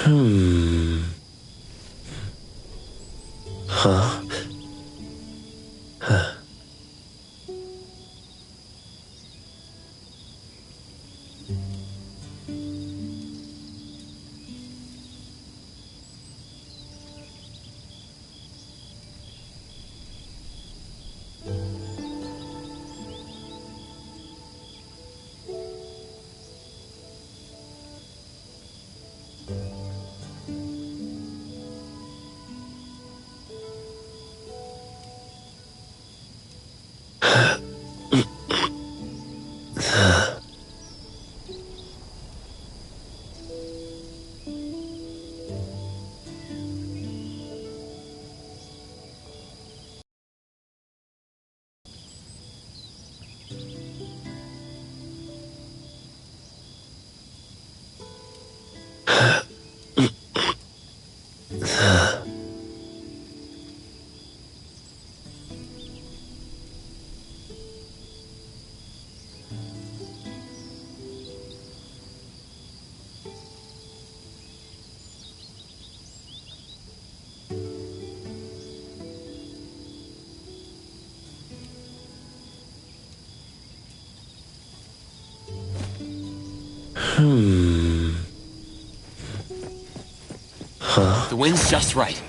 Huh? Huh? The wind's just right.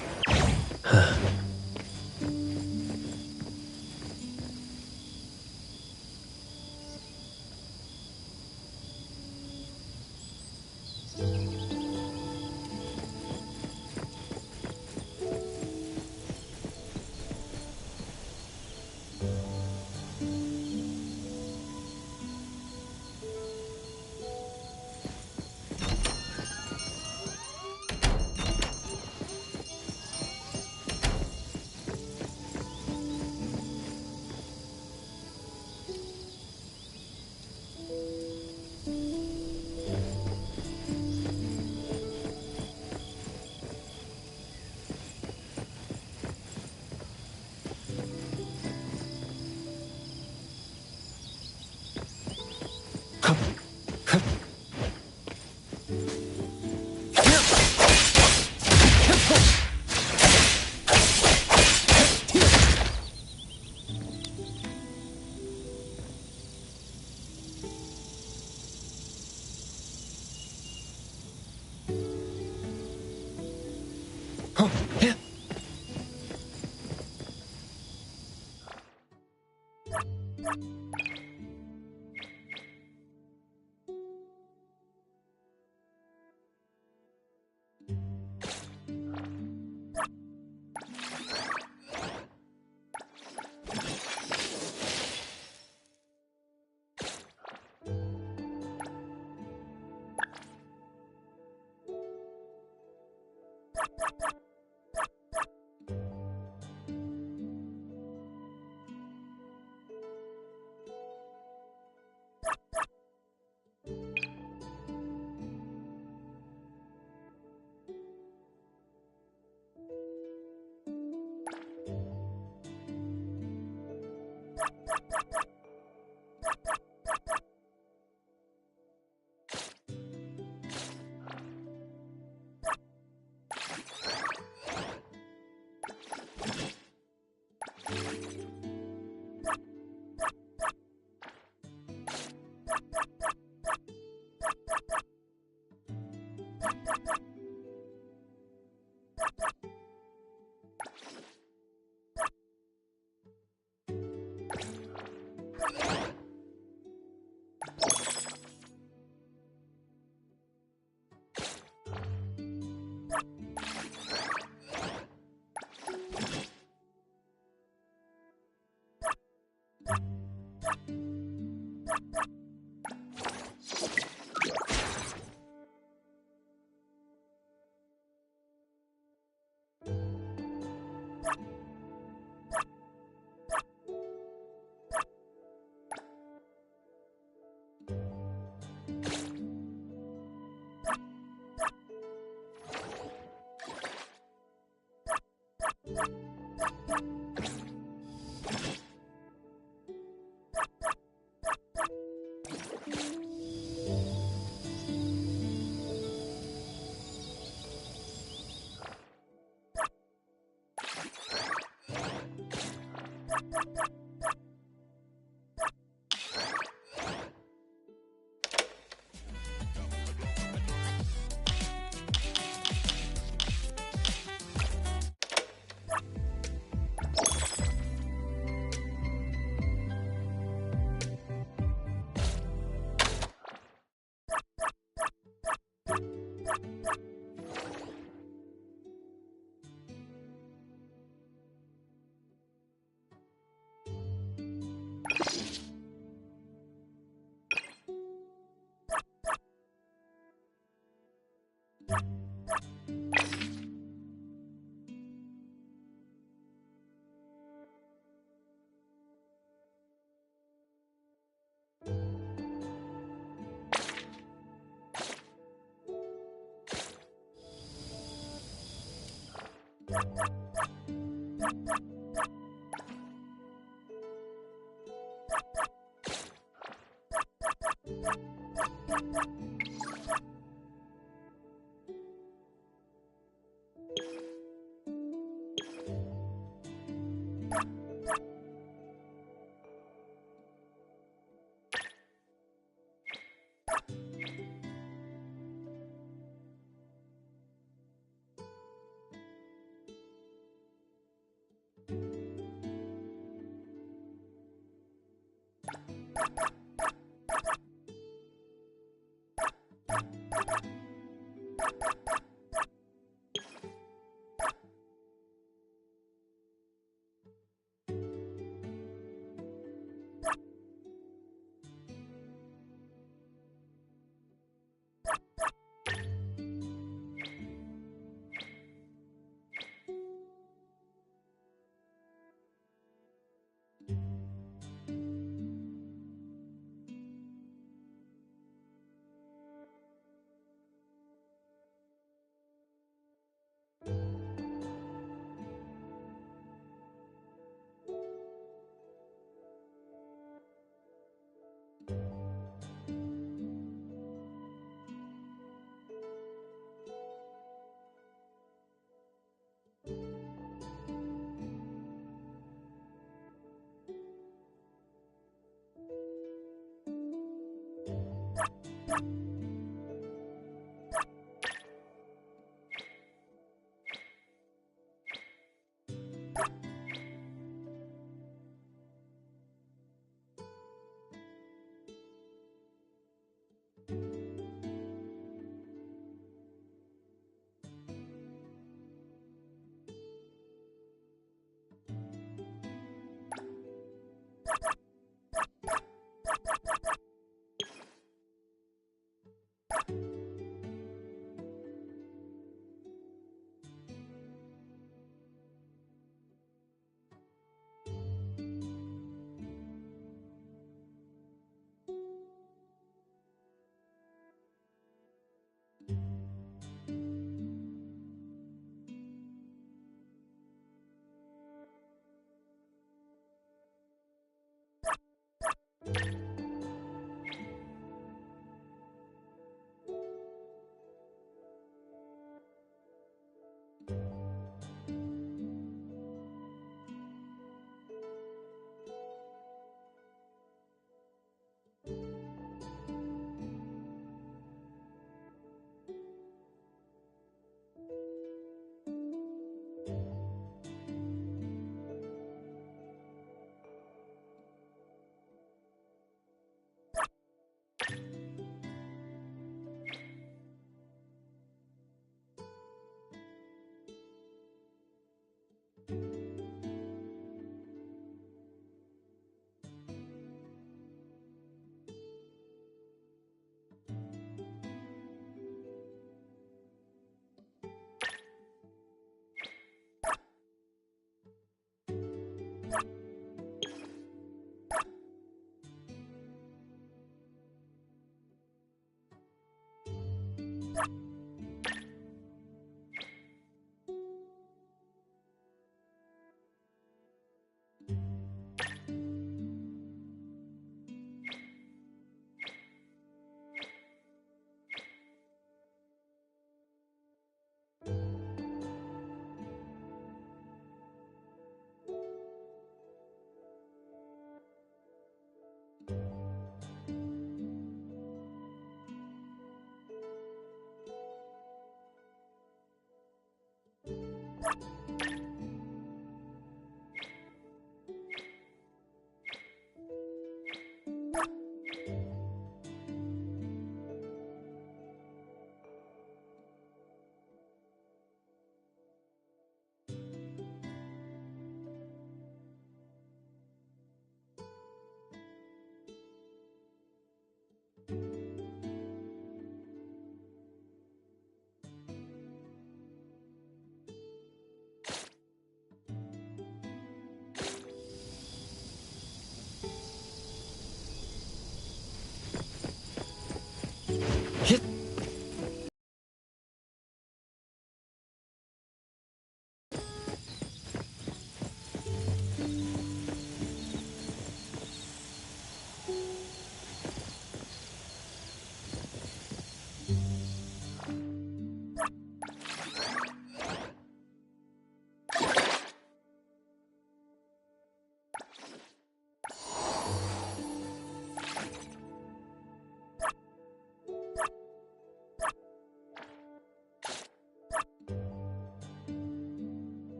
hit.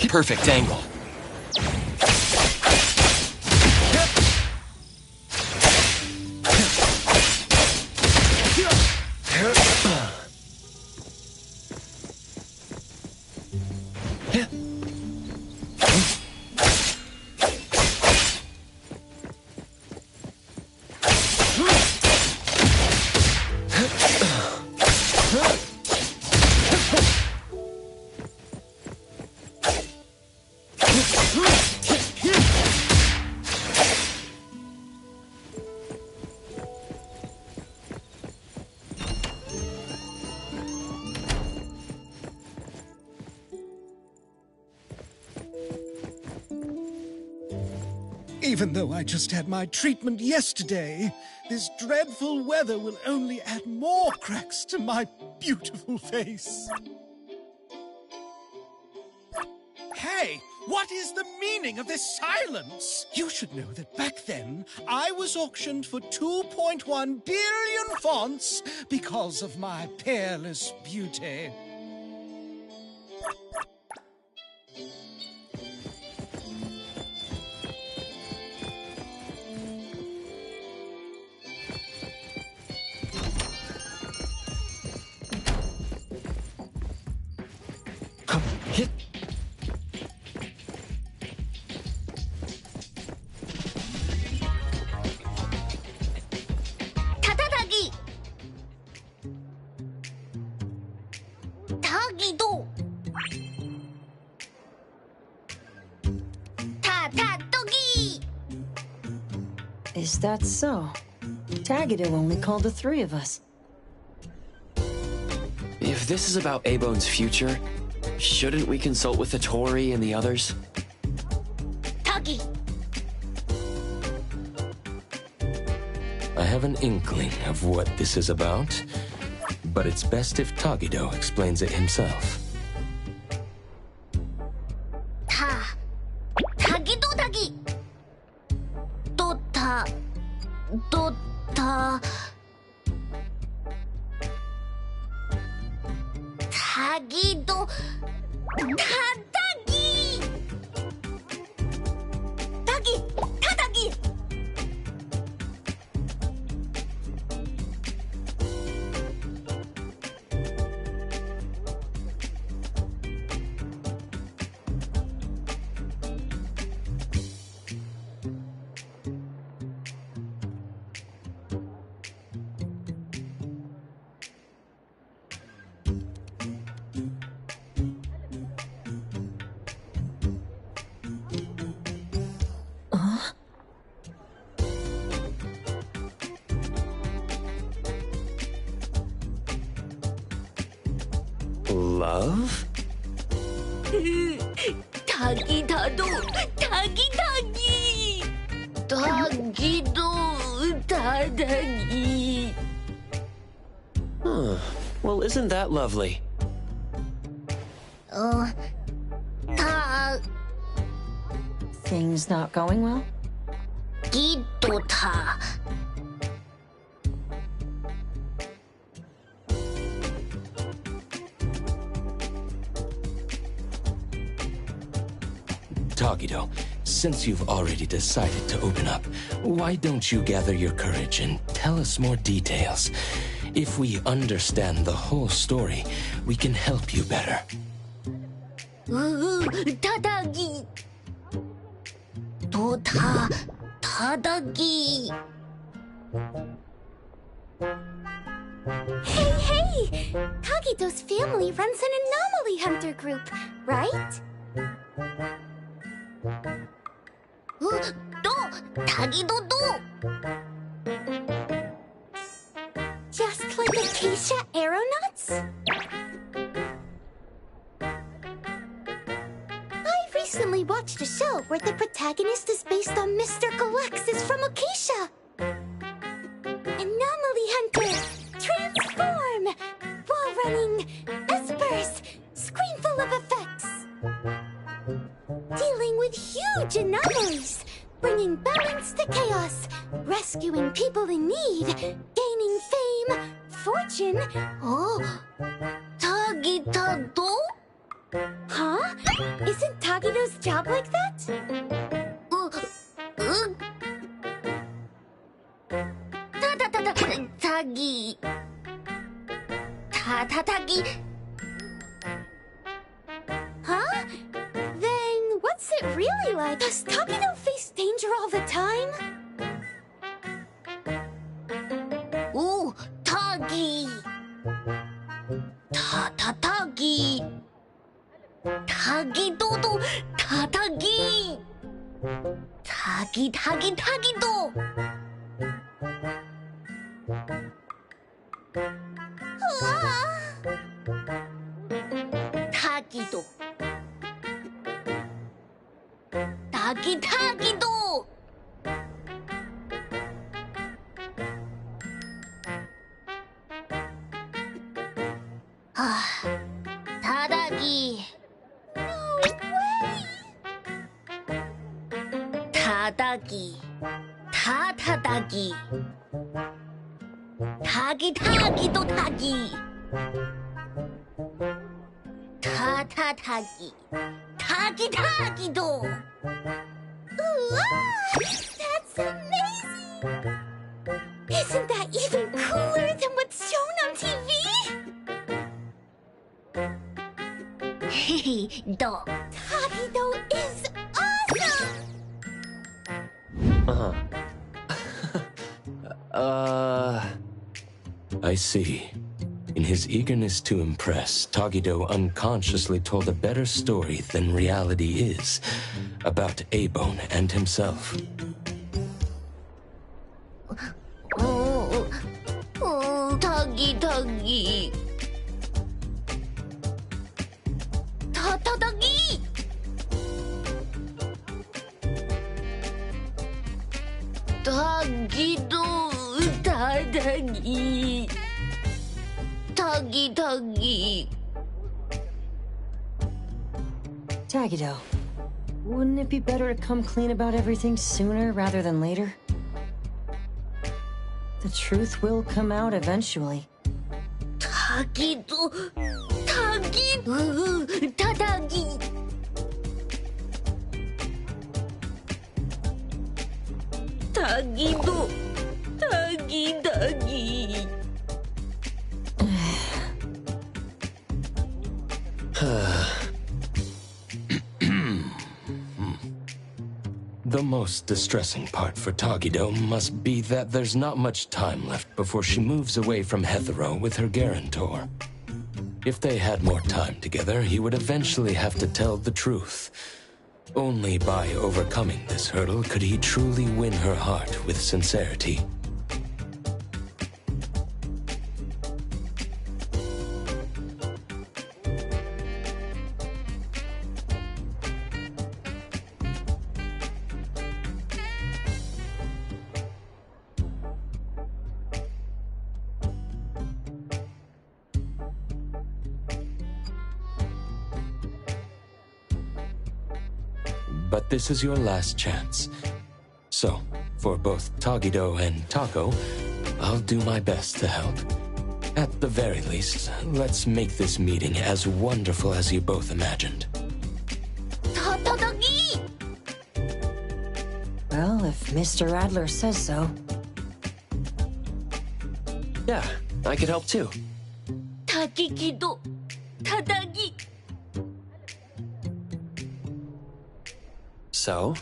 Perfect angle. Even though I just had my treatment yesterday, this dreadful weather will only add more cracks to my beautiful face. Hey, what is the meaning of this silence? You should know that back then, I was auctioned for 2.1 billion fonts because of my peerless beauty. Hit. 타타타기 타기도 타타떡이. Is that so? Tagido only called the three of us. If this is about A-Bone's future, shouldn't we consult with the Tori and the others? 타기 I have an inkling of what this is about, but it's best if Tagido explains it himself. 타기도 타기 또타 타기도 타타기 타기 타타기. Love? 타기다도 타기타기 타기도 타타기. Huh. Well, isn't that lovely? Things not going well? 타기도 타 Tagido, since you've already decided to open up, why don't you gather your courage and tell us more details? If we understand the whole story, we can help you better. 타다기. 타다기. Hey! Tagido's family runs an anomaly hunter group, right? 타기도도! Just like Acacia aeronauts? I recently watched a show where the protagonist is based on Mr. Galactus from Acacia. Anomaly Hunter! Transform! Wall running! Espers! Screen full of effects! Dealing with huge anomalies! Bringing balance to chaos! Rescuing people in need! Gaining fame! Fortune! Oh! Tagitado? Huh? Isn't Tagido's job like that? 타기. 타기. Huh? Then what's it really like? Does Tagido face danger all the time? Ooh, 타기. 타기. 타기도도 타기. 타기도. 타기도. 타기도. 타다기. No way. 타다기. 타다기. 타기도 타기. 타기도. That's amazing! Isn't that even cooler than what's shown on TV? Tagido is awesome! I see. In his eagerness to impress, Tagido unconsciously told a better story than reality is about A-Bone and himself. 타기. 타다기. 타기도 타다기. 타기. Tagido, wouldn't it be better to come clean about everything sooner rather than later? The truth will come out eventually. 타기도 타다기. 타기도 타기. The most distressing part for Tagido must be that there's not much time left before she moves away from Hetero with her guarantor. If they had more time together, he would eventually have to tell the truth. Only by overcoming this hurdle could he truly win her heart with sincerity. But this is your last chance. So, for both Tagido and Taco, I'll do my best to help. At the very least, let's make this meeting as wonderful as you both imagined. 타다기. if Mr. Adler says so. Yeah, I could help too. 타기기도 타다기. So,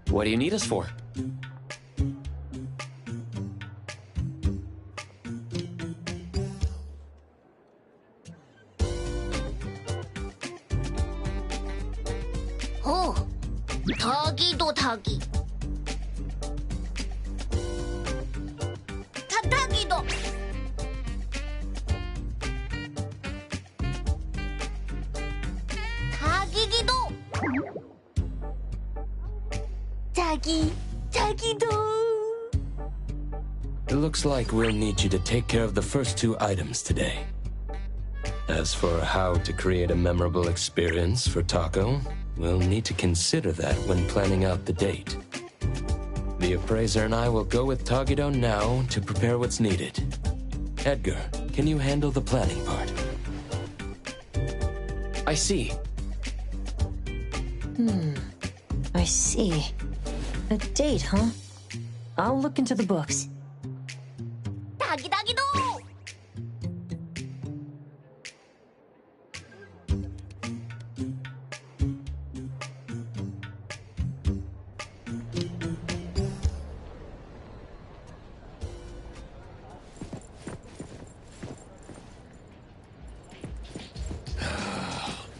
what do you need us for? 타기도 타기. 타타기도. 타기기도. 자기도. It looks like we'll need you to take care of the first two items today. As for how to create a memorable experience for Taco, we'll need to consider that when planning out the date. The appraiser and I will go with Tagido now to prepare what's needed. Edgar, can you handle the planning part? I see. I see. A date, huh? I'll look into the books. 타기다기도.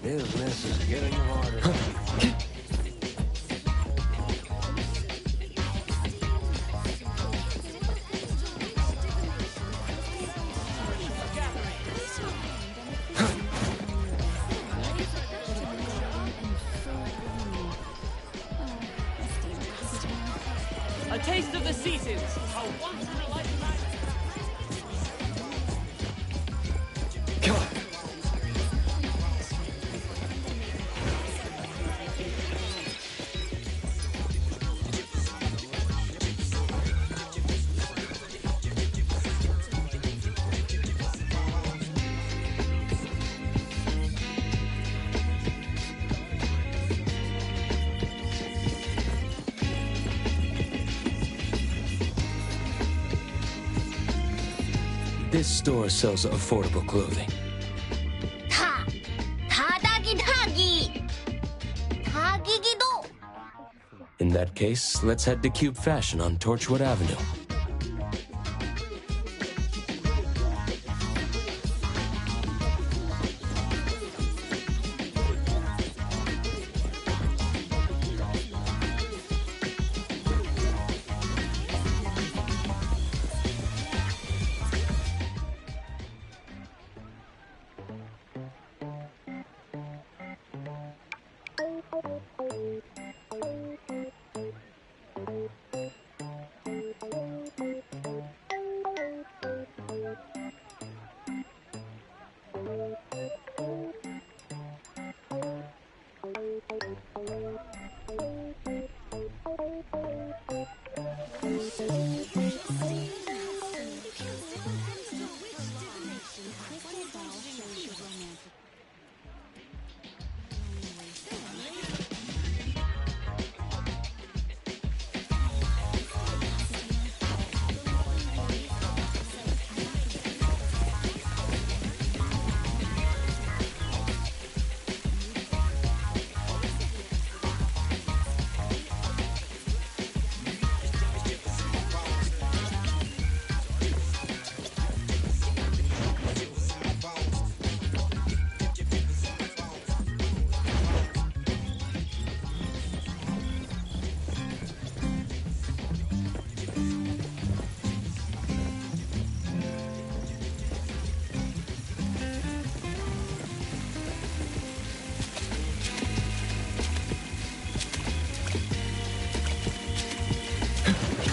Business is getting harder. A taste of the seasons. A once-in-a-lifetime. Come on. This store sells affordable clothing. 타다기. 타기기도. In that case, let's head to Cube Fashion on Torchwood Avenue.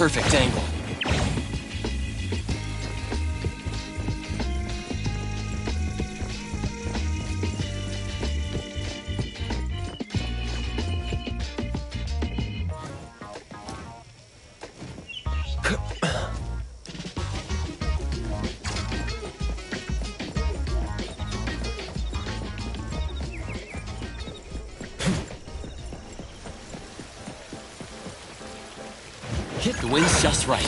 Perfect angle. The wind's just right.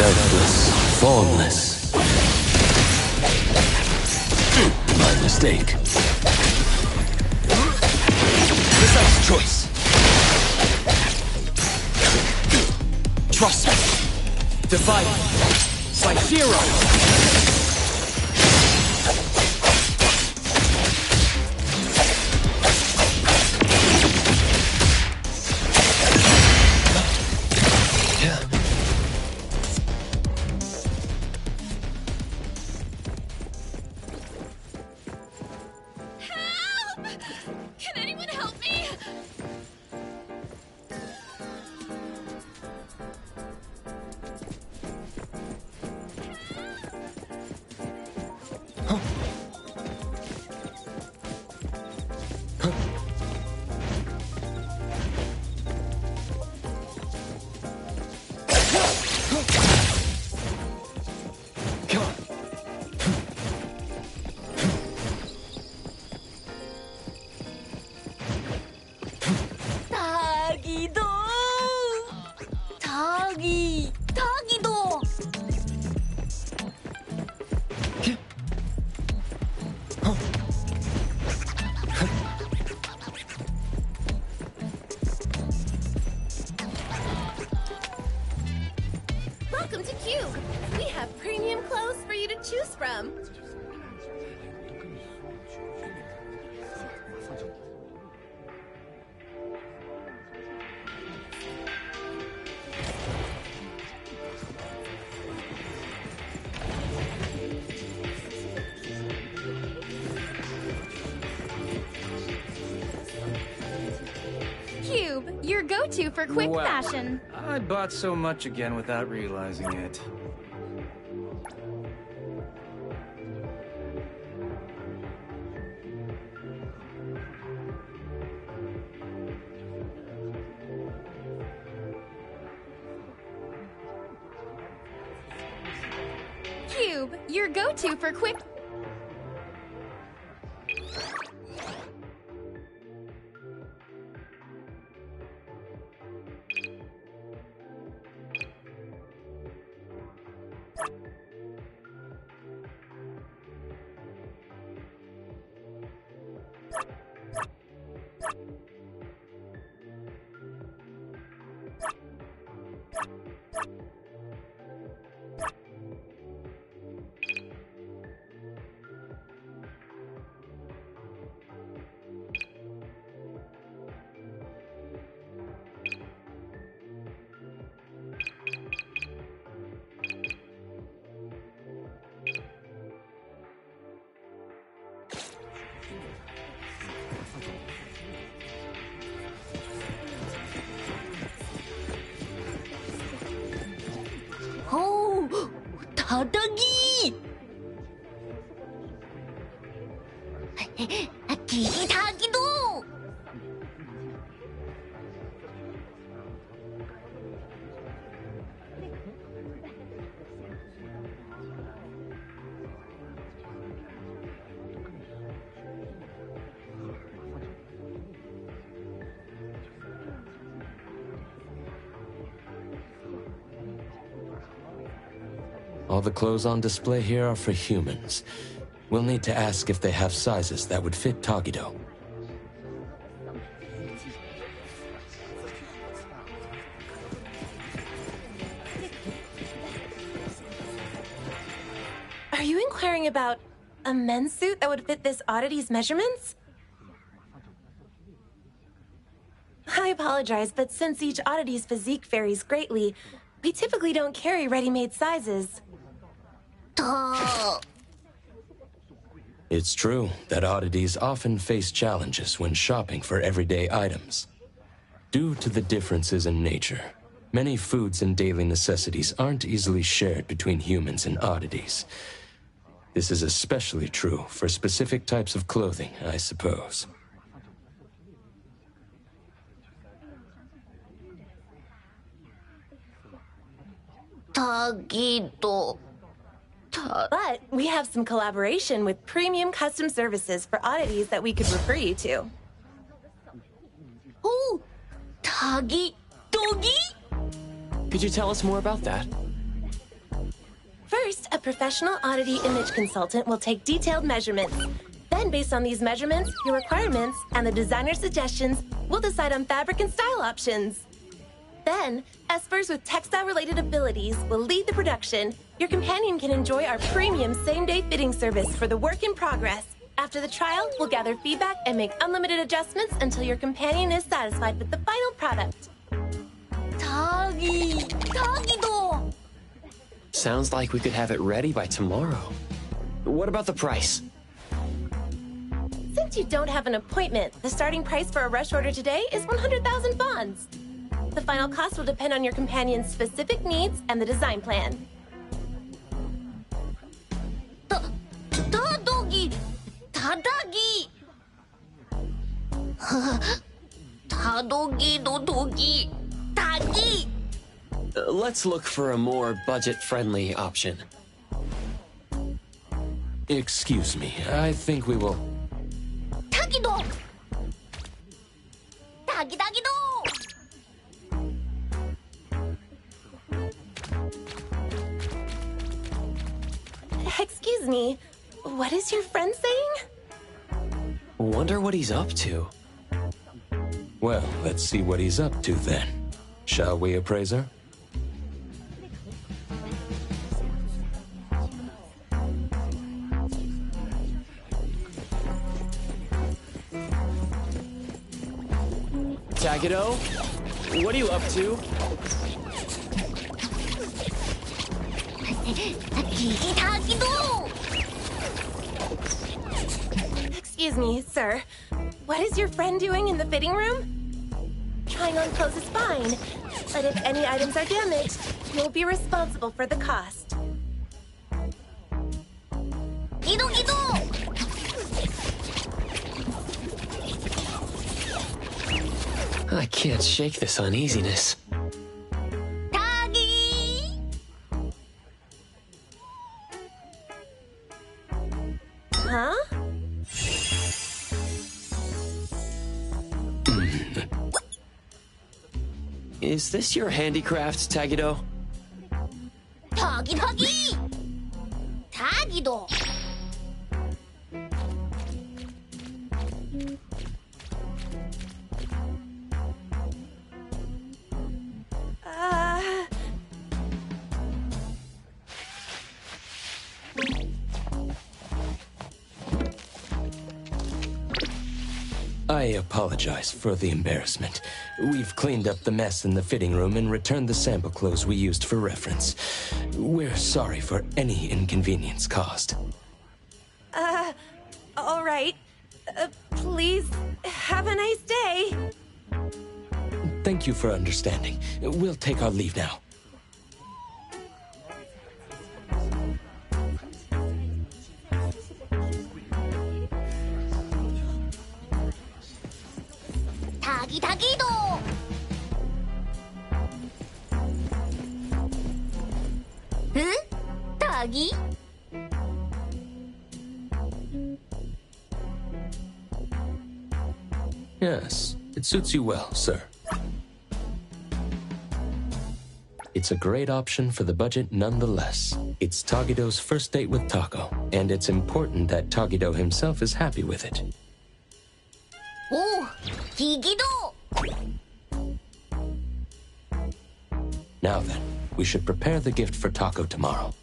Selfless, formless. My mistake. Precise choice. Trust me. Divide. Cyphero. Welcome to Cube! We have premium clothes for you to choose from. Cube, your go-to for quick fashion. I bought so much again without realizing it. Cube, your go-to for quick... 오, 다다기! 기다기도! All the clothes on display here are for humans. We'll need to ask if they have sizes that would fit Tagido. Are you inquiring about a men's suit that would fit this oddity's measurements? I apologize, but since each oddity's physique varies greatly, we typically don't carry ready-made sizes. It's true that oddities often face challenges when shopping for everyday items. Due to the differences in nature, many foods and daily necessities aren't easily shared between humans and oddities. This is especially true for specific types of clothing, I suppose. But we have some collaboration with premium custom services for oddities that we could refer you to. Oh, Tagi Dogi? Could you tell us more about that? First, a professional oddity image consultant will take detailed measurements. Then, based on these measurements, your requirements, and the designer's suggestions, we'll decide on fabric and style options. Then, espers with textile-related abilities will lead the production. Your companion can enjoy our premium same-day fitting service for the work in progress. After the trial, we'll gather feedback and make unlimited adjustments until your companion is satisfied with the final product. Tagido! Sounds like we could have it ready by tomorrow. What about the price? Since you don't have an appointment, the starting price for a rush order today is 100,000 bonds. The final cost will depend on your companion's specific needs and the design plan. Tadogi! Tadagi! Tadogi no dogi! Tagi! Let's look for a more budget-friendly option. Excuse me, I think we will... Tagido! Tagidagido! Excuse me, what is your friend saying? Wonder what he's up to. Well, let's see what he's up to then. Shall we, appraiser? Tagido, what are you up to? Tagido! Excuse me, sir. What is your friend doing in the fitting room? Trying on clothes is fine, but if any items are damaged, you'll be responsible for the cost. Gido gido! I can't shake this uneasiness. Tagi! Huh? Is this your handicraft, Tagido? Tagi Tagi! Tagido! I apologize for the embarrassment. We've cleaned up the mess in the fitting room and returned the sample clothes we used for reference. We're sorry for any inconvenience caused. All right. Please, have a nice day. Thank you for understanding. We'll take our leave now. Tagi Tagido! Huh? Tagi? Yes, it suits you well, sir. it's a great option for the budget nonetheless. It's Tagido's first date with Taco, and it's important that Tagido himself is happy with it. Oh, Tagido! Now then, we should prepare the gift for Taco tomorrow.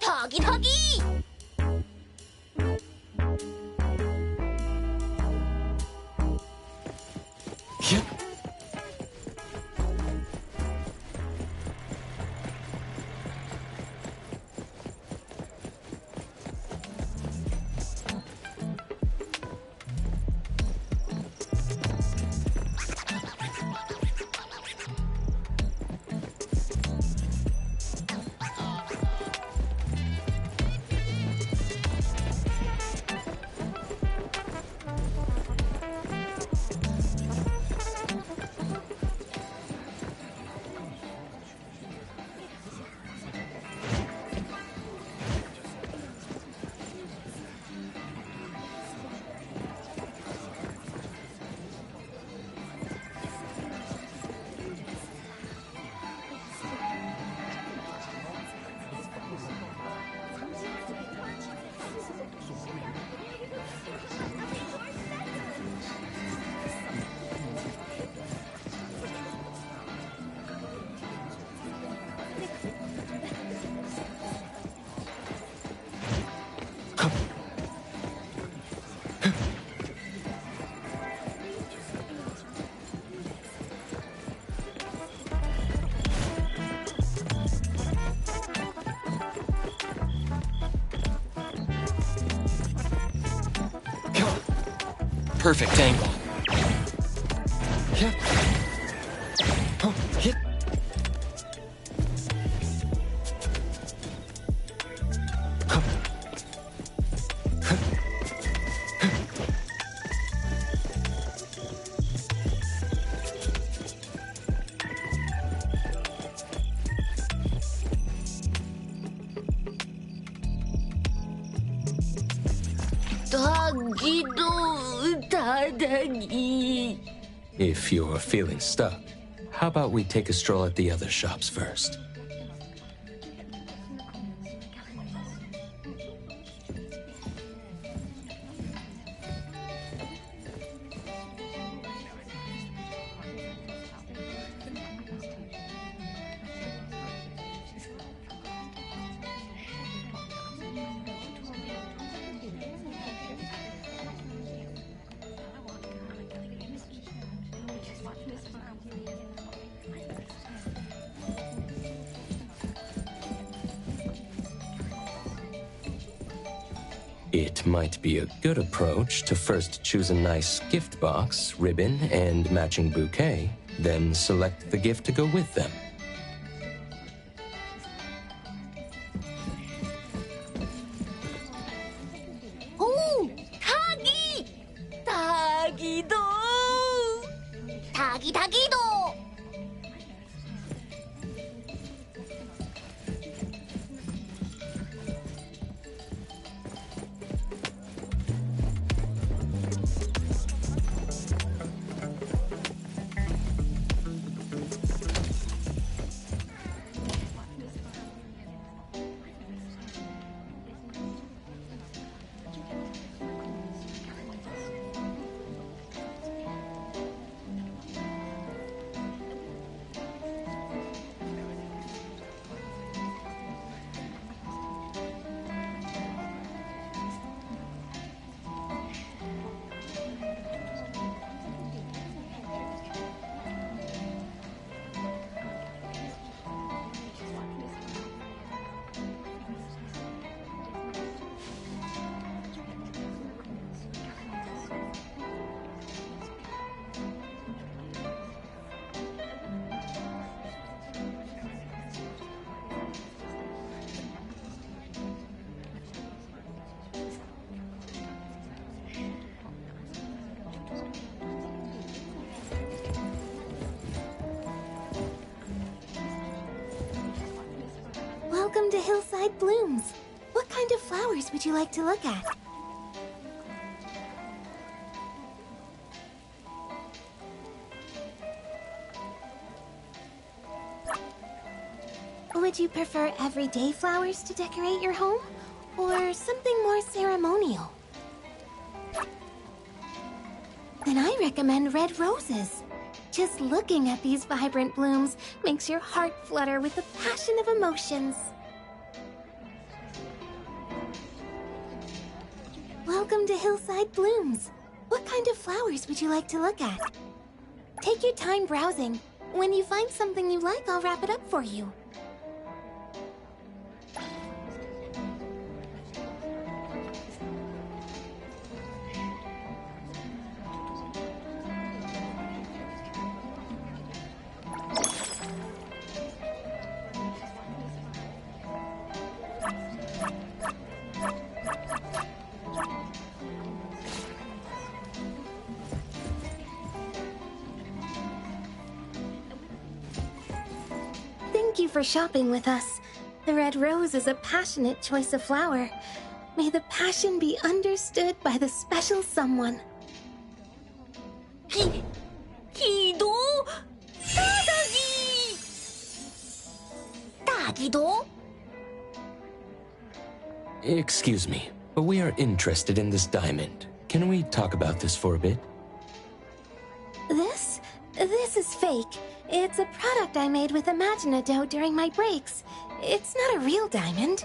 Tagi! Perfect angle. If you're feeling stuck, how about we take a stroll at the other shops first? It might be a good approach to first choose a nice gift box, ribbon, and matching bouquet, then select the gift to go with them. Oh, Tagi! Tagido! Tagido! Welcome to Hillside Blooms. What kind of flowers would you like to look at? Would you prefer everyday flowers to decorate your home? Or something more ceremonial? Then I recommend red roses. Just looking at these vibrant blooms makes your heart flutter with the passion of emotions. Welcome to Hillside Blooms. What kind of flowers would you like to look at? Take your time browsing. When you find something you like, I'll wrap it up for you. Thank you for shopping with us. The red rose is a passionate choice of flower. May the passion be understood by the special someone. Kido? Tadagi! Tagido? Excuse me, but we are interested in this diamond. Can we talk about this for a bit? This is fake. It's a product I made with Imaginado during my breaks. It's not a real diamond.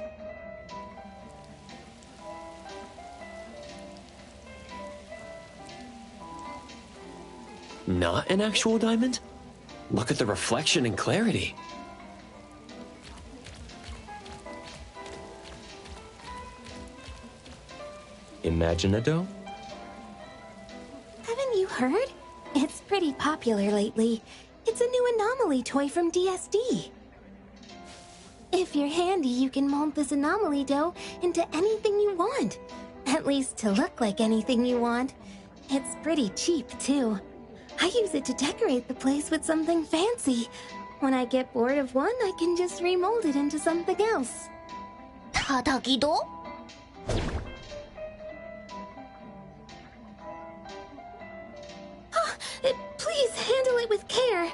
Not an actual diamond? Look at the reflection and clarity. Imaginado? Haven't you heard? It's pretty popular lately. It's a new anomaly toy from DSD. If you're handy, you can mold this anomaly dough into anything you want. At least to look like anything you want. It's pretty cheap, too. I use it to decorate the place with something fancy. When I get bored of one, I can just remold it into something else. Tadagido? Please handle it with care.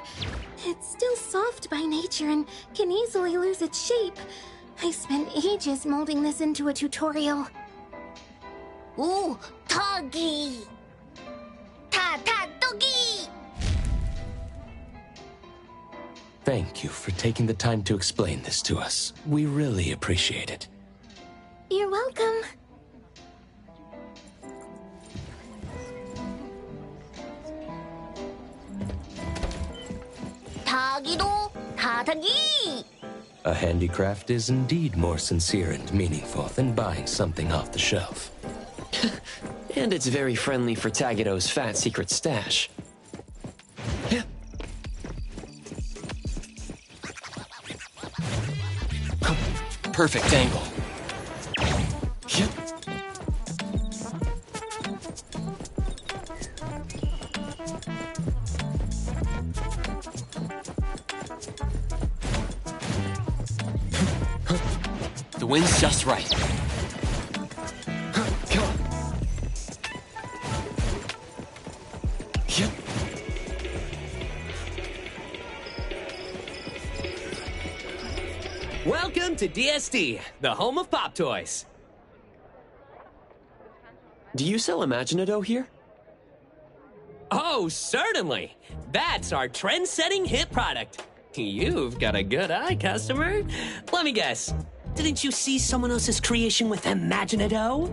It's still soft by nature and can easily lose its shape. I spent ages molding this into a tutorial. Ooh, Tagi! Dogi! Thank you for taking the time to explain this to us. We really appreciate it. You're welcome. Tagido, Tatagi! A handicraft is indeed more sincere and meaningful than buying something off the shelf. And it's very friendly for Tagido's fat secret stash. Perfect angle. The wind's just right. Welcome to DSD, the home of pop toys. Do you sell Imaginado here? Oh, certainly. That's our trend-setting hit product. You've got a good eye, customer. Let me guess. Didn't you see someone else's creation with Imaginado?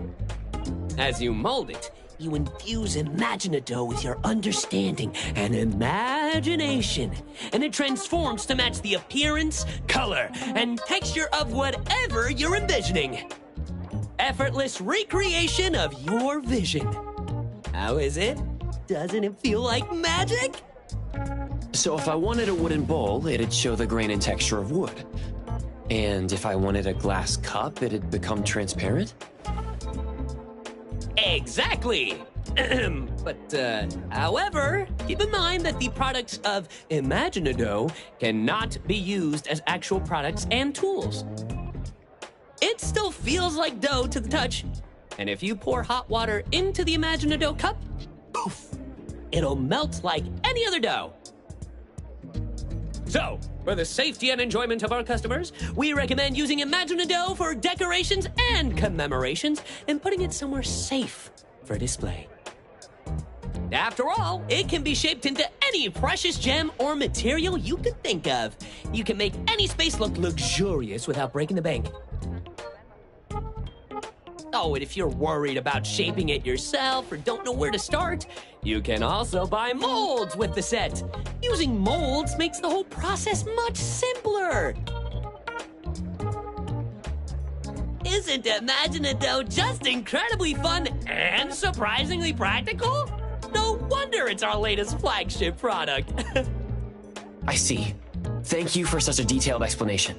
As you mold it, you infuse Imaginado with your understanding and imagination, and it transforms to match the appearance, color, and texture of whatever you're envisioning. Effortless recreation of your vision. How is it? Doesn't it feel like magic? So if I wanted a wooden bowl, it'd show the grain and texture of wood. And if I wanted a glass cup, it'd become transparent? Exactly! However, keep in mind that the products of Imaginado cannot be used as actual products and tools. It still feels like dough to the touch, and if you pour hot water into the Imaginado cup, poof, it'll melt like any other dough. So, for the safety and enjoyment of our customers, we recommend using Imaginado for decorations and commemorations and putting it somewhere safe for display. After all, it can be shaped into any precious gem or material you could think of. You can make any space look luxurious without breaking the bank. Oh, and if you're worried about shaping it yourself or don't know where to start, you can also buy molds with the set. Using molds makes the whole process much simpler. Isn't Imaginado just incredibly fun and surprisingly practical? No wonder it's our latest flagship product. I see. Thank you for such a detailed explanation.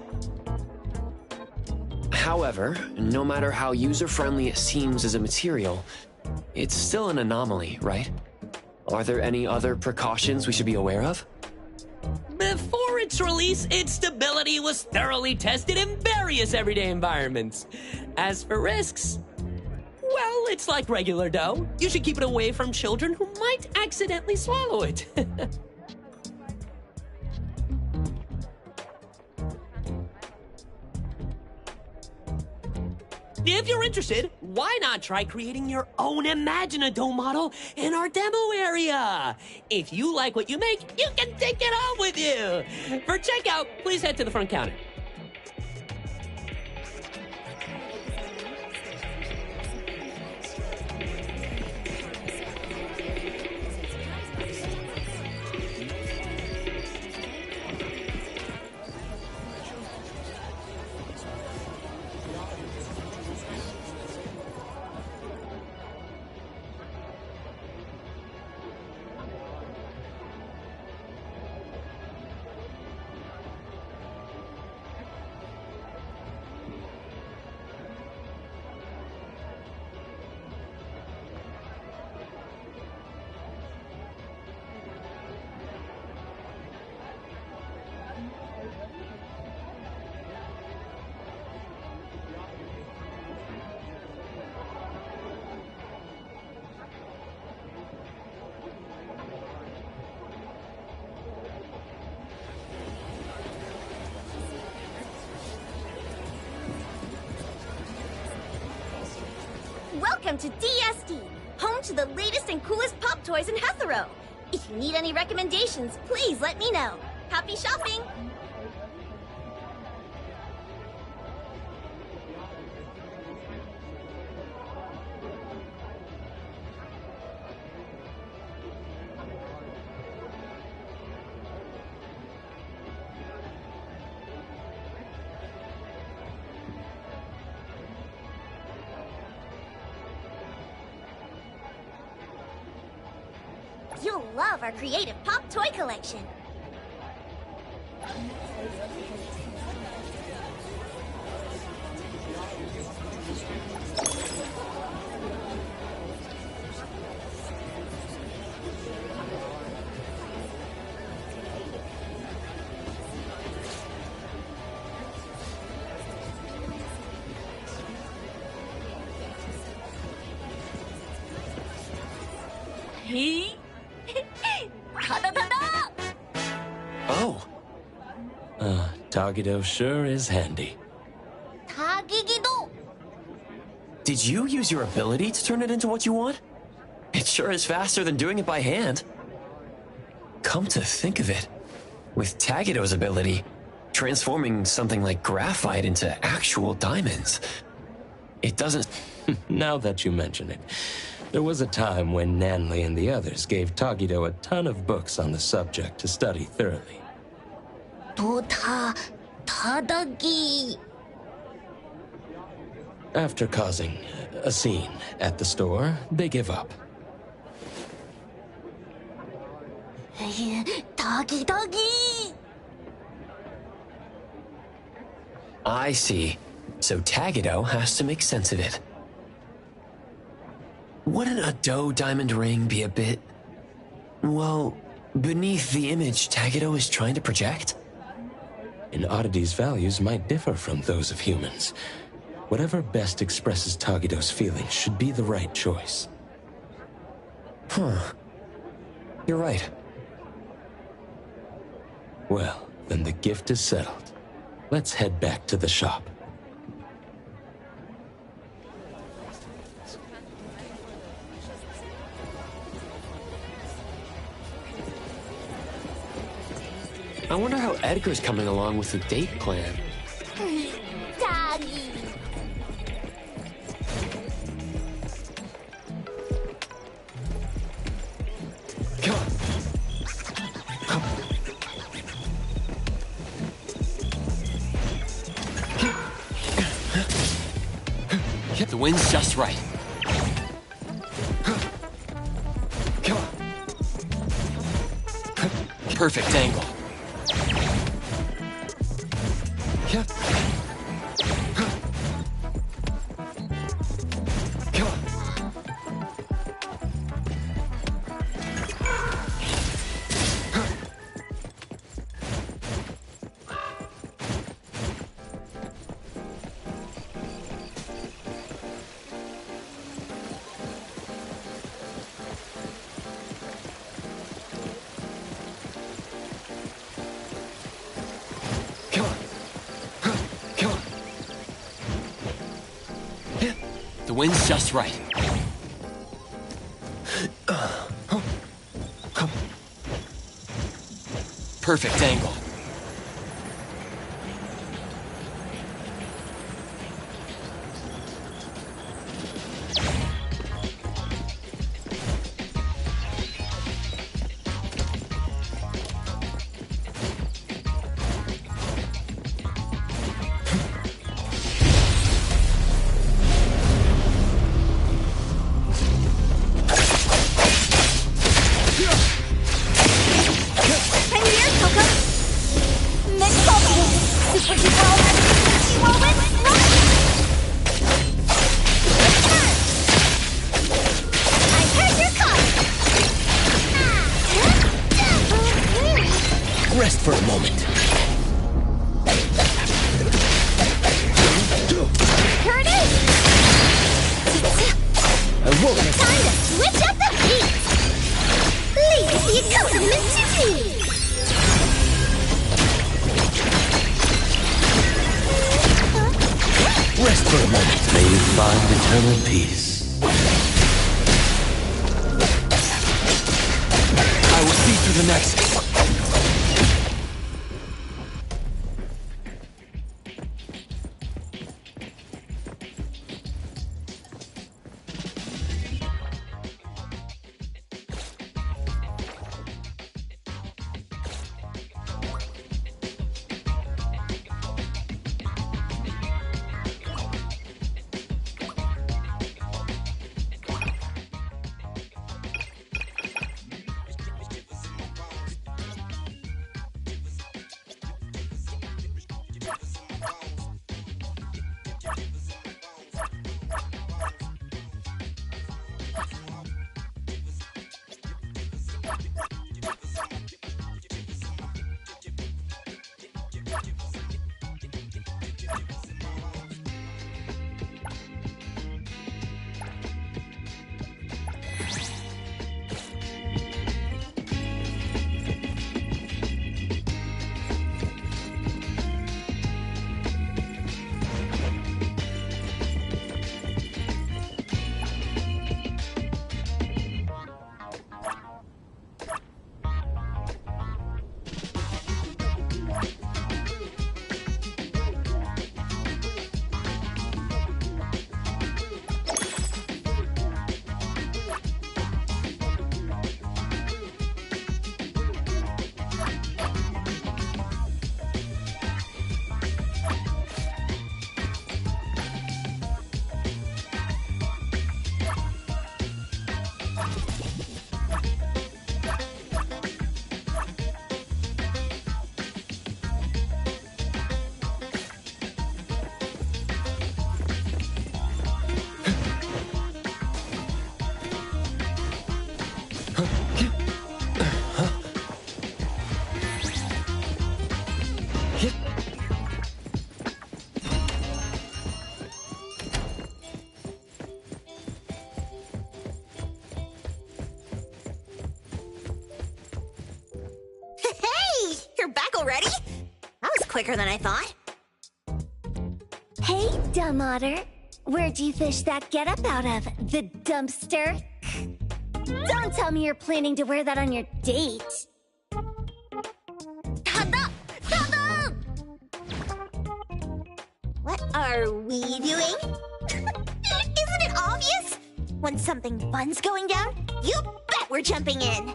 However, no matter how user-friendly it seems as a material, it's still an anomaly, right? Are there any other precautions we should be aware of? Before its release, its stability was thoroughly tested in various everyday environments. As for risks, well, it's like regular dough. You should keep it away from children who might accidentally swallow it. If you're interested, why not try creating your own Imaginado model in our demo area? If you like what you make, you can take it home with you. For checkout, please head to the front counter. Welcome to DSD, home to the latest and coolest pop toys in Hetero. If you need any recommendations, please let me know. Happy shopping! You'll love our creative pop toy collection. Hey! Oh. Tagido sure is handy. 타기기도! Did you use your ability to turn it into what you want? It sure is faster than doing it by hand. Come to think of it, with Tagido's ability, transforming something like graphite into actual diamonds, it doesn't... Now that you mention it, there was a time when Nanley and the others gave Tagido a ton of books on the subject to study thoroughly. 타다기. After causing a scene at the store, they give up. 타기. I see. So Tagido has to make sense of it. Wouldn't a dough diamond ring be a bit... well, beneath the image Tagido is trying to project? An oddity's values might differ from those of humans. Whatever best expresses Tagido's feelings should be the right choice. Huh. You're right. Well, then the gift is settled. Let's head back to the shop. I wonder how Edgar's coming along with the date plan. Doggy. Come on. Come on. The wind's just right. Come on. Perfect angle. Yeah. Come on. Come on. Come on. The wind's just right. Perfect angle. Rest for a moment. Here it is! I won't. Time to switch up the beat! Please, you come to me! Rest for a moment. May you find eternal peace. I will see through the nexus. quicker than I thought. Hey, dumb otter. Where'd you fish that getup out of? The dumpster? Don't tell me you're planning to wear that on your date. Tada! Tada! What are we doing? Isn't it obvious? When something fun's going down, you bet we're jumping in.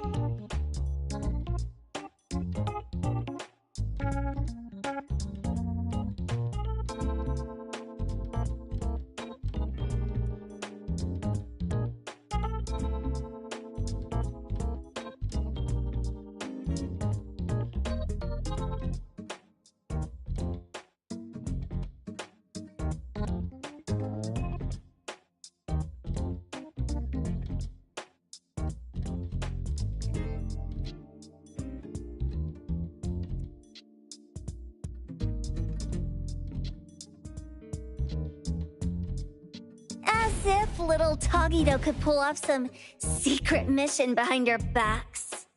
As if little Togito could pull off some secret mission behind our backs.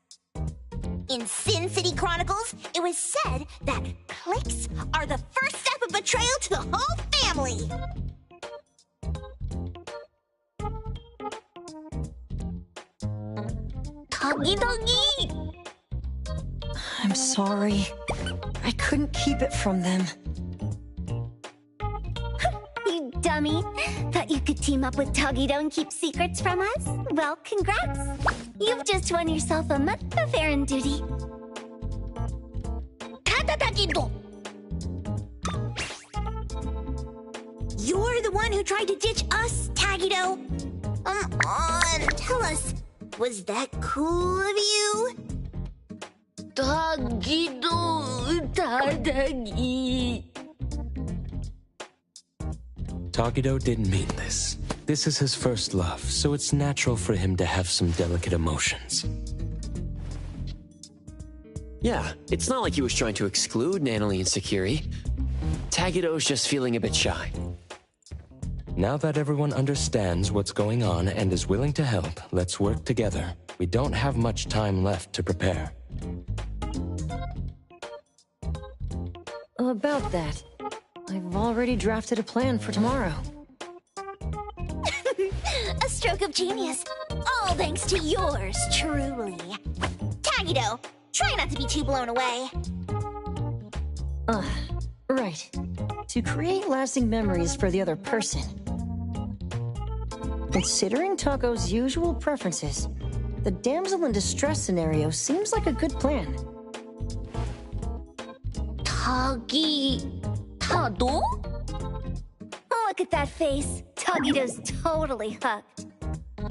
In Sin City Chronicles, it was said that clicks are the first step of betrayal to the whole family. Togi. I'm sorry. I couldn't keep it from them. You dummy. Thought you could team up with Togito and keep secrets from us? Well, congrats. You've just won yourself a month of errand duty. Tatatagito. You're the one who tried to ditch us, Tagito. Come on, tell us. Was that cool of you? Togito, Tadagi. Togito didn't mean this. This is his first love, so it's natural for him to have some delicate emotions. Yeah, it's not like he was trying to exclude Nanalie and Sakiri. Tagito's just feeling a bit shy. Now that everyone understands what's going on and is willing to help, let's work together. We don't have much time left to prepare. About that, I've already drafted a plan for tomorrow. A stroke of genius. All thanks to yours, truly. Tagito, try not to be too blown away. Right. To create lasting memories for the other person. Considering Taco's usual preferences, the damsel in distress scenario seems like a good plan. Tado? Look at that face. Togito's totally hooked.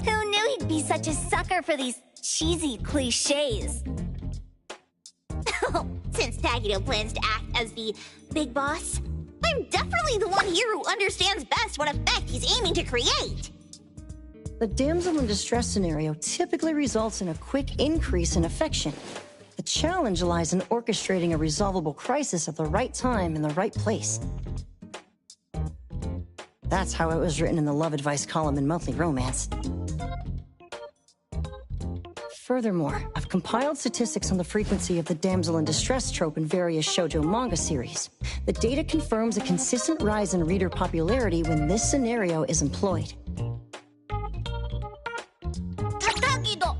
Who knew he'd be such a sucker for these cheesy cliches? Since Tagito plans to act as the big boss, I'm definitely the one here who understands best what effect he's aiming to create. The damsel in distress scenario typically results in a quick increase in affection. The challenge lies in orchestrating a resolvable crisis at the right time in the right place. That's how it was written in the love advice column in Monthly Romance. Furthermore, I've compiled statistics on the frequency of the damsel in distress trope in various shoujo manga series. The data confirms a consistent rise in reader popularity when this scenario is employed. Tagito!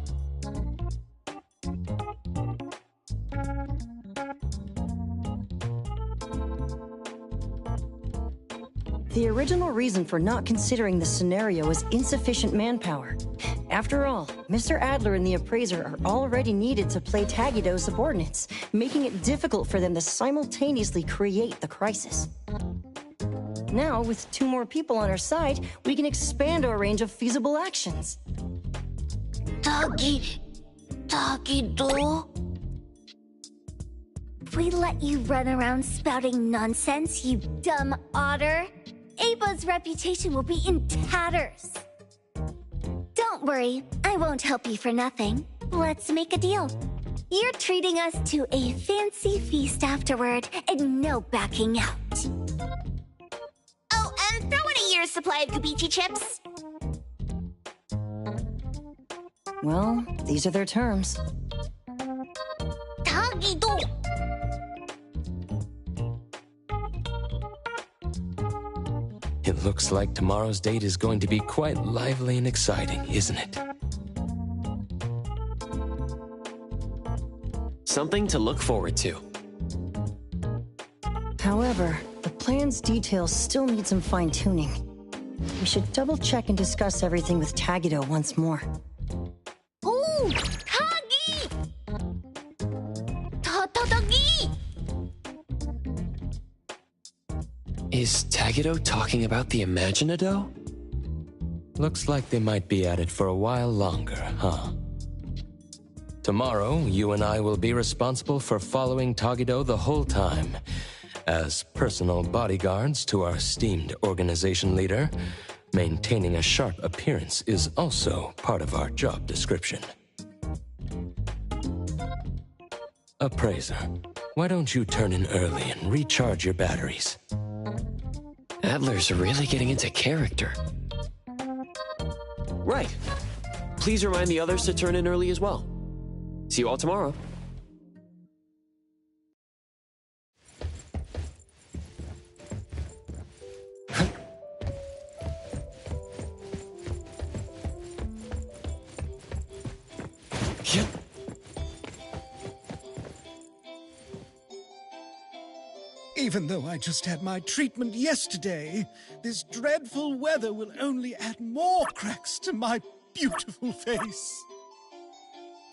The original reason for not considering this scenario was insufficient manpower. After all, Mr. Adler and the Appraiser are already needed to play Tagito's subordinates, making it difficult for them to simultaneously create the crisis. Now, with 2 more people on our side, we can expand our range of feasible actions. Tagito? If we let you run around spouting nonsense, you dumb otter, Aba's reputation will be in tatters. Don't worry, I won't help you for nothing. Let's make a deal. You're treating us to a fancy feast afterward, and no backing out. Oh, and throw in a year's supply of Gubichi chips. Well, these are their terms. Tagito! It looks like tomorrow's date is going to be quite lively and exciting, isn't it? Something to look forward to. However, the plan's details still need some fine-tuning. We should double-check and discuss everything with Tagido once more. Oh, Tagi! Tagi! Is Tagido talking about the Imaginado? Looks like they might be at it for a while longer, huh? Tomorrow, you and I will be responsible for following Tagido the whole time. As personal bodyguards to our esteemed organization leader, maintaining a sharp appearance is also part of our job description. Appraiser, why don't you turn in early and recharge your batteries? Adler's really getting into character. Right. Please remind the others to turn in early as well. See you all tomorrow. Even though I just had my treatment yesterday, this dreadful weather will only add more cracks to my beautiful face.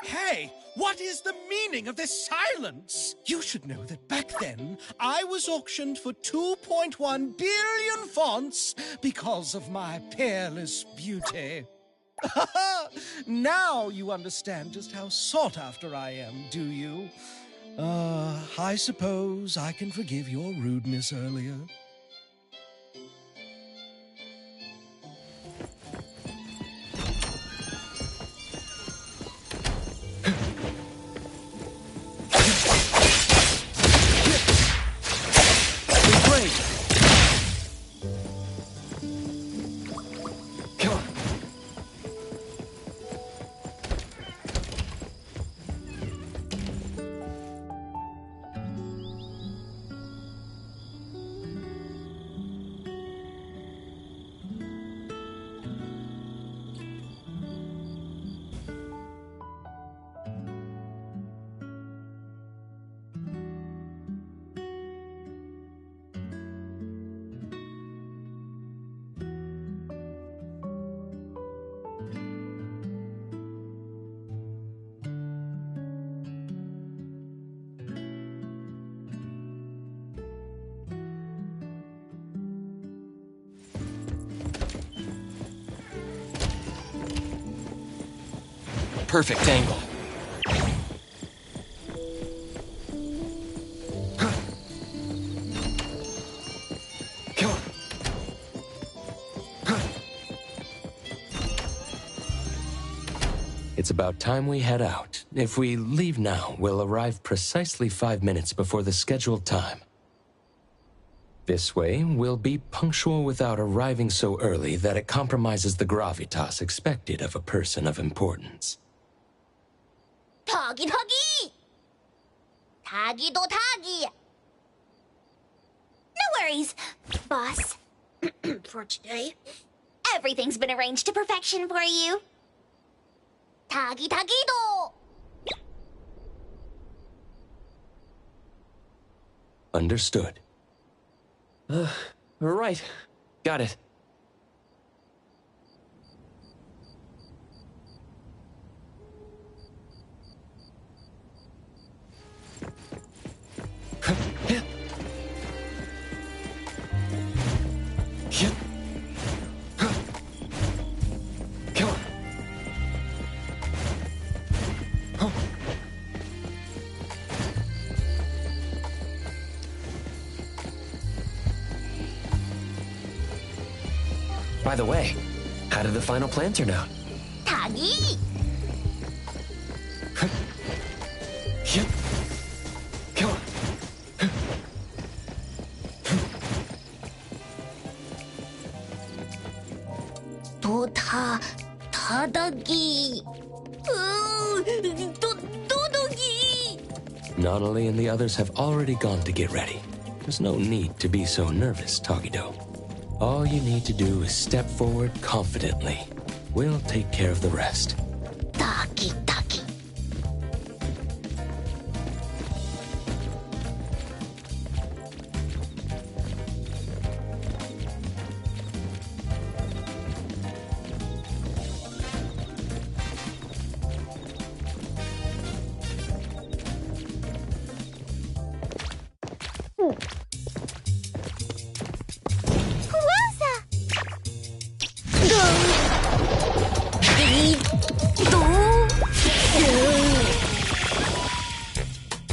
Hey, what is the meaning of this silence? You should know that back then, I was auctioned for 2.1 billion fonts because of my peerless beauty. Now you understand just how sought after I am, do you? I suppose I can forgive your rudeness earlier. Perfect angle. Come on. It's about time we head out. If we leave now, we'll arrive precisely 5 minutes before the scheduled time. This way, we'll be punctual without arriving so early that it compromises the gravitas expected of a person of importance. Tagi! Tagi do Tagi! No worries, boss. For today, everything's been arranged to perfection for you. Tagi do! Understood. Right. Got it. Come on. By the way, how did the final plan turn out? Tagi! Come on. Tadagi. Dodogi. Nonali and the others have already gone to get ready. There's no need to be so nervous, Tagido. All you need to do is step forward confidently. We'll take care of the rest. Taki taki.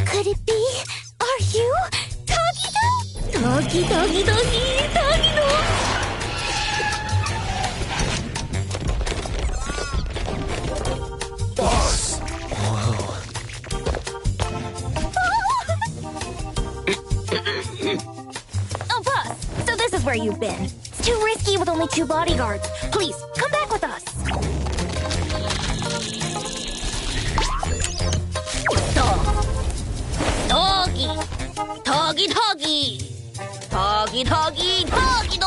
Could it be? Are you Tagido? Tagi, Tagi, Tagi, Tagido. Boss! Whoa. Oh, boss! So this is where you've been. It's too risky with only 2 bodyguards. Please, come back with us. Doggy! Doggy, doggy! Doggy, doggy, doggy, do!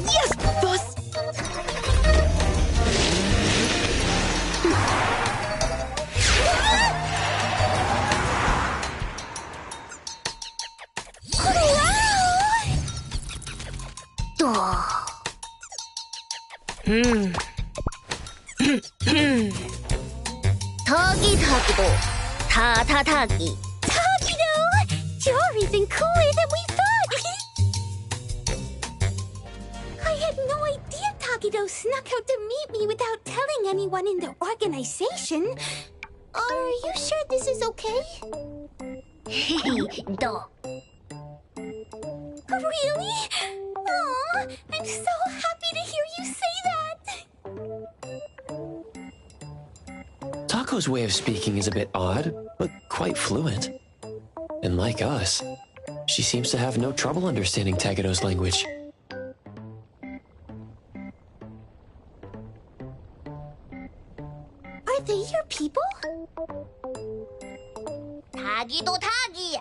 Yes, boss! Doggy, doggy, do. Ta, ta, doggy. Tagido! You're even cooler than we thought! I had no idea Tagido snuck out to meet me without telling anyone in the organization. Are you sure this is okay? Do. Really? Aw, I'm so happy to hear you say that! Taco's way of speaking is a bit odd, but quite fluent. And like us, she seems to have no trouble understanding Tagido's language. Are they your people? Tagido, Tagi!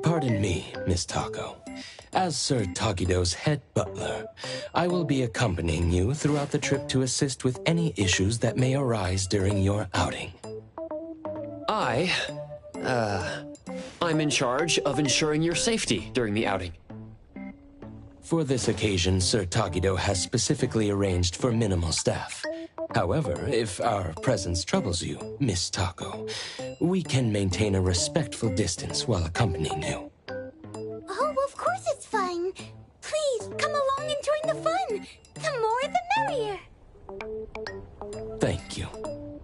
Pardon me, Miss Taco. As Sir Tagido's head butler, I will be accompanying you throughout the trip to assist with any issues that may arise during your outing. I'm in charge of ensuring your safety during the outing. For this occasion, Sir Tagido has specifically arranged for minimal staff. However, if our presence troubles you, Miss Taco, we can maintain a respectful distance while accompanying you. Oh, of course it's fine. Please, come along and join the fun. The more the merrier. Thank you.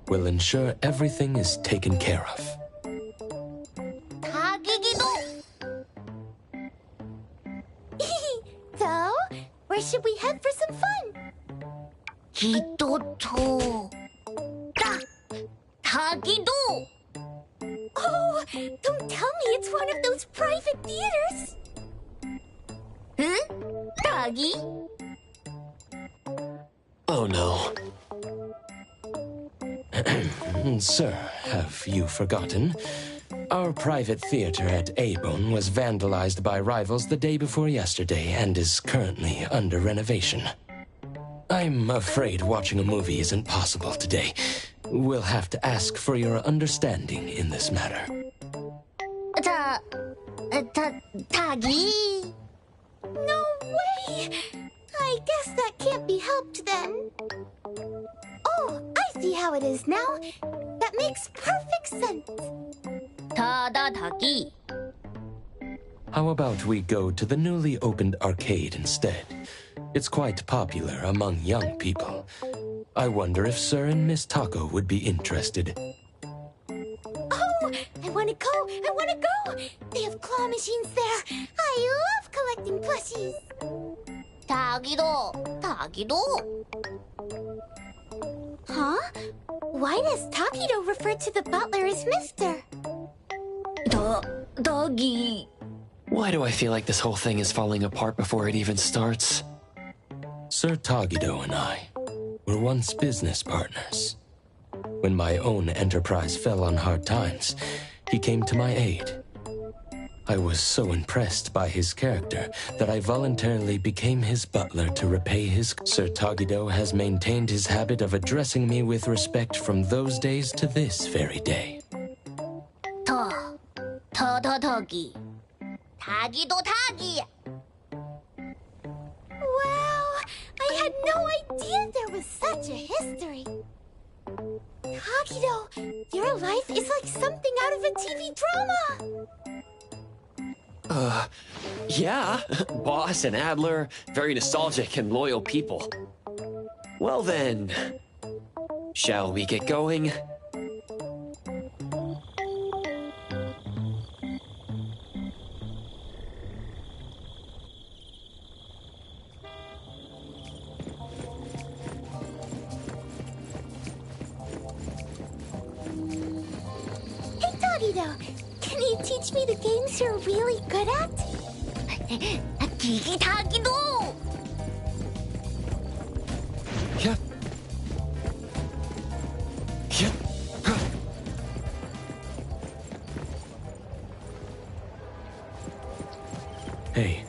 We'll ensure everything is taken care of. Tagigido! So, where should we head for some fun? Gidoto. Tagido! Oh, don't tell me it's one of those private theaters. Huh? Tagi? Oh no. Sir, have you forgotten? Our private theater at Abon was vandalized by rivals the day before yesterday and is currently under renovation. I'm afraid watching a movie isn't possible today. We'll have to ask for your understanding in this matter. Tagi? No way! I guess that can't be helped then. Oh, I see how it is now. That makes perfect sense. Tagi. How about we go to the newly opened arcade instead? It's quite popular among young people. I wonder if Sir and Miss Taco would be interested. Oh, I want to go! I want to go! They have claw machines there. I love collecting plushies. Tagido. Tagido. Huh? Why does Tagido refer to the butler as Mr.? Doggy. Why do I feel like this whole thing is falling apart before it even starts? Sir Tagido and I were once business partners. When my own enterprise fell on hard times, he came to my aid. I was so impressed by his character that I voluntarily became his butler to repay his... Sir Tagido has maintained his habit of addressing me with respect from those days to this very day. Tagi. Tagido Tagi. Wow, I had no idea there was such a history. Tagido, your life is like something out of a TV drama. Yeah. Boss and Adler, very nostalgic and loyal people. Well then, shall we get going? Hey, Tagido, can you teach me the games you're really good at? Gigi Tagido! Yeah. Yeah. Hey,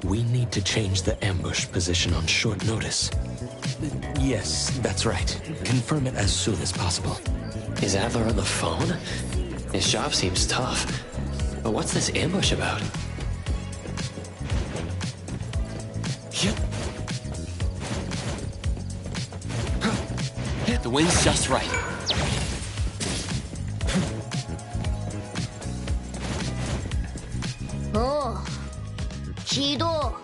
we need to change the ambush position on short notice. Yes, that's right. Confirm it as soon as possible. Is Adler on the phone? His job seems tough. But what's this ambush about? The wind's just right. Oh, Chido.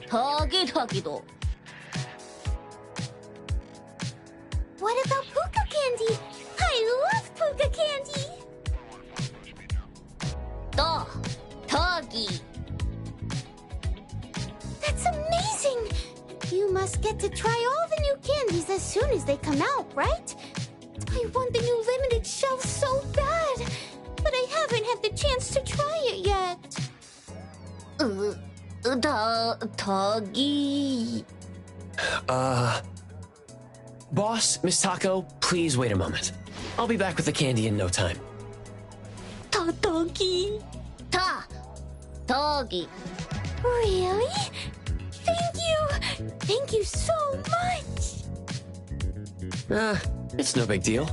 Tagido. What about puka candy? I love puka candy. Tagi. That's amazing. You must get to try all the new candies as soon as they come out, right? I want the new limited shelf so bad, but I haven't had the chance to try it yet. Tagi. Boss, Miss Taco, please wait a moment. I'll be back with the candy in no time. Tagi. Tagi. Really? Thank you. Thank you so much. It's no big deal.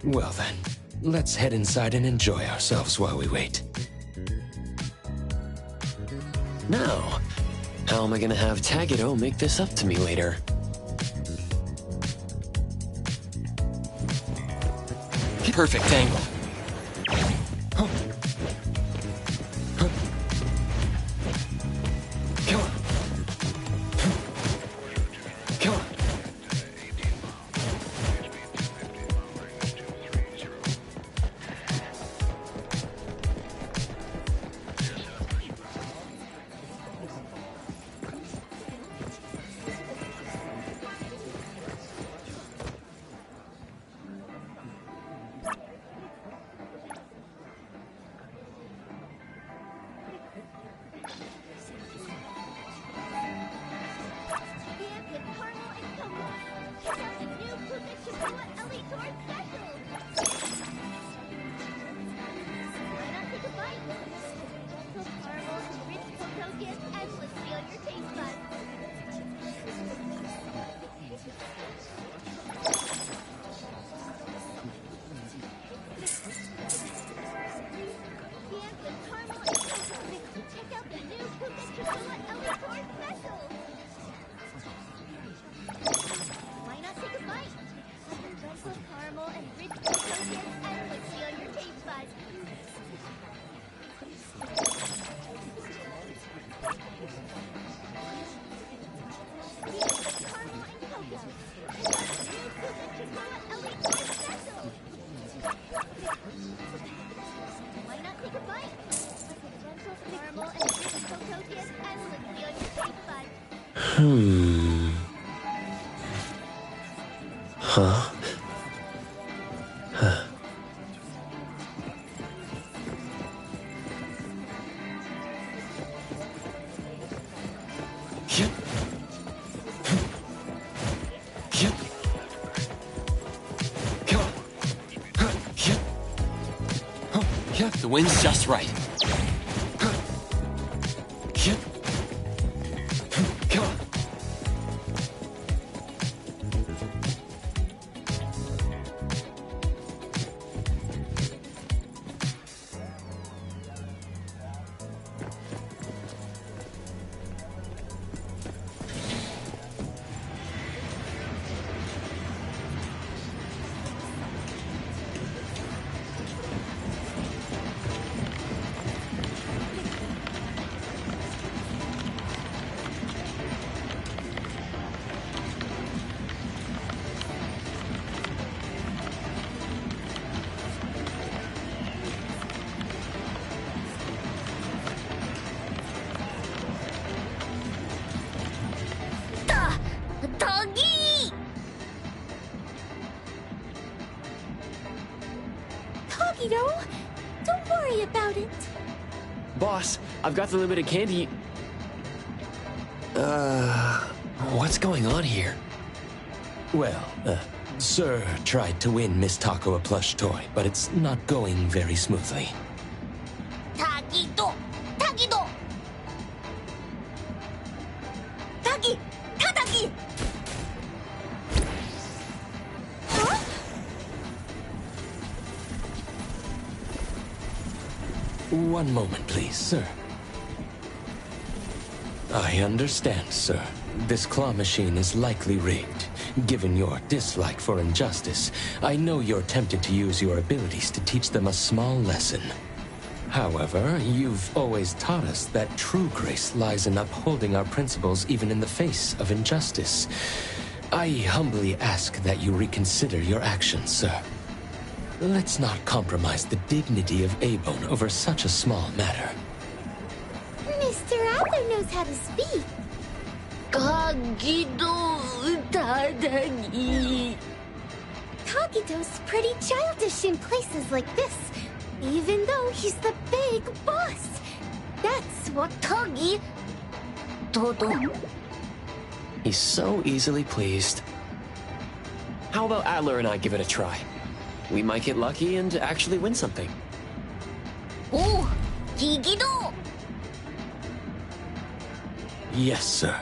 Well then, let's head inside and enjoy ourselves while we wait. Now, how am I gonna have Tagido make this up to me later? Perfect angle. Come on. Come on. Huh? The wind's just right. Come on. Doggy! Tagido, don't worry about it. Boss, I've got the limited candy. What's going on here? Well, Sir tried to win Miss Taco a plush toy, but it's not going very smoothly. Tagido! Tagido! Tagi! Tadagi! Huh? One moment, please, sir. I understand, sir. This claw machine is likely rigged. Given your dislike for injustice, I know you're tempted to use your abilities to teach them a small lesson. However, you've always taught us that true grace lies in upholding our principles even in the face of injustice. I humbly ask that you reconsider your actions, sir. Let's not compromise the dignity of A-Bone over such a small matter. Mr. Adler knows how to speak. Tagido Tadagi. Tagido's pretty childish in places like this, even though he's the big boss. That's what Tagi... Todo. He's so easily pleased. How about Adler and I give it a try? We might get lucky and actually win something. Oh, Gigido! Yes, sir.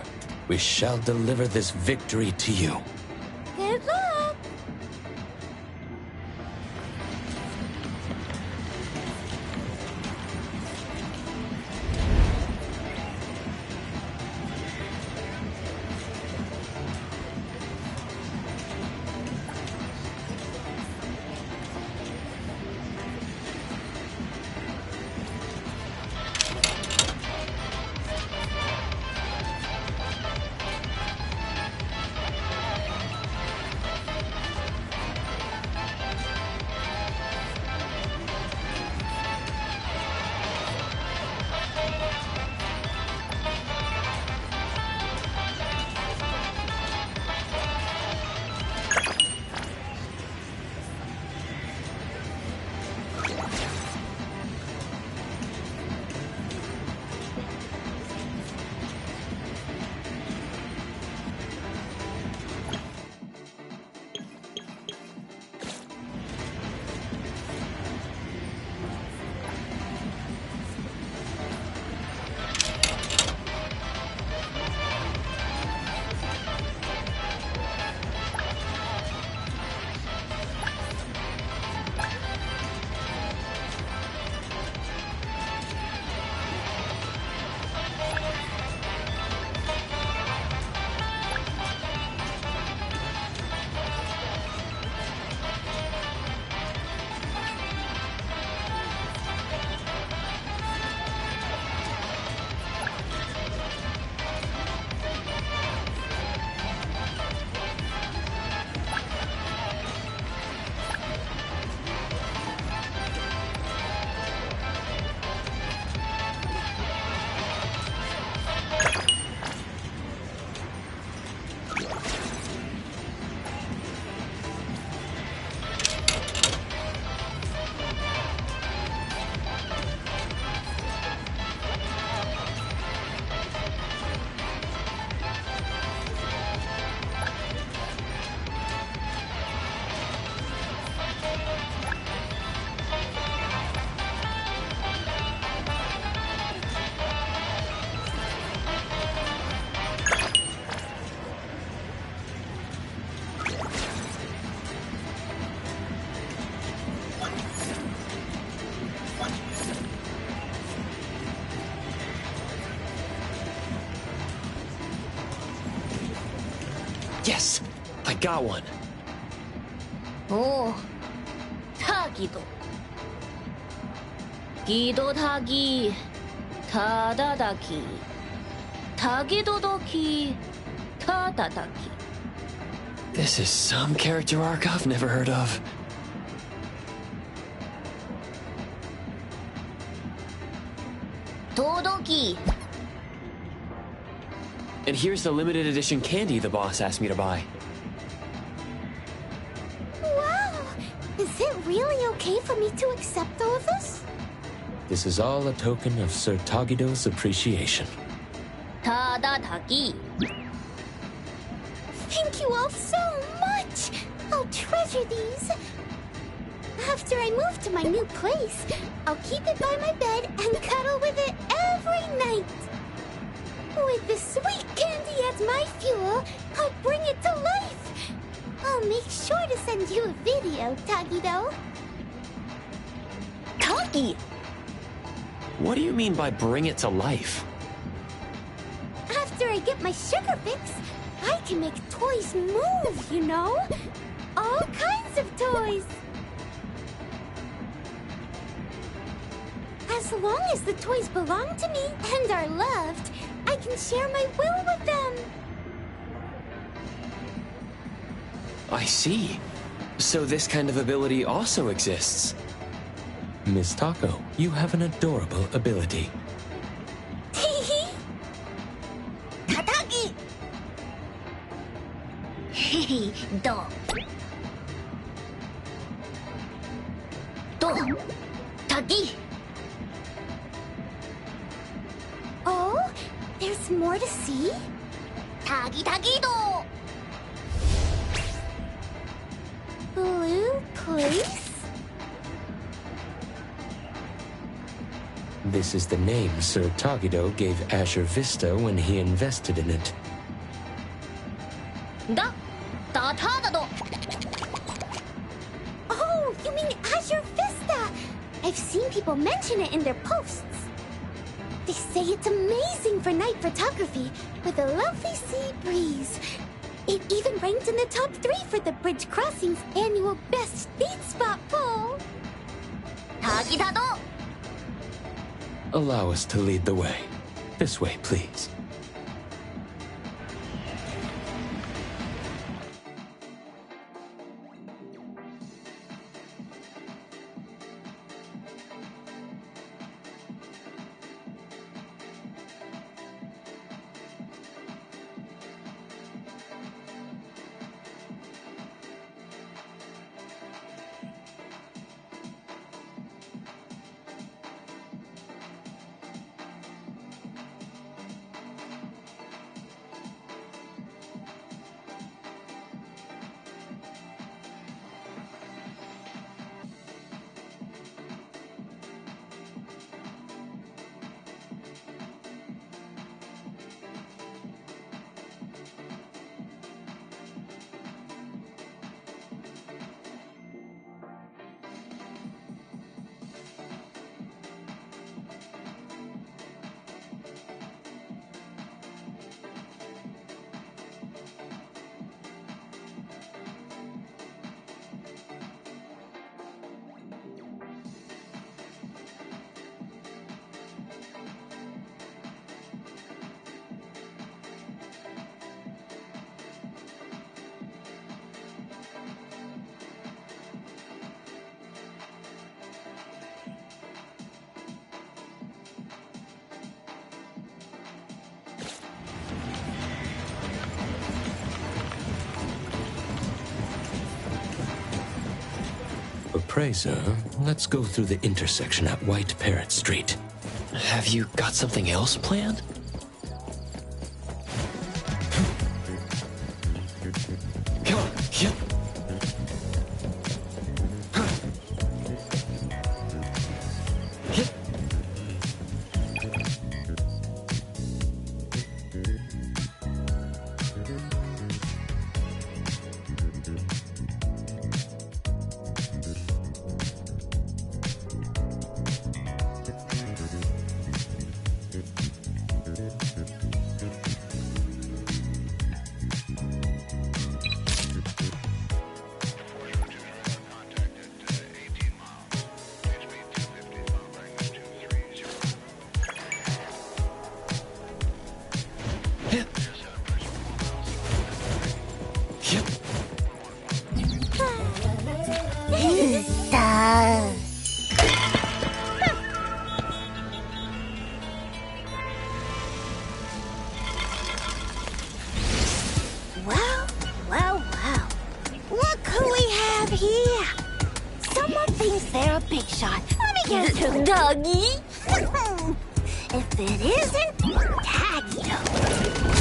We shall deliver this victory to you. Good luck! got one. 오, 타기도. 기도다기, 타다다기, 타기도도기, 타다다기. This is some character arc I've never heard of. 도도기. And here's the limited edition candy the boss asked me to buy. Wow! Is it really okay for me to accept all of this? This is all a token of Sir Tagido's appreciation. 타다다기. Thank you all so much! I'll treasure these. After I move to my new place, I'll keep it by my bed and cuddle with it every night. With this sweet candy as my fuel, I'll bring it to life. I'll make sure to send you a video, Tagido. 타기. What do you mean by bring it to life? After I get my sugar fix, I can make toys move, you know? All kinds of toys. As long as the toys belong to me and are loved, I can share my will with them. I see. So this kind of ability also exists. Miss Taco, you have an adorable ability. 타다기. 헤헤, 도. 도. 타기. Oh, there's more to see? 타기타기도. Blue place? This is the name Sir Tagido gave Azure Vista when he invested in it. 다. 타타다도. Oh, you mean Azure Vista? I've seen people mention it in their posts. They say it's amazing for night photography with a lovely sea breeze. It even ranked in the top 3 for the Bridge Crossing's annual Best Date Spot poll. 타기다도. Allow us to lead the way. This way, please. Appraiser, let's go through the intersection at White Parrot Street. Have you got something else planned? Come on, yeah. thinks they're a big shot. Let me guess who. Doggy? If it isn't Taggio,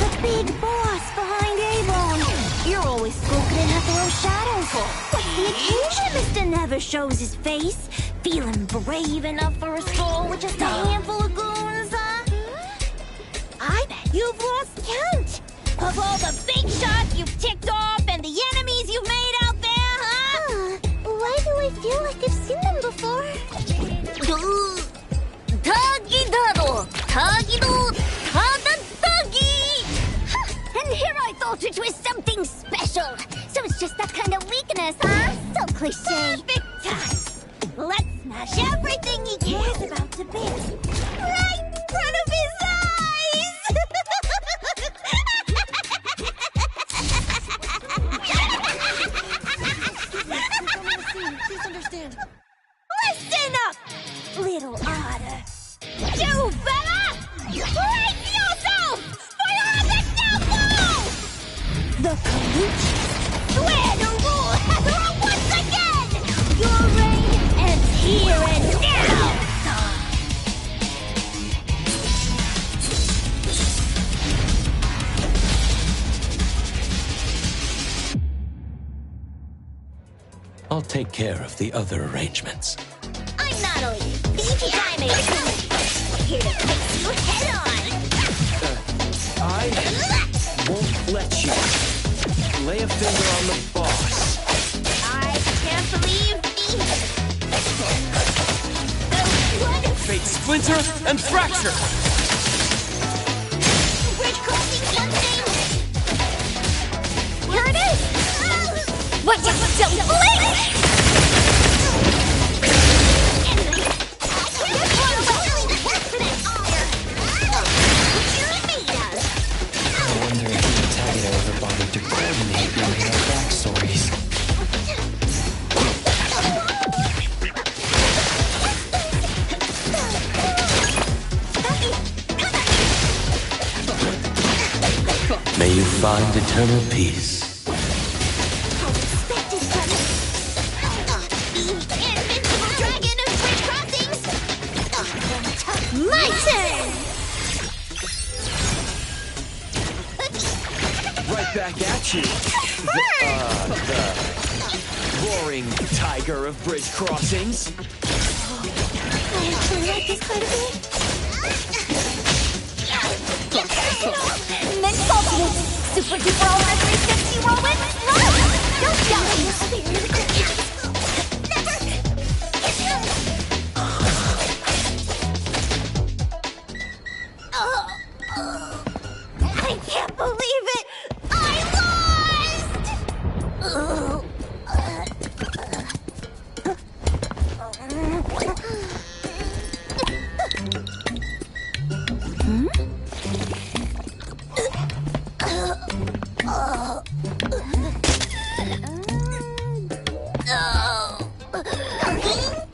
the big boss behind A-Bone. You're always spoken in Hethero's shadow. What's the occasion Mr. Never shows his face? Feeling brave enough for a stroll with just a handful of goons, huh? I bet you've lost count of all the big shots you've ticked off and the enemies you've made out there, huh? Why do I feel like I've seen them before? Tagi-dado! Tagi-do! Tada-dagi! And here I thought it was something special. So it's just that kind of weakness, huh? So cliche. Perfect time. Let's smash everything he cares about to bits. Right in front of his eyes! Please understand. Listen up, little otter. You fella! Brace yourself for your downfall! The Kaluchis swear to rule Hethera once again! Your reign ends here and now! I'll take care of the other arrangements. I'm not only I'm a here to face you head on. I won't let you lay a finger on the boss. I can't believe Fate splinter and fracture! bridge crossing something. Here it is. What just don't blink? I wonder if you and Taggio ever bothered to coordinate your backstories. May you find eternal peace. My turn! Right back at you. The roaring tiger of bridge crossings. I actually like this quite a bit. Men's ultimate! Super duper all 360 whirlwind! Don't die! I can't believe it! I lost!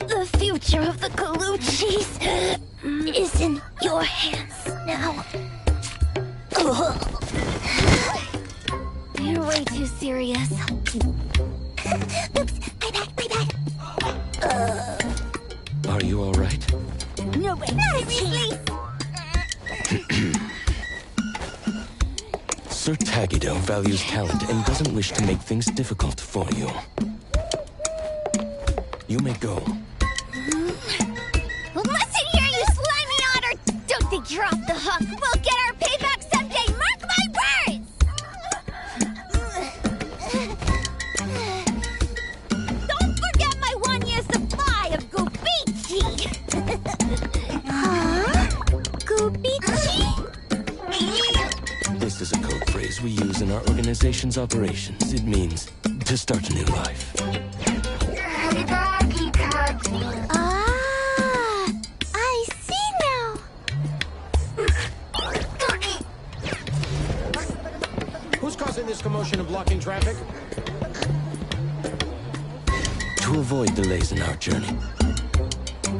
The future of the Kaluchis is in your hands now. You're way too serious. Are you all right? No way. Seriously? Sir Tagido values talent and doesn't wish to make things difficult for you. You may go. Listen here, you slimy otter! Don't think you're off the hook. We'll get our payback someday, mark my words! Don't forget my 1 year supply of Gubichi! Huh? Gubichi? This is a code phrase we use in our organization's operations. It means to start a new life. Ah, I see now. Who's causing this commotion and blocking traffic? To avoid delays in our journey,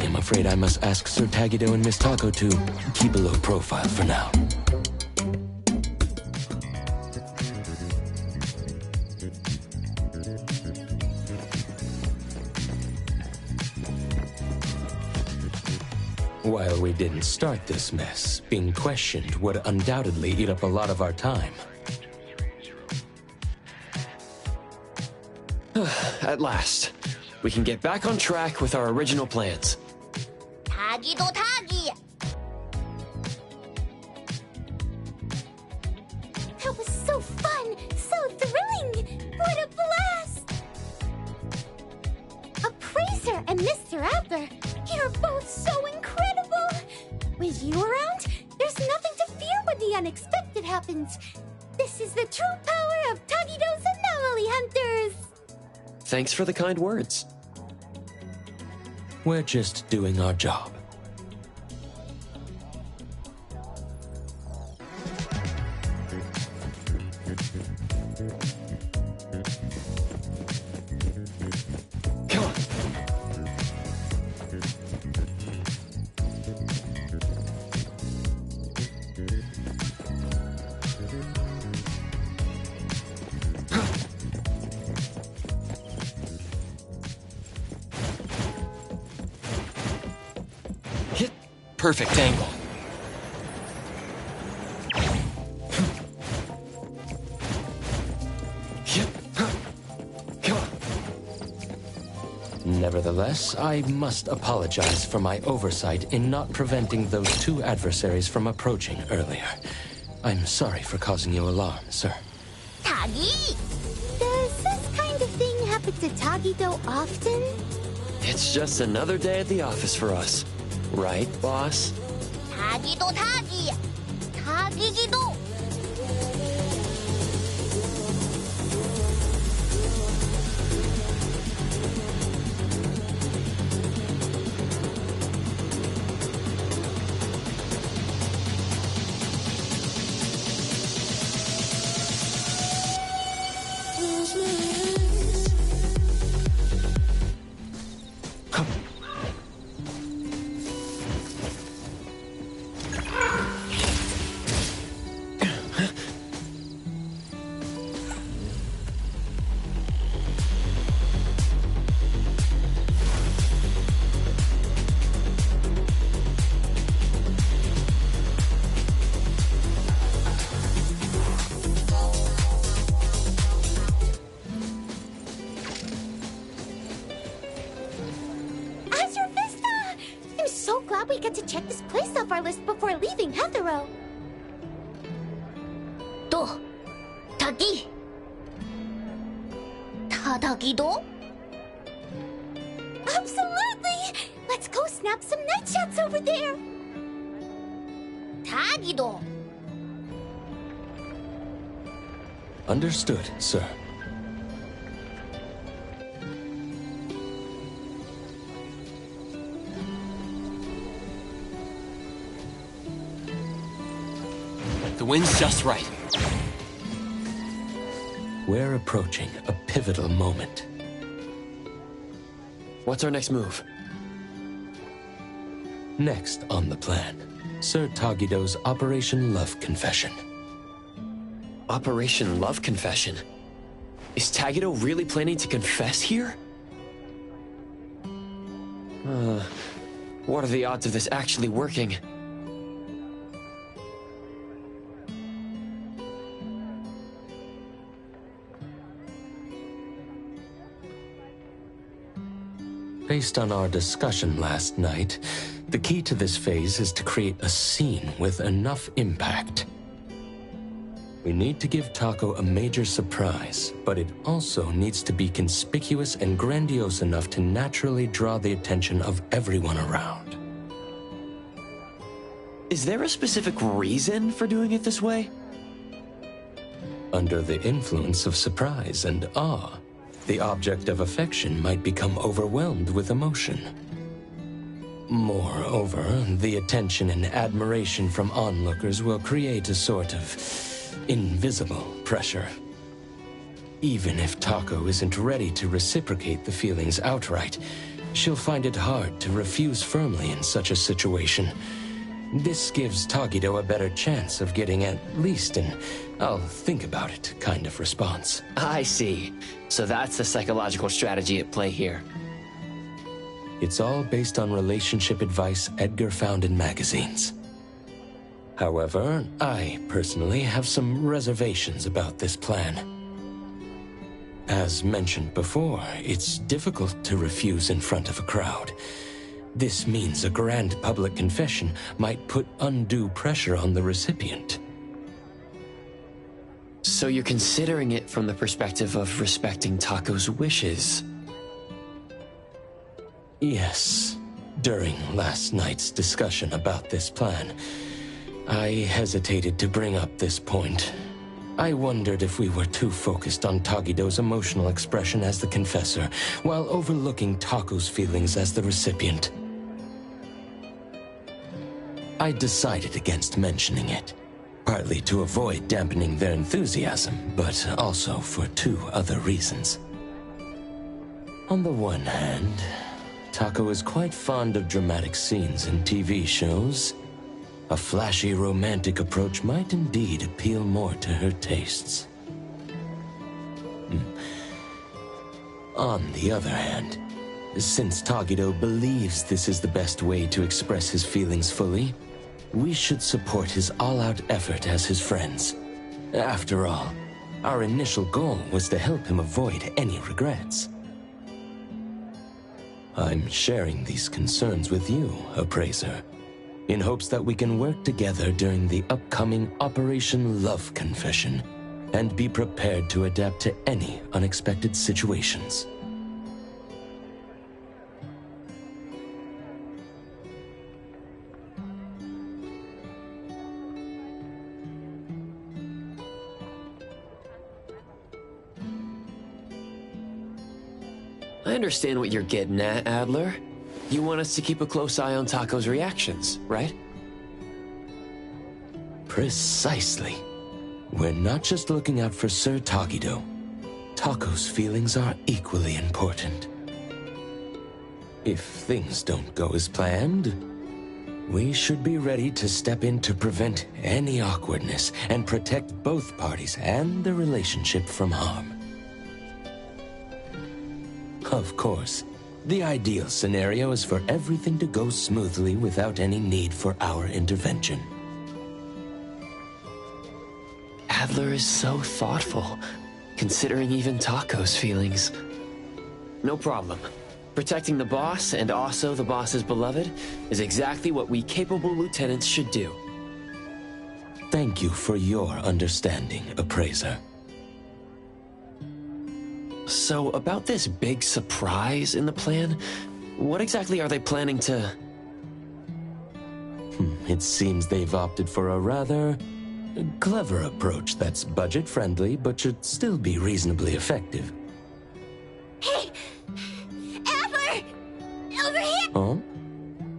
I'm afraid I must ask Sir Tagido and Miss Taco to keep a low profile for now. While we didn't start this mess, being questioned would undoubtedly eat up a lot of our time. At last, we can get back on track with our original plans. 타기도 타기. That was so fun, so thrilling. What a blast! Appraiser and Mr. Adler, you're both so incredible. With you around, there's nothing to fear when the unexpected happens. This is the true power of Tagido's Anomaly Hunters. Thanks for the kind words. We're just doing our job. Come on. Hit perfect angle. Come on. Nevertheless, I must apologize for my oversight in not preventing those two adversaries from approaching earlier. I'm sorry for causing you alarm, sir. 타기. Does this kind of thing happen to Tagido often? It's just another day at the office for us. Right, boss? 타기도 타기. 타기기도. Azure Vista! I'm so glad we get to check this place off our list before leaving Heathrow. 또 타기. 타다기도. Absolutely! Let's go snap some night shots over there. 타기도. Understood, sir. The wind's just right. We're approaching a pivotal moment. What's our next move? Next on the plan, Sir Tagido's Operation Love Confession. Operation Love Confession? Is Tagido really planning to confess here? What are the odds of this actually working? Based on our discussion last night, the key to this phase is to create a scene with enough impact. We need to give Taco a major surprise, but it also needs to be conspicuous and grandiose enough to naturally draw the attention of everyone around. Is there a specific reason for doing it this way? Under the influence of surprise and awe, the object of affection might become overwhelmed with emotion. Moreover, the attention and admiration from onlookers will create a sort of invisible pressure. Even if Taco isn't ready to reciprocate the feelings outright, she'll find it hard to refuse firmly in such a situation. This gives Tagido a better chance of getting at least an "I'll think about it" kind of response. I see. So that's the psychological strategy at play here. It's all based on relationship advice Edgar found in magazines. However, I personally have some reservations about this plan. As mentioned before, it's difficult to refuse in front of a crowd. This means a grand public confession might put undue pressure on the recipient. So you're considering it from the perspective of respecting Tako's wishes? Yes. During last night's discussion about this plan, I hesitated to bring up this point. I wondered if we were too focused on Tagido's emotional expression as the confessor, while overlooking Tako's feelings as the recipient. I decided against mentioning it, partly to avoid dampening their enthusiasm, but also for two other reasons. On the one hand, Tako is quite fond of dramatic scenes in TV shows. A flashy romantic approach might indeed appeal more to her tastes. On the other hand, since Tagido believes this is the best way to express his feelings fully, we should support his all-out effort as his friends. After all, our initial goal was to help him avoid any regrets. I'm sharing these concerns with you, Appraiser, in hopes that we can work together during the upcoming Operation Love Confession and be prepared to adapt to any unexpected situations. I understand what you're getting at, Adler. You want us to keep a close eye on Tako's reactions, right? Precisely. We're not just looking out for Sir Tagido. Tako's feelings are equally important. If things don't go as planned, we should be ready to step in to prevent any awkwardness and protect both parties and the relationship from harm. Of course, the ideal scenario is for everything to go smoothly without any need for our intervention. Adler is so thoughtful, considering even Tako's feelings. No problem. Protecting the boss, and also the boss's beloved, is exactly what we capable lieutenants should do. Thank you for your understanding, Appraiser. So, about this big surprise in the plan, what exactly are they planning to... It seems they've opted for a rather clever approach that's budget-friendly, but should still be reasonably effective. Hey! Adler! Over here! Oh?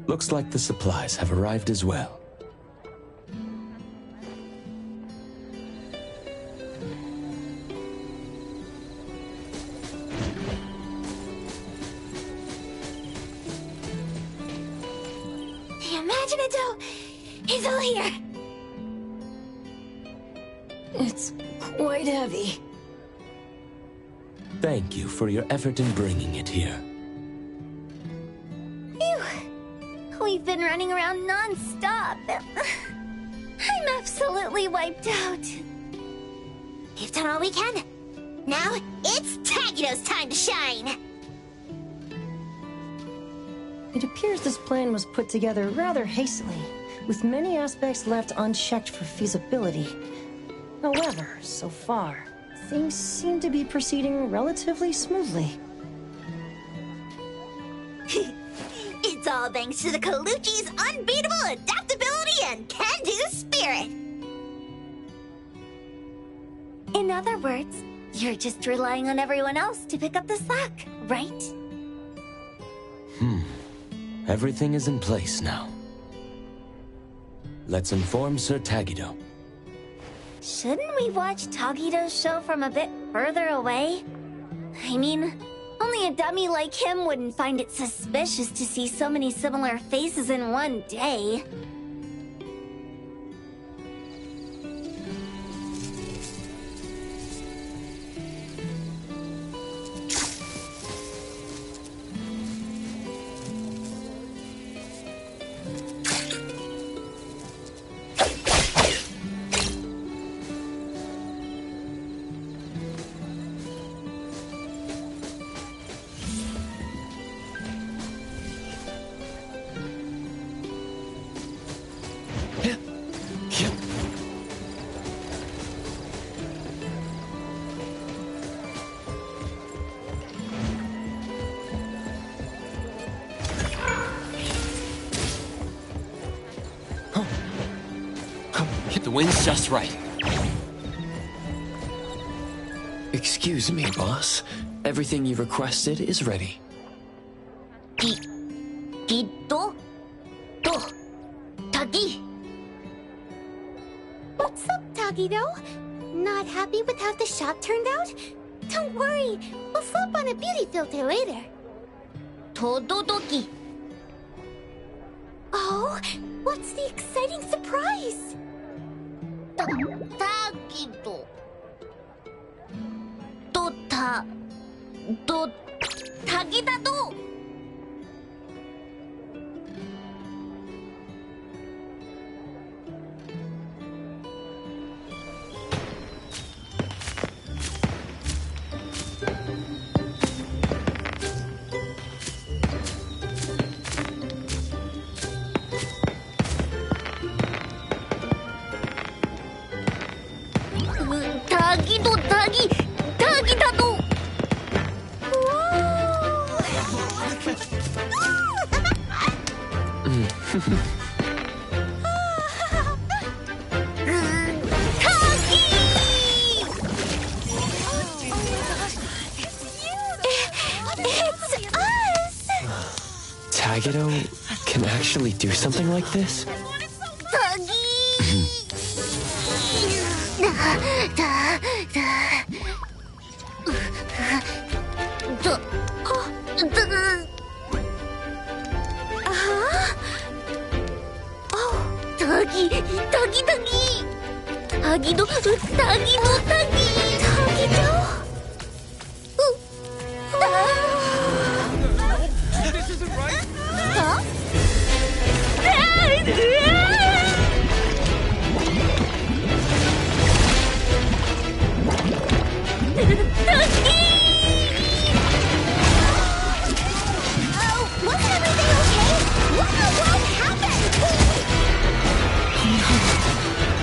Looks like the supplies have arrived as well. He's all here! It's quite heavy. Thank you for your effort in bringing it here. Phew! We've been running around non-stop. I'm absolutely wiped out. We've done all we can. Now, it's Tagido's time to shine! It appears this plan was put together rather hastily, with many aspects left unchecked for feasibility. However, so far, things seem to be proceeding relatively smoothly. It's all thanks to the Colucci's unbeatable adaptability and can-do spirit! In other words, you're just relying on everyone else to pick up the slack, right? Everything is in place now. Let's inform Sir Tagido. Shouldn't we watch Tagido's show from a bit further away? I mean, only a dummy like him wouldn't find it suspicious to see so many similar faces in one day. The wind's just right. Excuse me, boss. Everything you requested is ready. Tagi. What's up, Tagido? Not happy with how the shot turned out? Don't worry, we'll slap on a beauty filter later. Tododoki. Oh, what's the exciting surprise? Tagido. Tagida-do. Tagi-da-do. Tagido can actually do something like this? This isn't right! Huh? Wasn't everything okay? What in the world happened?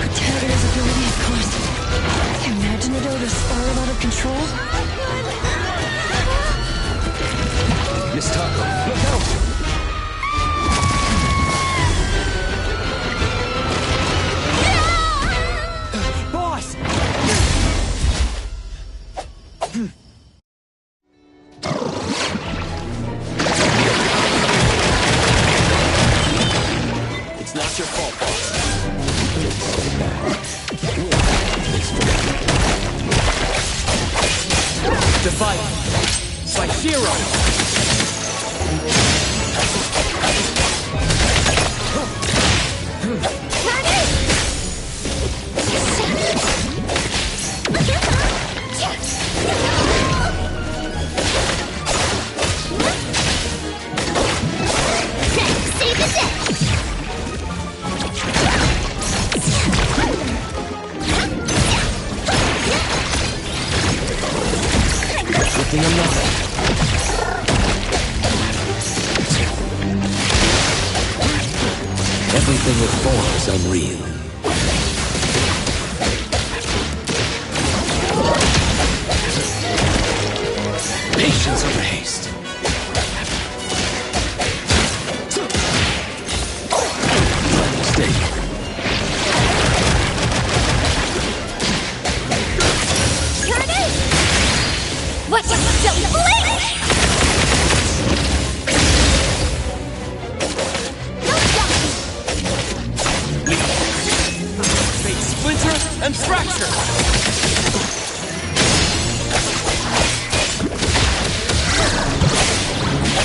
Protagonist's ability is caused Imaginato to spiral out of control? Miss Taco, look out! Boss! It's not your fault, boss. The fight by Shiro! Save the day! Looking another. Everything it forms unreal. Patience over haste. Mistake. What's don't blink! Fate splinter and fracture!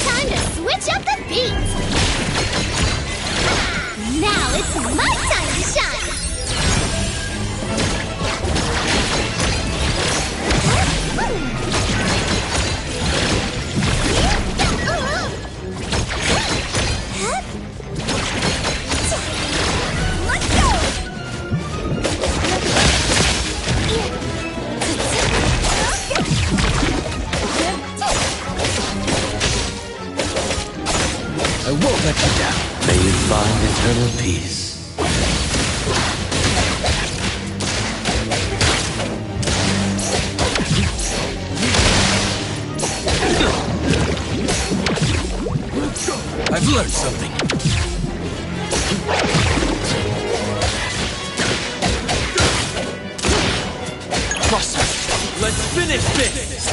Time to switch up the beat! Now it's my time to shine! Let's go! I won't let you down. May you find eternal peace. I've learned something. trust her. Let's finish this!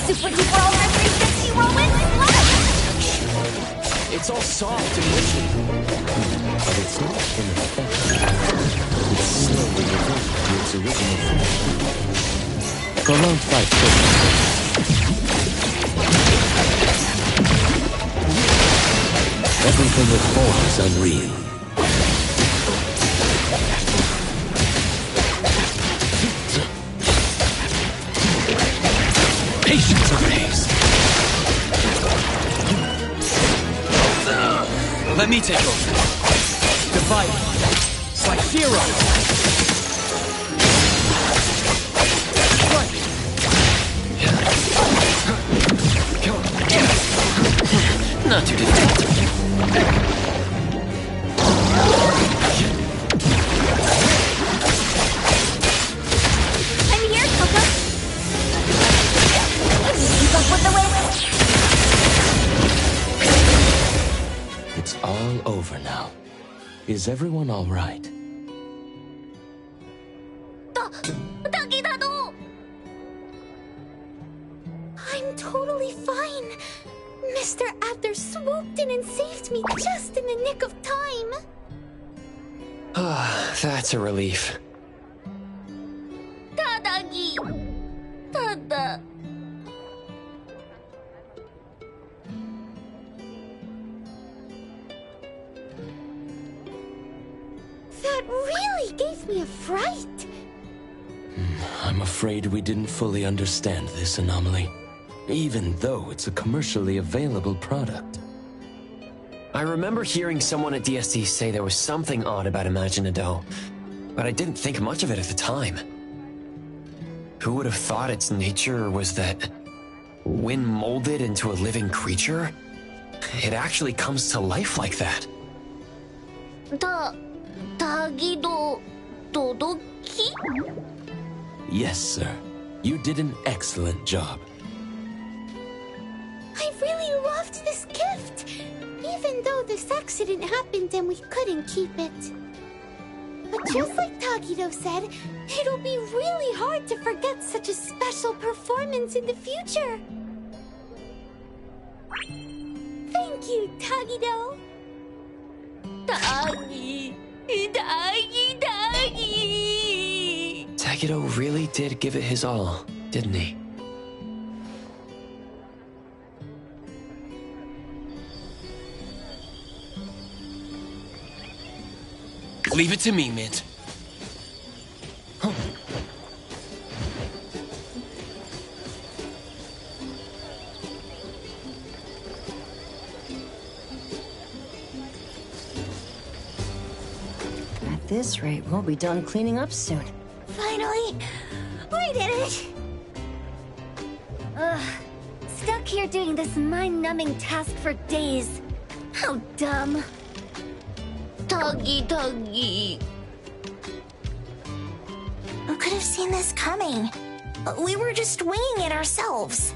Super duper over 360 whirlwind slash! It's all soft and mushy. But it's not ineffective. It's slowly reverting to its original form. Prolonged fight everything it forms unreal. Patience obeys. Let me take over. Divide. It's like Hero. Right. Not too difficult. I'm here, Coco. Keep up with the wave. It's all over now. Is everyone all right? I'm totally fine. Mr. Adler swooped in and saved me just in the nick of time. That's a relief. That really gave me a fright. I'm afraid we didn't fully understand this anomaly, even though it's a commercially available product. I remember hearing someone at DSD say there was something odd about Imaginado, but I didn't think much of it at the time. Who would have thought its nature was that when molded into a living creature, it actually comes to life like that? Yes, sir. You did an excellent job. I really loved this gift, even though this accident happened and we couldn't keep it. But just like Tagido said, it'll be really hard to forget such a special performance in the future. Thank you, Tagido. Tagido really did give it his all, didn't he? Leave it to me, Mint. At this rate, we'll be done cleaning up soon. Finally, we did it! Ugh, stuck here doing this mind-numbing task for days. How dumb. Tuggy. Who could have seen this coming? We were just winging it ourselves.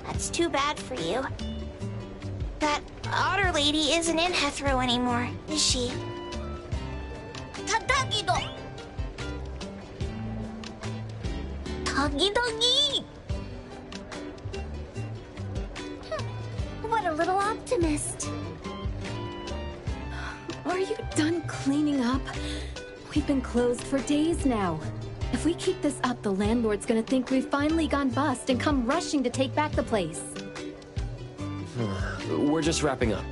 That's too bad for you. That otter lady isn't in Hethro anymore, is she? Tagido! Tuggy. What a little optimist. Are you done cleaning up? We've been closed for days now. If we keep this up, the landlord's gonna think we've finally gone bust and come rushing to take back the place. We're just wrapping up.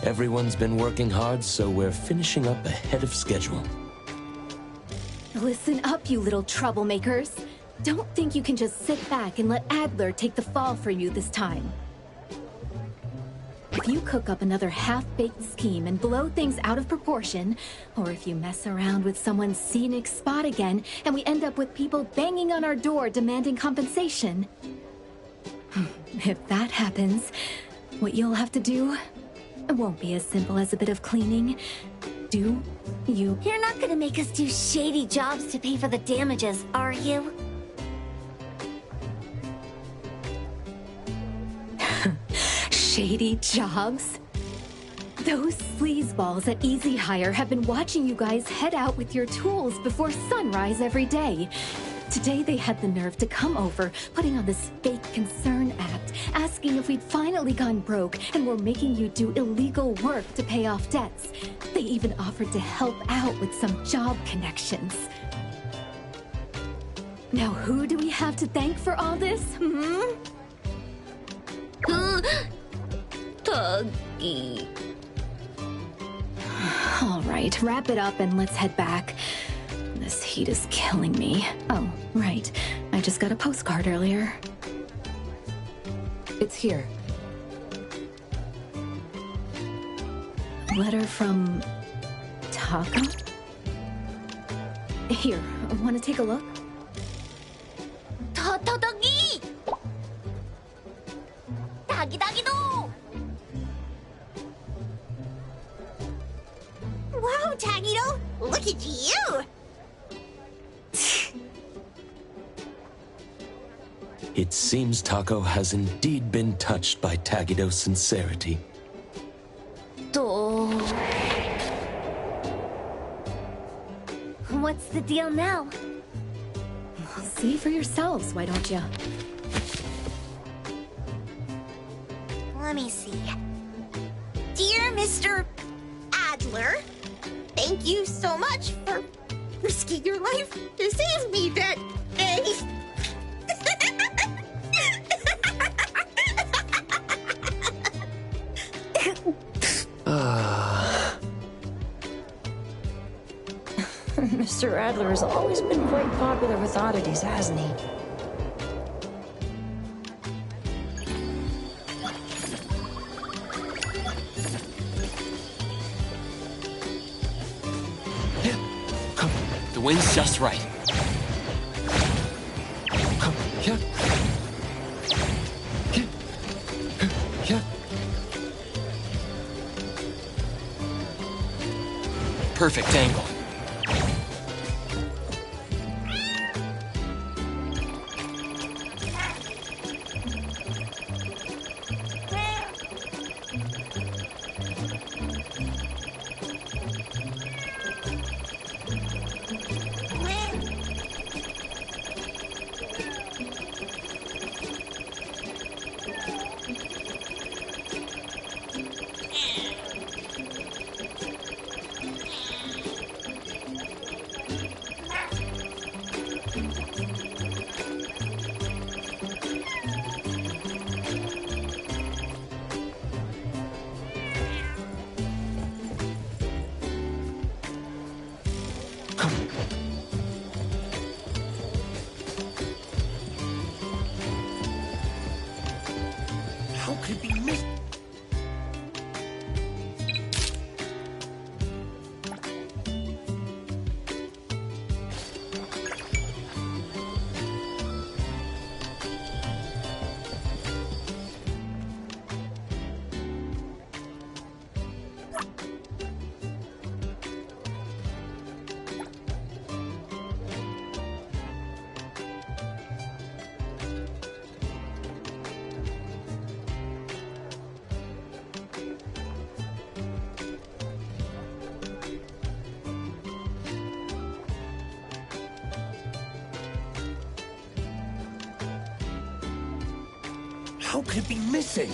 Everyone's been working hard, so we're finishing up ahead of schedule. Listen up, you little troublemakers. Don't think you can just sit back and let Adler take the fall for you this time. If you cook up another half-baked scheme and blow things out of proportion, or if you mess around with someone's scenic spot again and we end up with people banging on our door demanding compensation, if that happens, what you'll have to do won't be as simple as a bit of cleaning. do, you... You're not gonna make us do shady jobs to pay for the damages, are you? Shady jobs? Those sleazeballs at Easy Hire have been watching you guys head out with your tools before sunrise every day. Today they had the nerve to come over, putting on this fake concern act, asking if we'd finally gone broke and were making you do illegal work to pay off debts. They even offered to help out with some job connections. Now who do we have to thank for all this, Tuggy. All right, wrap it up and let's head back. This heat is killing me. Oh, right. I just got a postcard earlier. It's here. Letter from... Taco? Here, want to take a look? Tuggy! Taggy-taggy-do! Wow, Taggy-do! Look at you! It seems Taco has indeed been touched by Tagido's sincerity. What's the deal now? See for yourselves, why don't you? Let me see. Dear Mr. Adler, thank you so much for risking your life to save me that day. Mr. Adler has always been quite popular with oddities, hasn't he? The wind's just right. Perfect angle. How could it be missed? How could it be missing?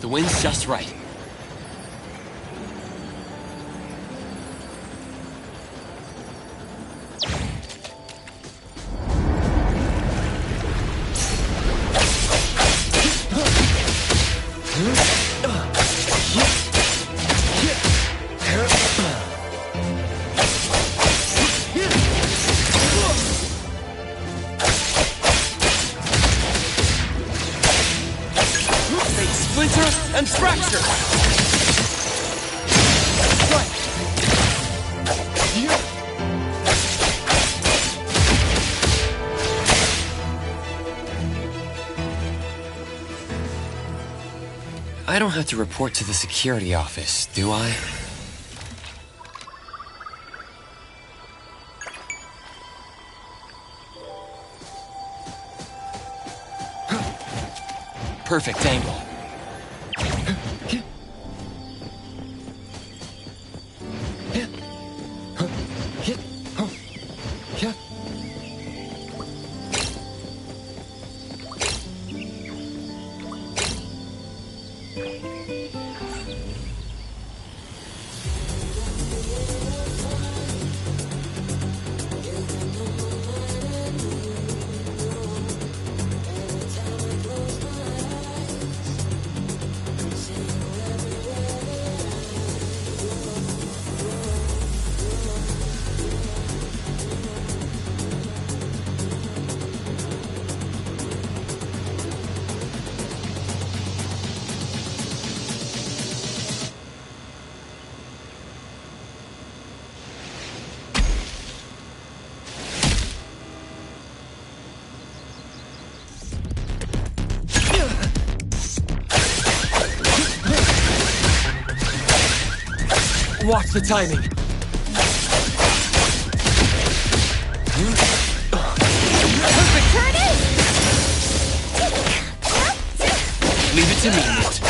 The wind's just right. Splinter and fracture! Right. I don't have to report to the security office, do I? Perfect angle. watch the timing. Perfect turning! Leave it to me, Newt.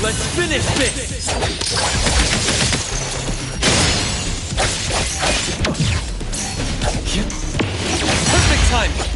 Let's finish this! Perfect timing!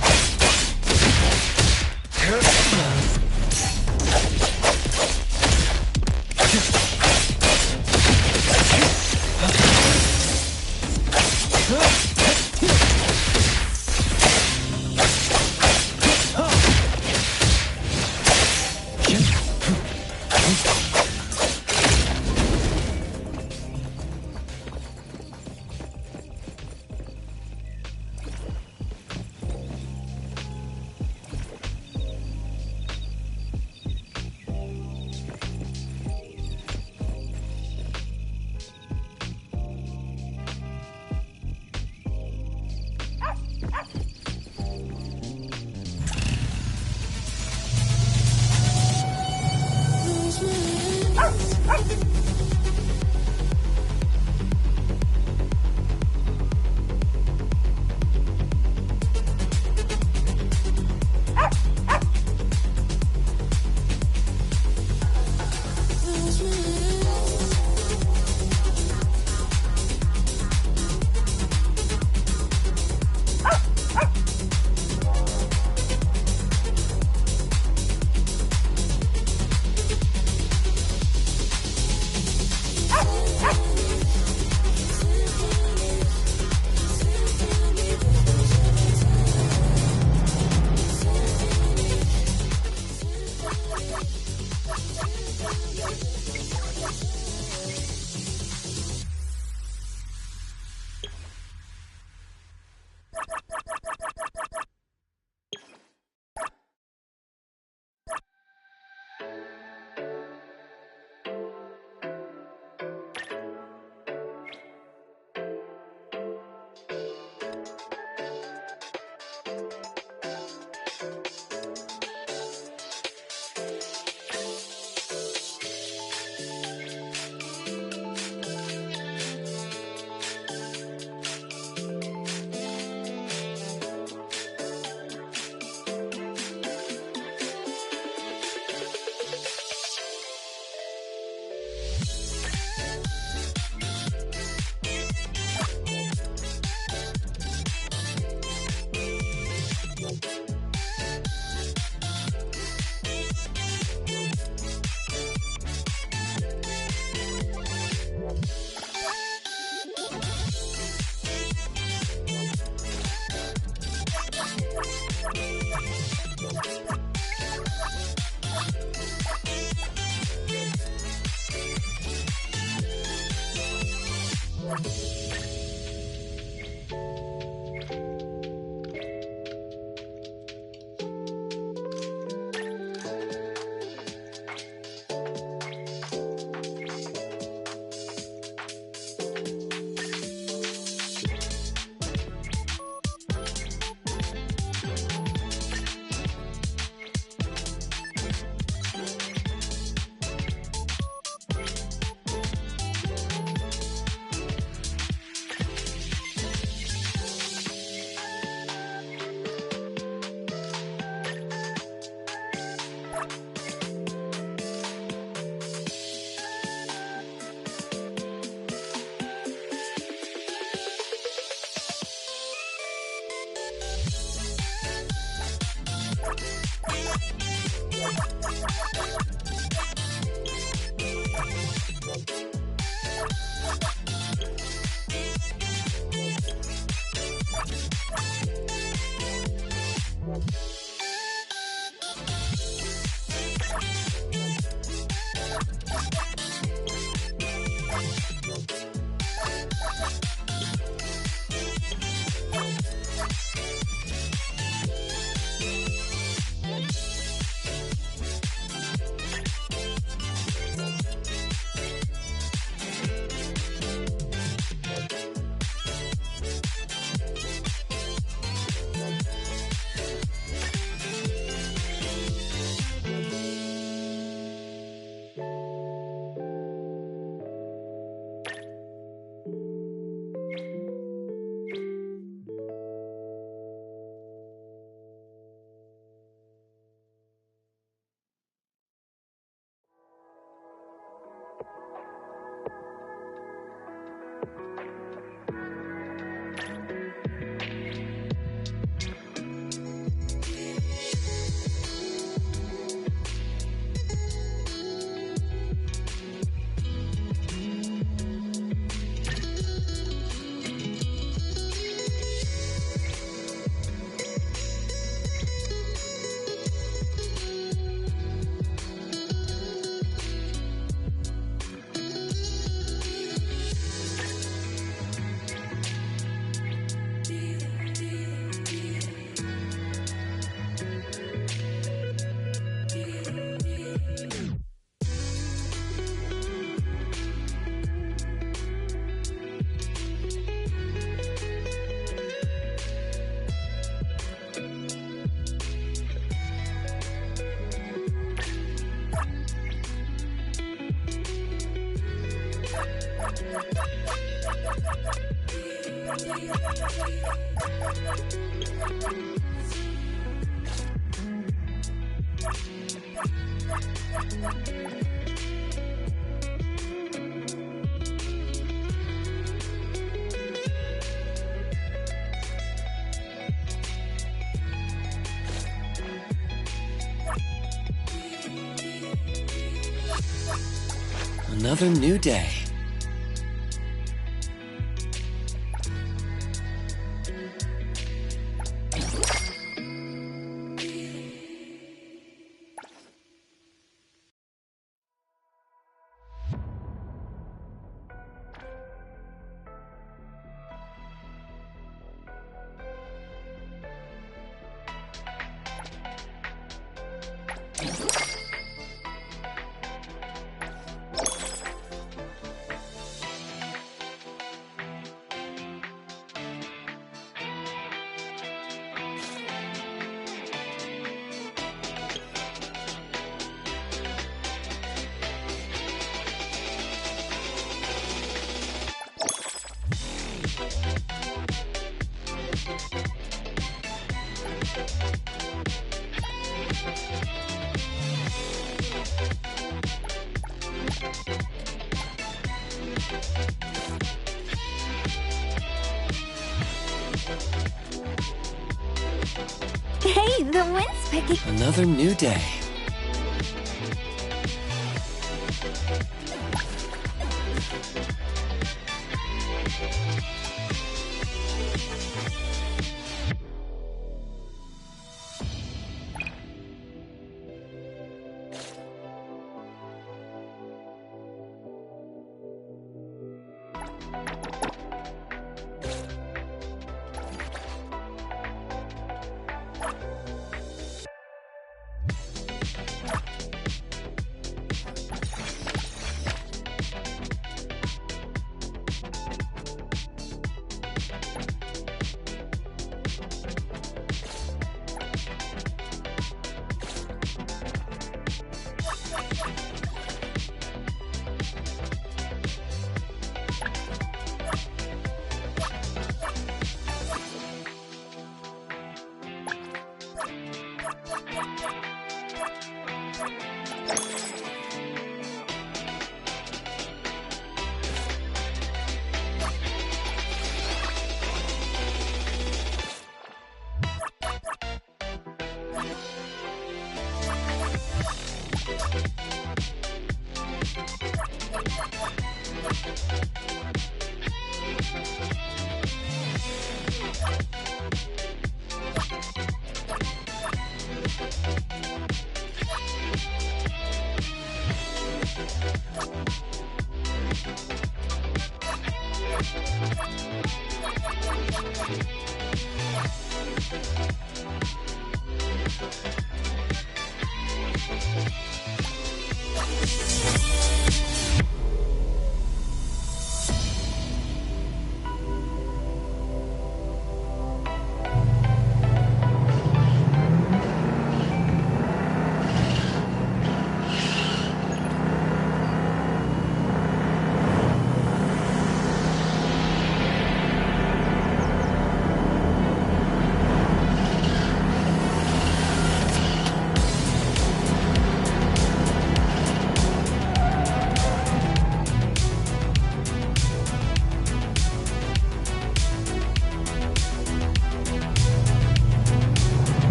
Another new day. Hey, the wind's picking. Another new day.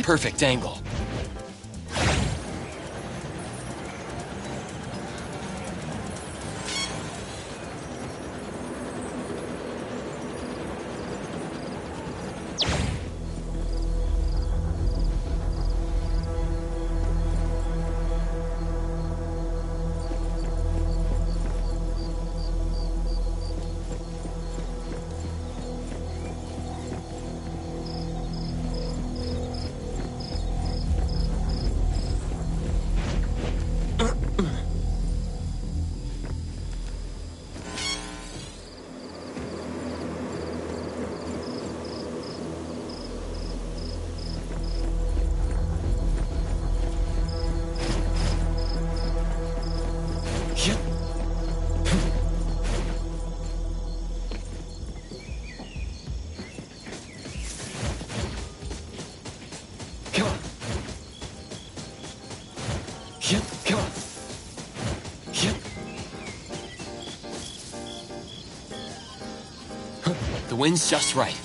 Perfect angle. The wind's just right.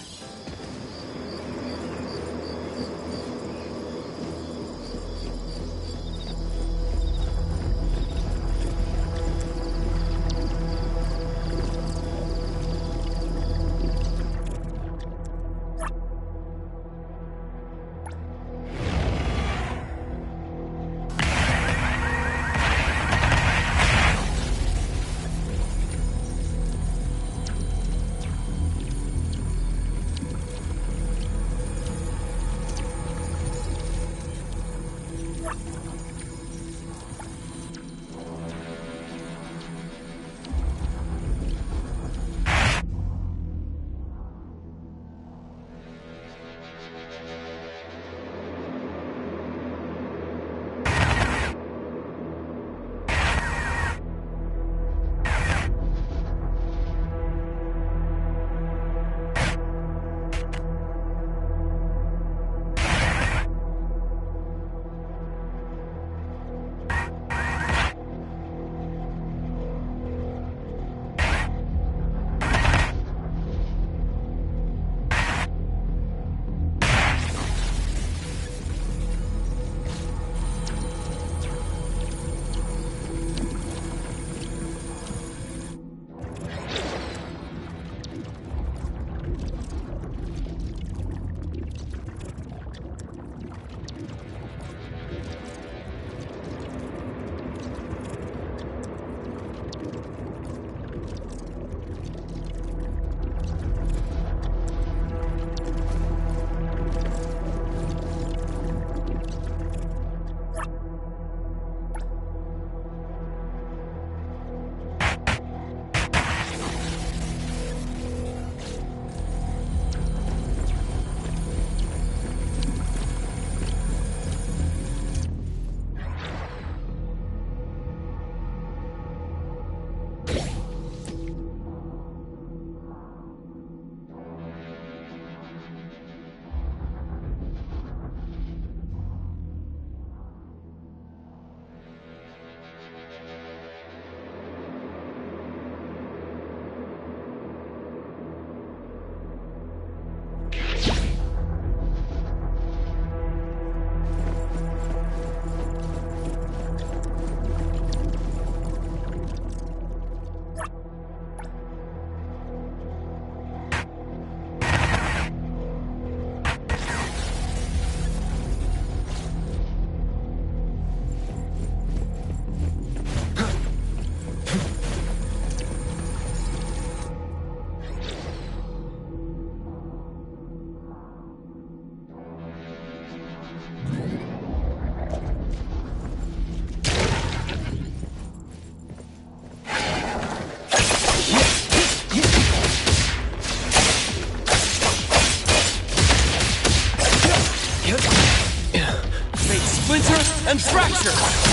and fracture!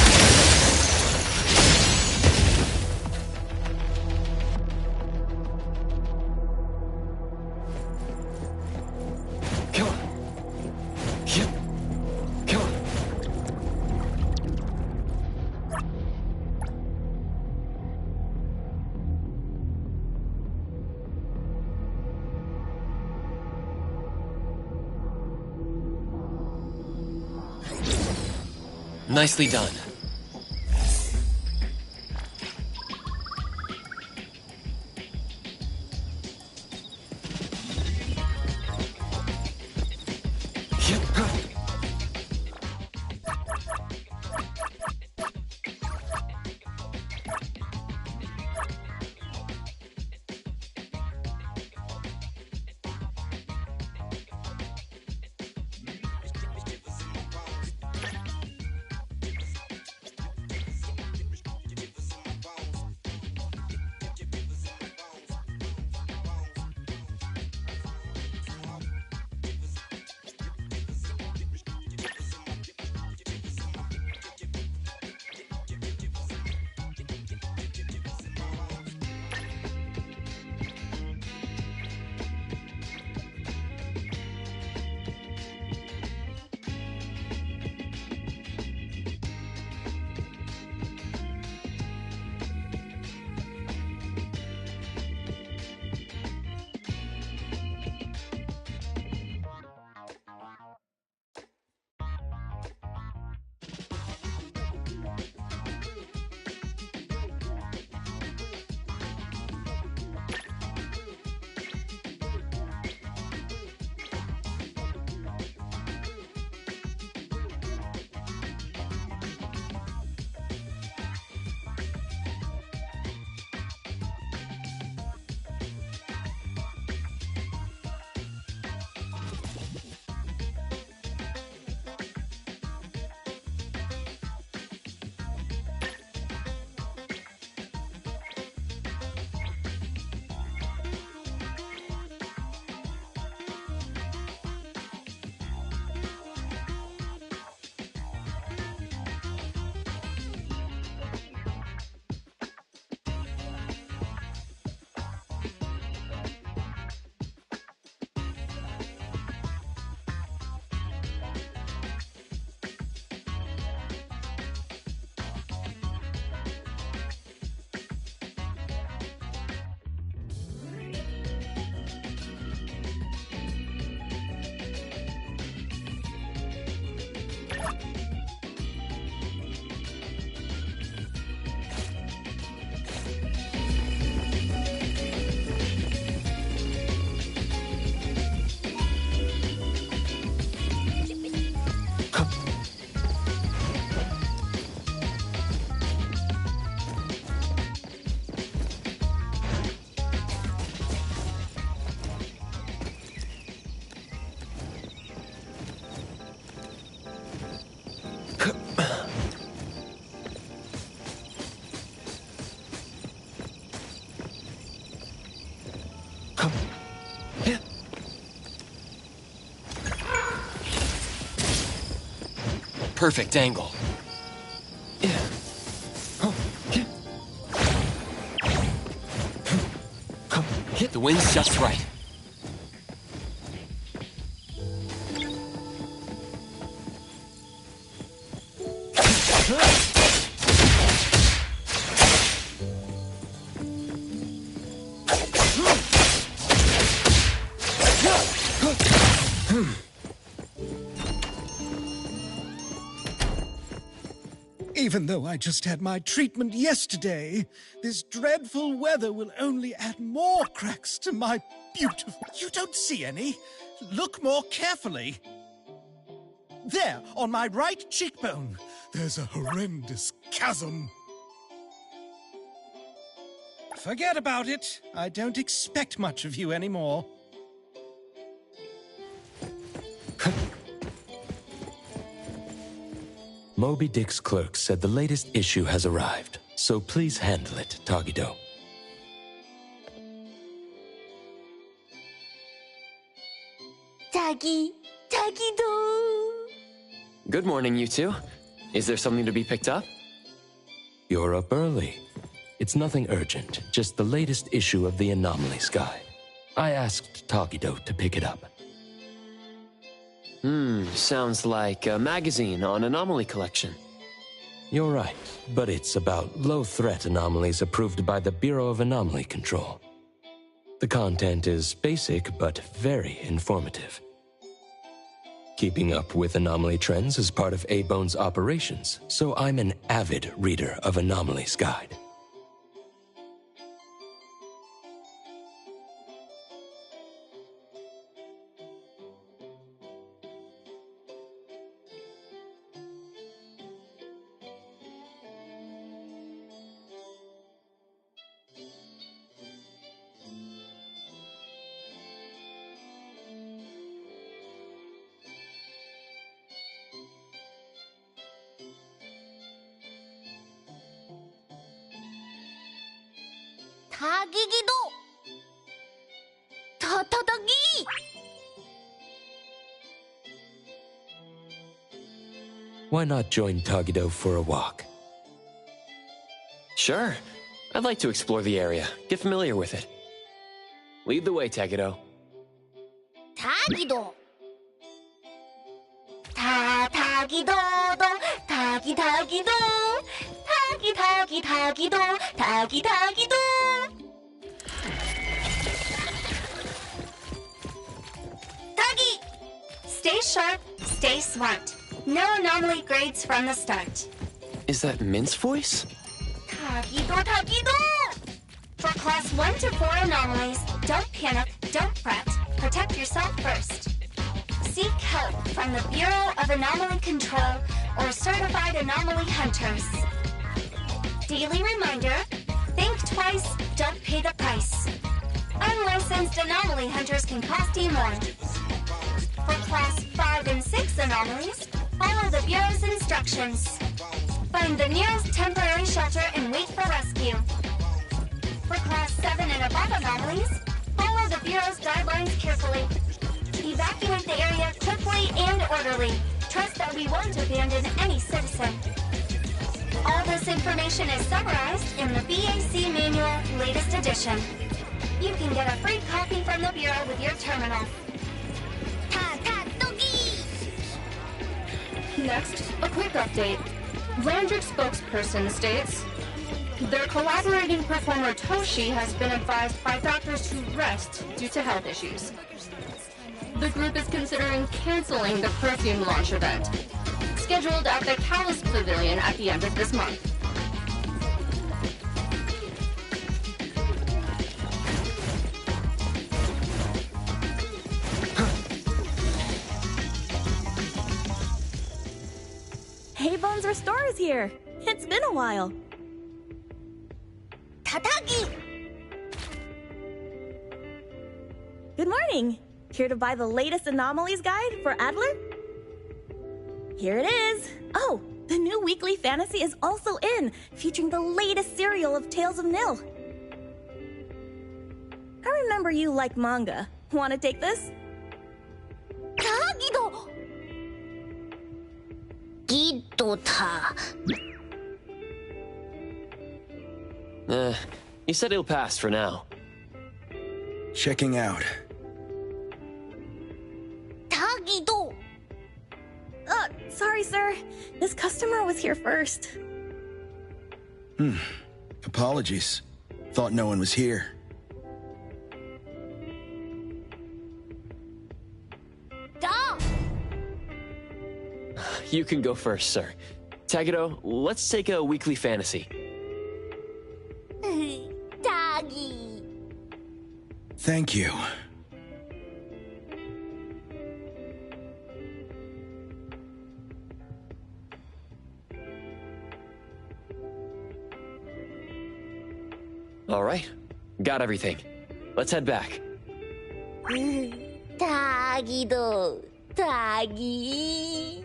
Nicely done. Perfect angle. The wind's just right. Even though I just had my treatment yesterday, this dreadful weather will only add more cracks to my beautiful... You don't see any. Look more carefully. There, on my right cheekbone, there's a horrendous chasm. Forget about it. I don't expect much of you anymore. Moby Dick's clerk said the latest issue has arrived, so please handle it, Tagido. Tagido! Good morning, you two. Is there something to be picked up? You're up early. It's nothing urgent, just the latest issue of the Anomaly Sky. I asked Tagido to pick it up. Sounds like a magazine on anomaly collection. You're right, but it's about low-threat anomalies approved by the Bureau of Anomaly Control. The content is basic, but very informative. Keeping up with anomaly trends is part of A-Bone's operations, so I'm an avid reader of Anomalies Guide. 타기기도 타타타기. Why not join Tagido for a walk? Sure. I'd like to explore the area, get familiar with it. Lead the way, Tagido. 타기도 타기도도 타기도 타기도 타기도. Dougie! Stay sharp, stay smart. No anomaly grades from the start. Is that Mint's voice? 타기도! For class 1 to 4 anomalies, don't panic, don't fret. Protect yourself first. Seek help from the Bureau of Anomaly Control or certified anomaly hunters. Daily reminder, think twice, don't pay the price. Unlicensed anomaly hunters can cost you more. For class 5 and 6 anomalies, follow the Bureau's instructions. Find the nearest temporary shelter and wait for rescue. For class 7 and above anomalies, follow the Bureau's guidelines carefully. Evacuate the area quickly and orderly. Trust that we won't abandon any citizen. All this information is summarized in the BAC Manual, latest edition. You can get a free copy from the Bureau with your terminal. Next, a quick update. Landric spokesperson states, their collaborating performer Toshi has been advised by doctors to rest due to health issues. The group is considering canceling the perfume launch event, scheduled at the Callus Pavilion at the end of this month. Hey Bones Restore is here! It's been a while. 타타기. Good morning! Here to buy the latest Anomalies Guide for Adler? Here it is! Oh, the new weekly fantasy is also in, featuring the latest serial of Tales of Nil. I remember you like manga. Want to take this? 타기도. 기도타. You said he'll pass for now. Checking out. 타기도. Sorry, sir. This customer was here first. Apologies. Thought no one was here. Da. You can go first, sir. Tagido, let's take a weekly fantasy. 타기. Thank you. All right. Got everything. Let's head back. 타기도. 타기.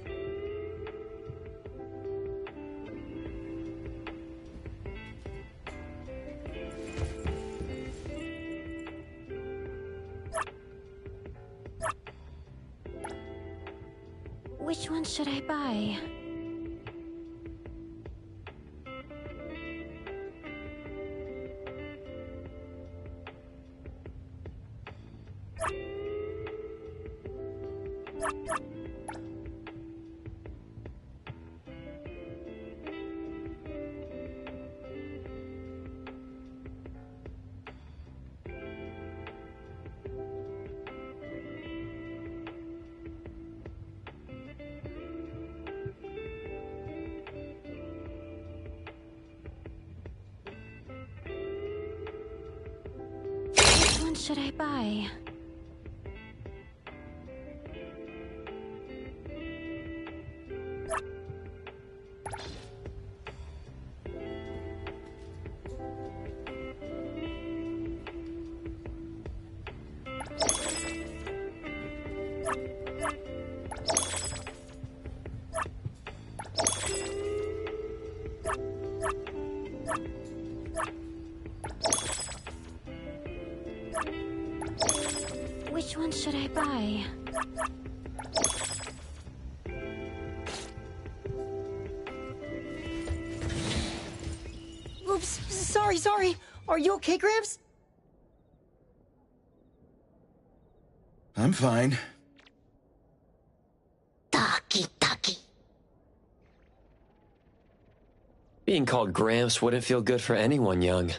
Which one should I buy? one should I buy? Which one should I buy? Oops, sorry. Are you okay, Gramps? I'm fine. Taki. Being called Gramps wouldn't feel good for anyone young.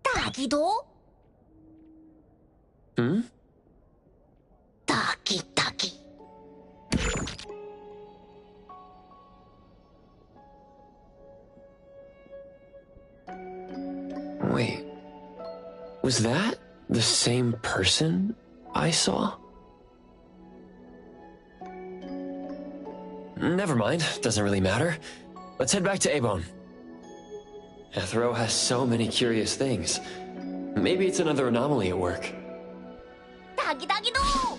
Takido? Hmm? Taki. Wait. Was that the same person I saw? Never mind. Doesn't really matter. Let's head back to Abon. Ethro has so many curious things. Maybe it's another anomaly at work. Takido!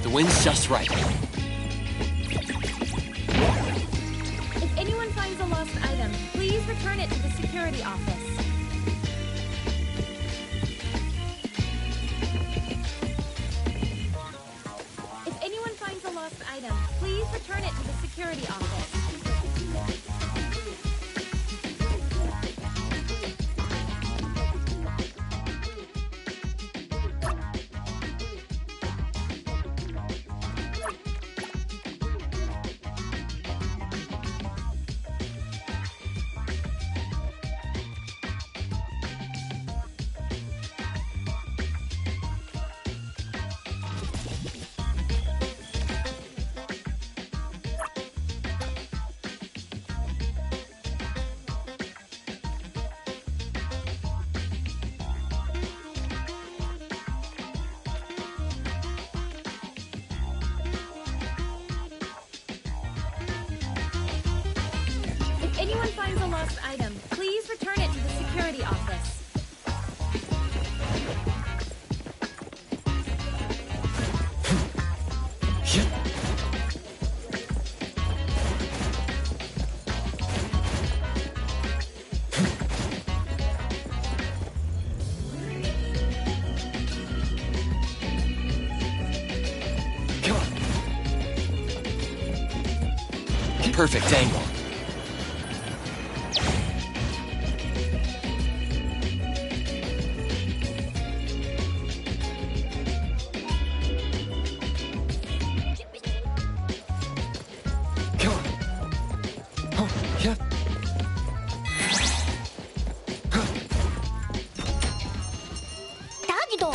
The wind's just right. If anyone finds a lost item, please return it to the security office. If anyone finds a lost item, please return it to the security office. If anyone finds a lost item, please return it to the security office. Perfect angle. Takido!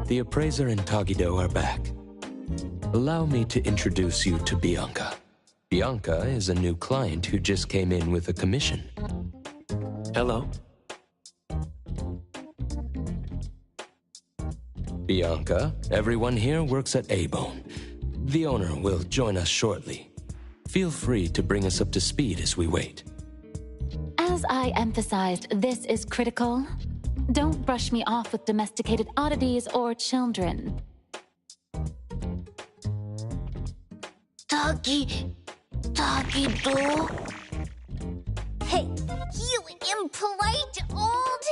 The appraiser and Tagido are back. Allow me to introduce you to Bianca. Bianca is a new client who just came in with a commission. Hello. Bianca, everyone here works at A-Bone. The owner will join us shortly. Feel free to bring us up to speed as we wait. As I emphasized, this is critical. Don't brush me off with domesticated oddities or children. Tagido? Hey, you impolite old...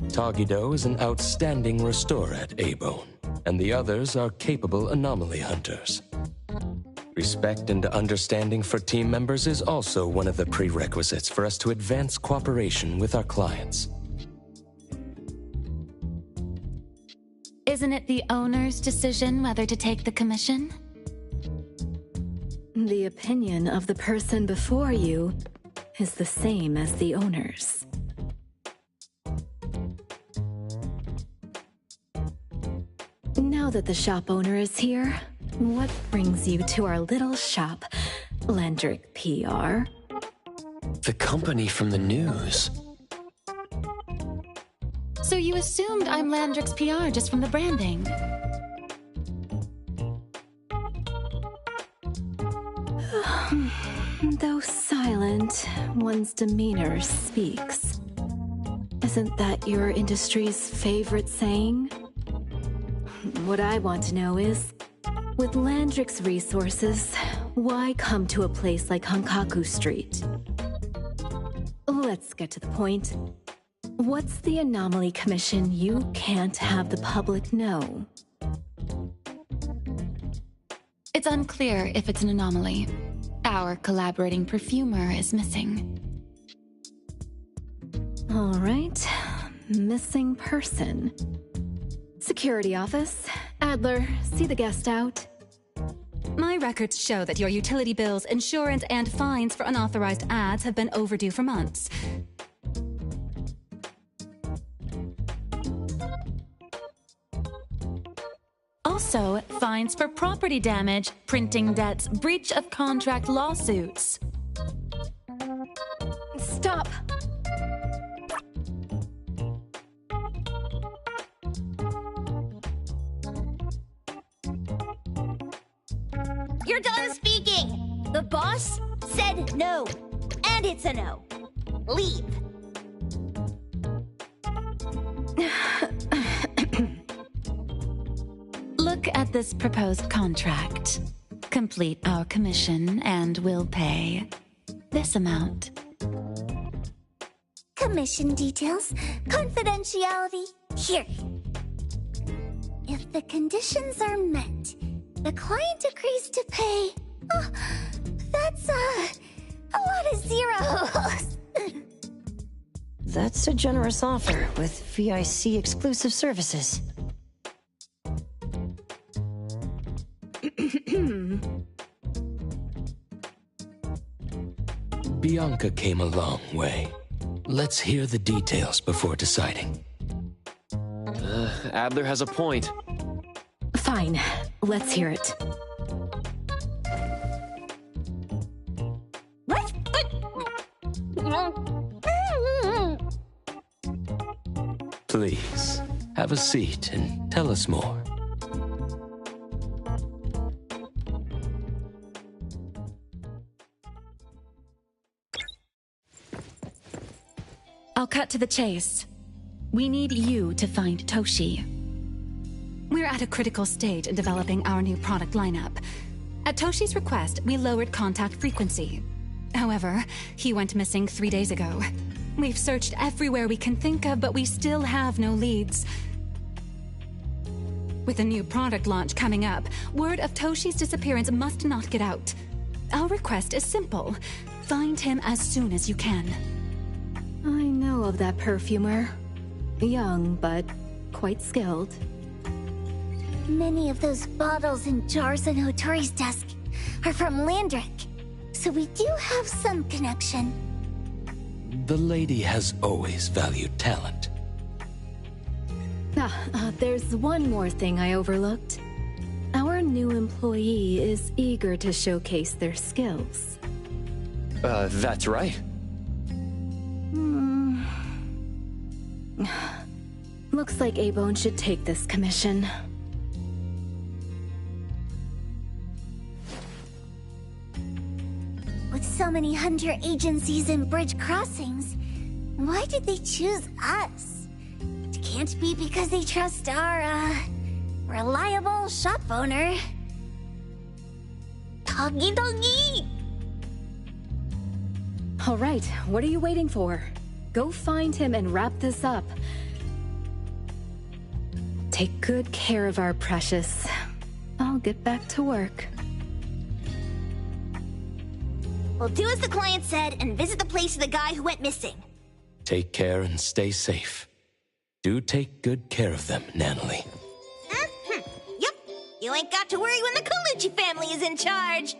Tagido is an outstanding restorer at A-Bone, and the others are capable anomaly hunters. Respect and understanding for team members is also one of the prerequisites for us to advance cooperation with our clients. Isn't it the owner's decision whether to take the commission? The opinion of the person before you is the same as the owner's. Now that the shop owner is here, what brings you to our little shop, Landrick PR? The company from the news. So you assumed I'm Landrick's PR just from the branding? Though silent, one's demeanor speaks. Isn't that your industry's favorite saying? What I want to know is, with Landrick's resources, why come to a place like Hankaku Street? Let's get to the point. What's the anomaly commission you can't have the public know? It's unclear if it's an anomaly. Our collaborating perfumer is missing. All right. Missing person. Security office. Adler, see the guest out. My records show that your utility bills, insurance, and fines for unauthorized ads have been overdue for months. Also, fines for property damage, printing debts, breach of contract lawsuits. Stop! You're done speaking! The boss said no. And it's a no. Leave. Look at this proposed contract. Complete our commission and we'll pay this amount. Commission details, confidentiality, here. If the conditions are met, the client agrees to pay. Oh, that's a lot of zeros. That's a generous offer with VIC exclusive services. Bianca came a long way. Let's hear the details before deciding. Adler has a point. Fine, let's hear it. Please, have a seat and tell us more. I'll cut to the chase. We need you to find Toshi. We're at a critical stage in developing our new product lineup. At Toshi's request, we lowered contact frequency. However, he went missing 3 days ago. We've searched everywhere we can think of, but we still have no leads. With a new product launch coming up, word of Toshi's disappearance must not get out. Our request is simple. Find him as soon as you can. I know of that perfumer. Young, but quite skilled. Many of those bottles and jars on Hotori's desk are from Landrick, so we do have some connection. The lady has always valued talent. There's one more thing I overlooked. Our new employee is eager to showcase their skills. That's right. Looks like A-Bone should take this commission. With so many hunter agencies and bridge crossings, why did they choose us? It can't be because they trust our, reliable shop owner. Doggy doggy! All right, what are you waiting for? Go find him and wrap this up. Take good care of our precious. I'll get back to work. We'll do as the client said and visit the place of the guy who went missing. Take care and stay safe. Do take good care of them, Natalie. Yep. You ain't got to worry when the Colucci family is in charge.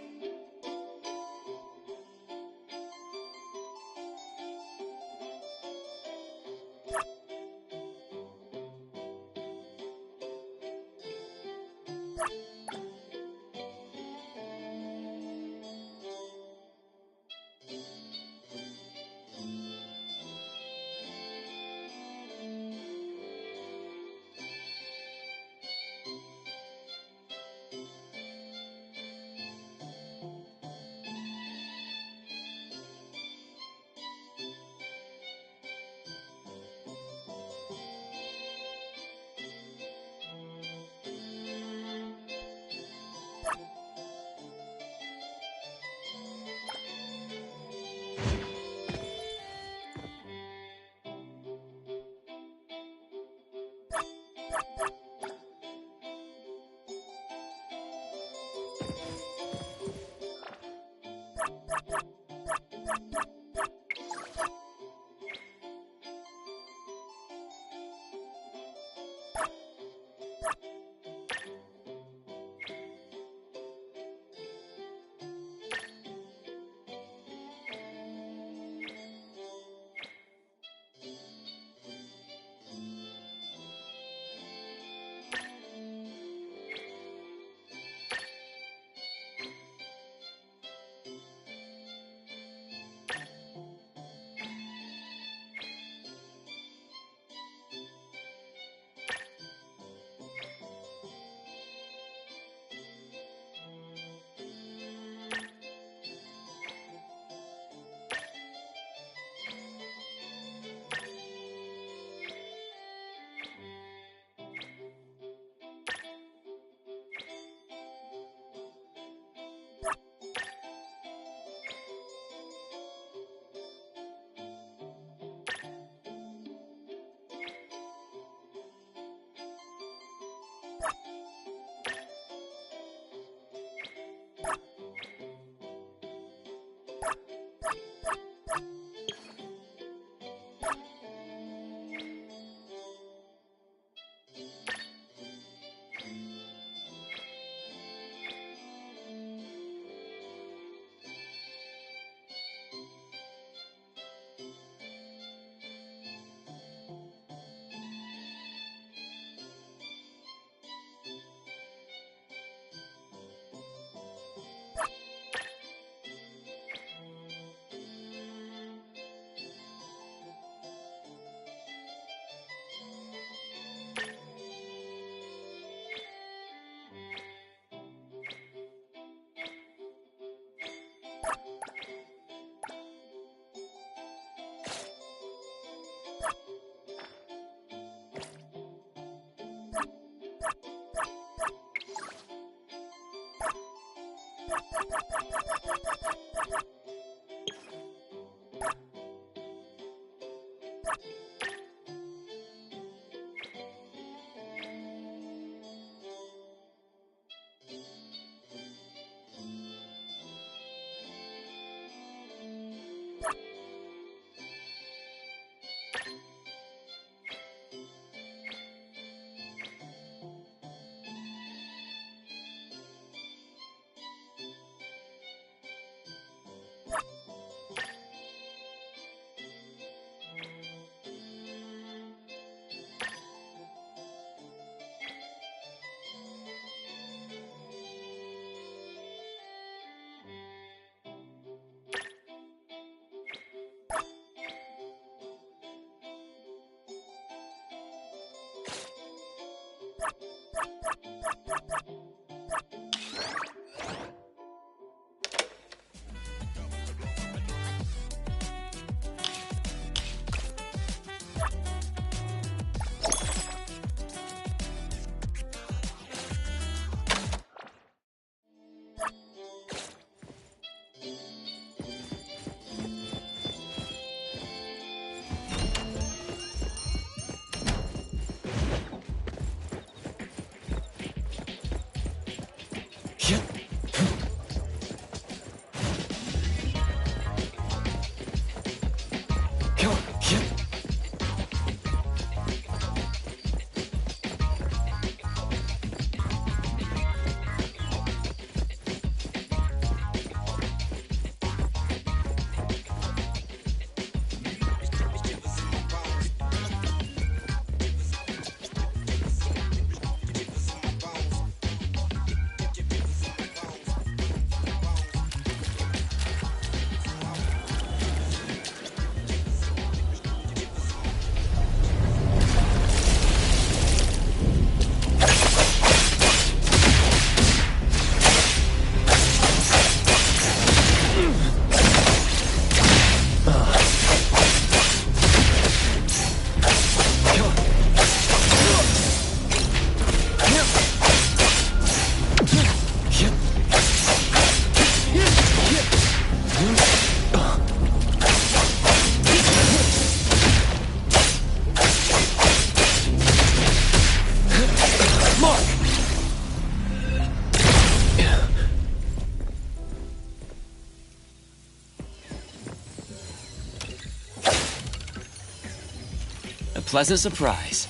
A pleasant surprise.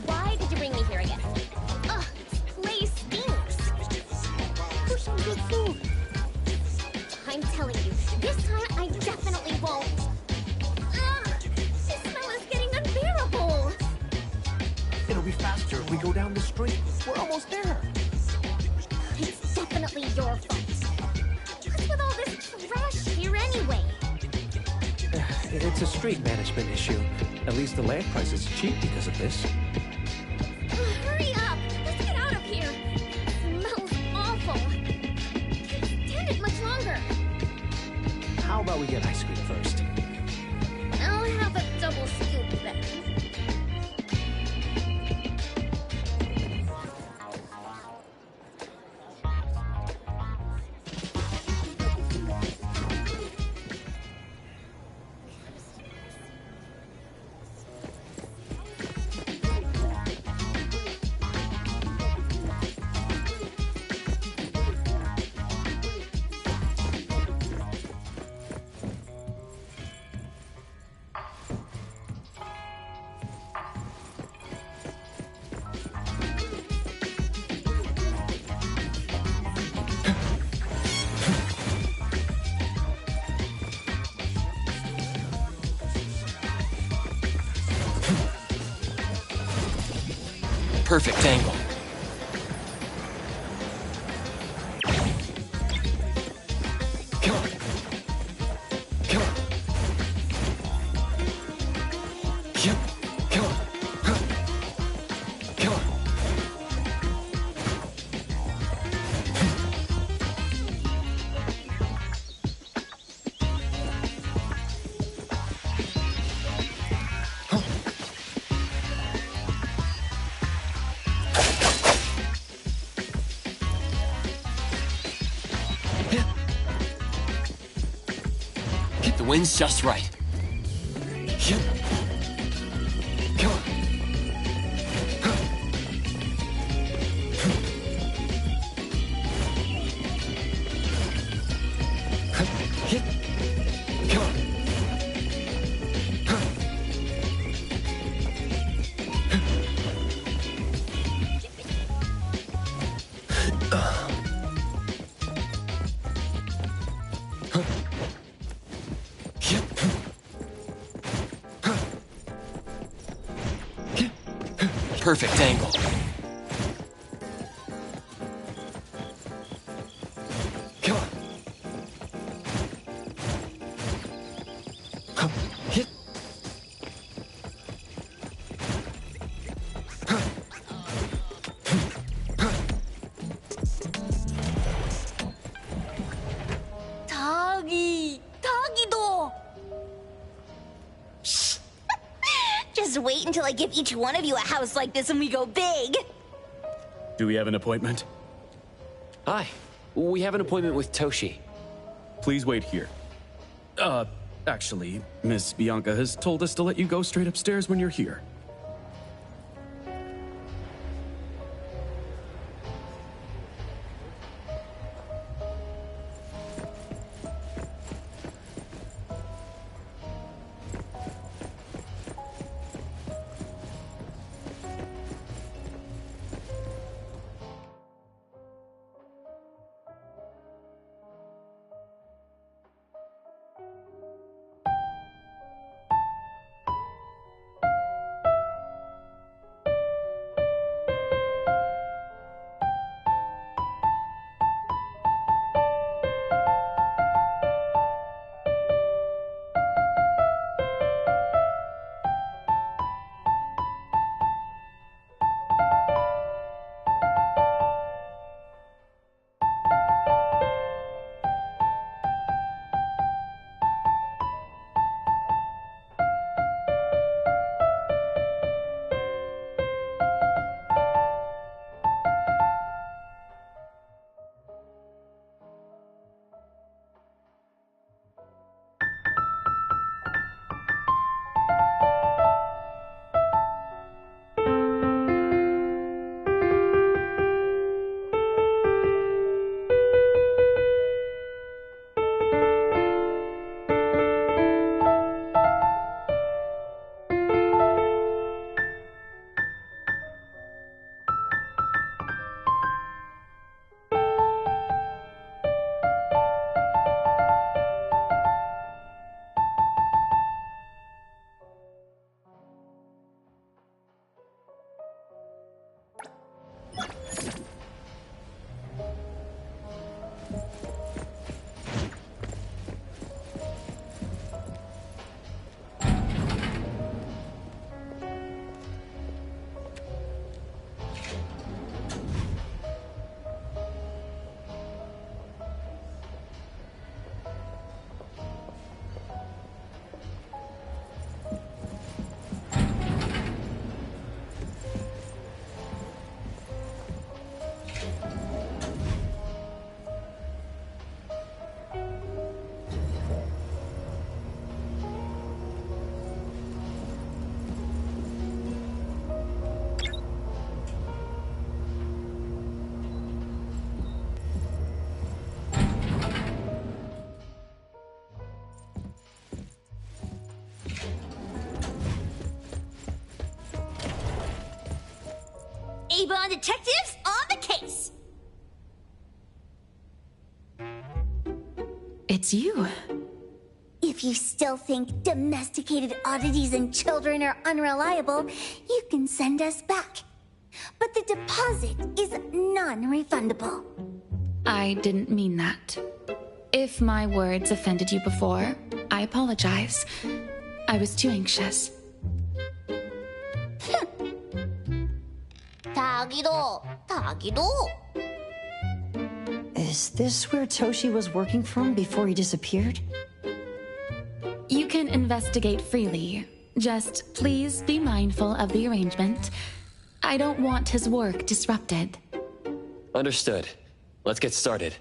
Why did you bring me here again? Ugh, this place stinks. Push on good food. I'm telling you, this time I definitely won't. Ugh, this smell is getting unbearable. It'll be faster if we go down the street. We're almost there. It's definitely your fault. What's with all this trash here anyway? It's a street management issue. At least the land price is cheap because of this. Hurry up! Let's get out of here! It smells awful. Can't stand it much longer. How about we get ice cream first? I'll have a double scoop then. Perfect angle. Come on. Come on. Yep. Come on. Huh. Come on. The wind's just right. Yep. Come on. Yep. Come on. Yep. perfect angle. Come on. Hit. Tagido! Shh. Just wait until I give each one of you a house like this and we go big. Do we have an appointment? Hi. We have an appointment with Toshi. Please wait here. Actually, Miss Bianca has told us to let you go straight upstairs when you're here. Avon detectives on the case! It's you. If you still think domesticated oddities and children are unreliable, you can send us back. But the deposit is non-refundable. I didn't mean that. If my words offended you before, I apologize. I was too anxious. Tagido. Is this where Toshi was working from before he disappeared? You can investigate freely. Just please be mindful of the arrangement. I don't want his work disrupted. Understood. Let's get started.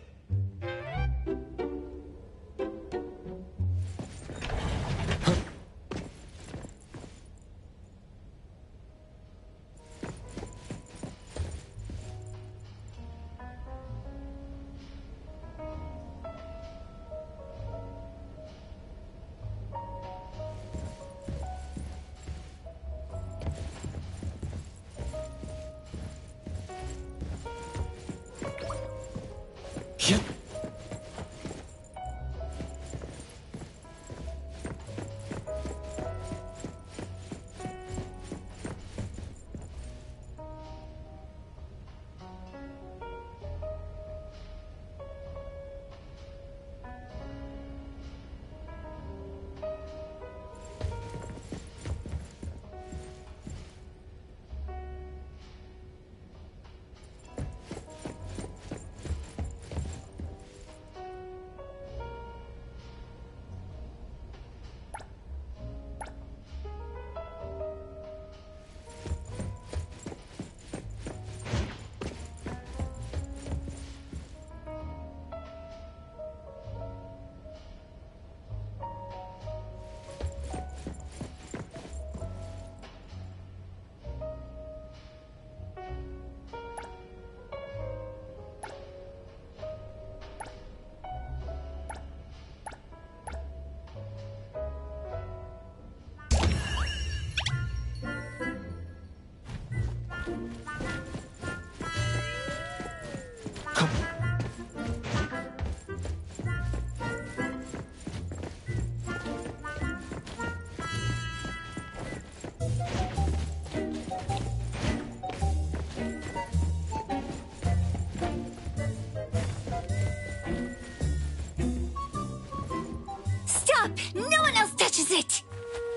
is it?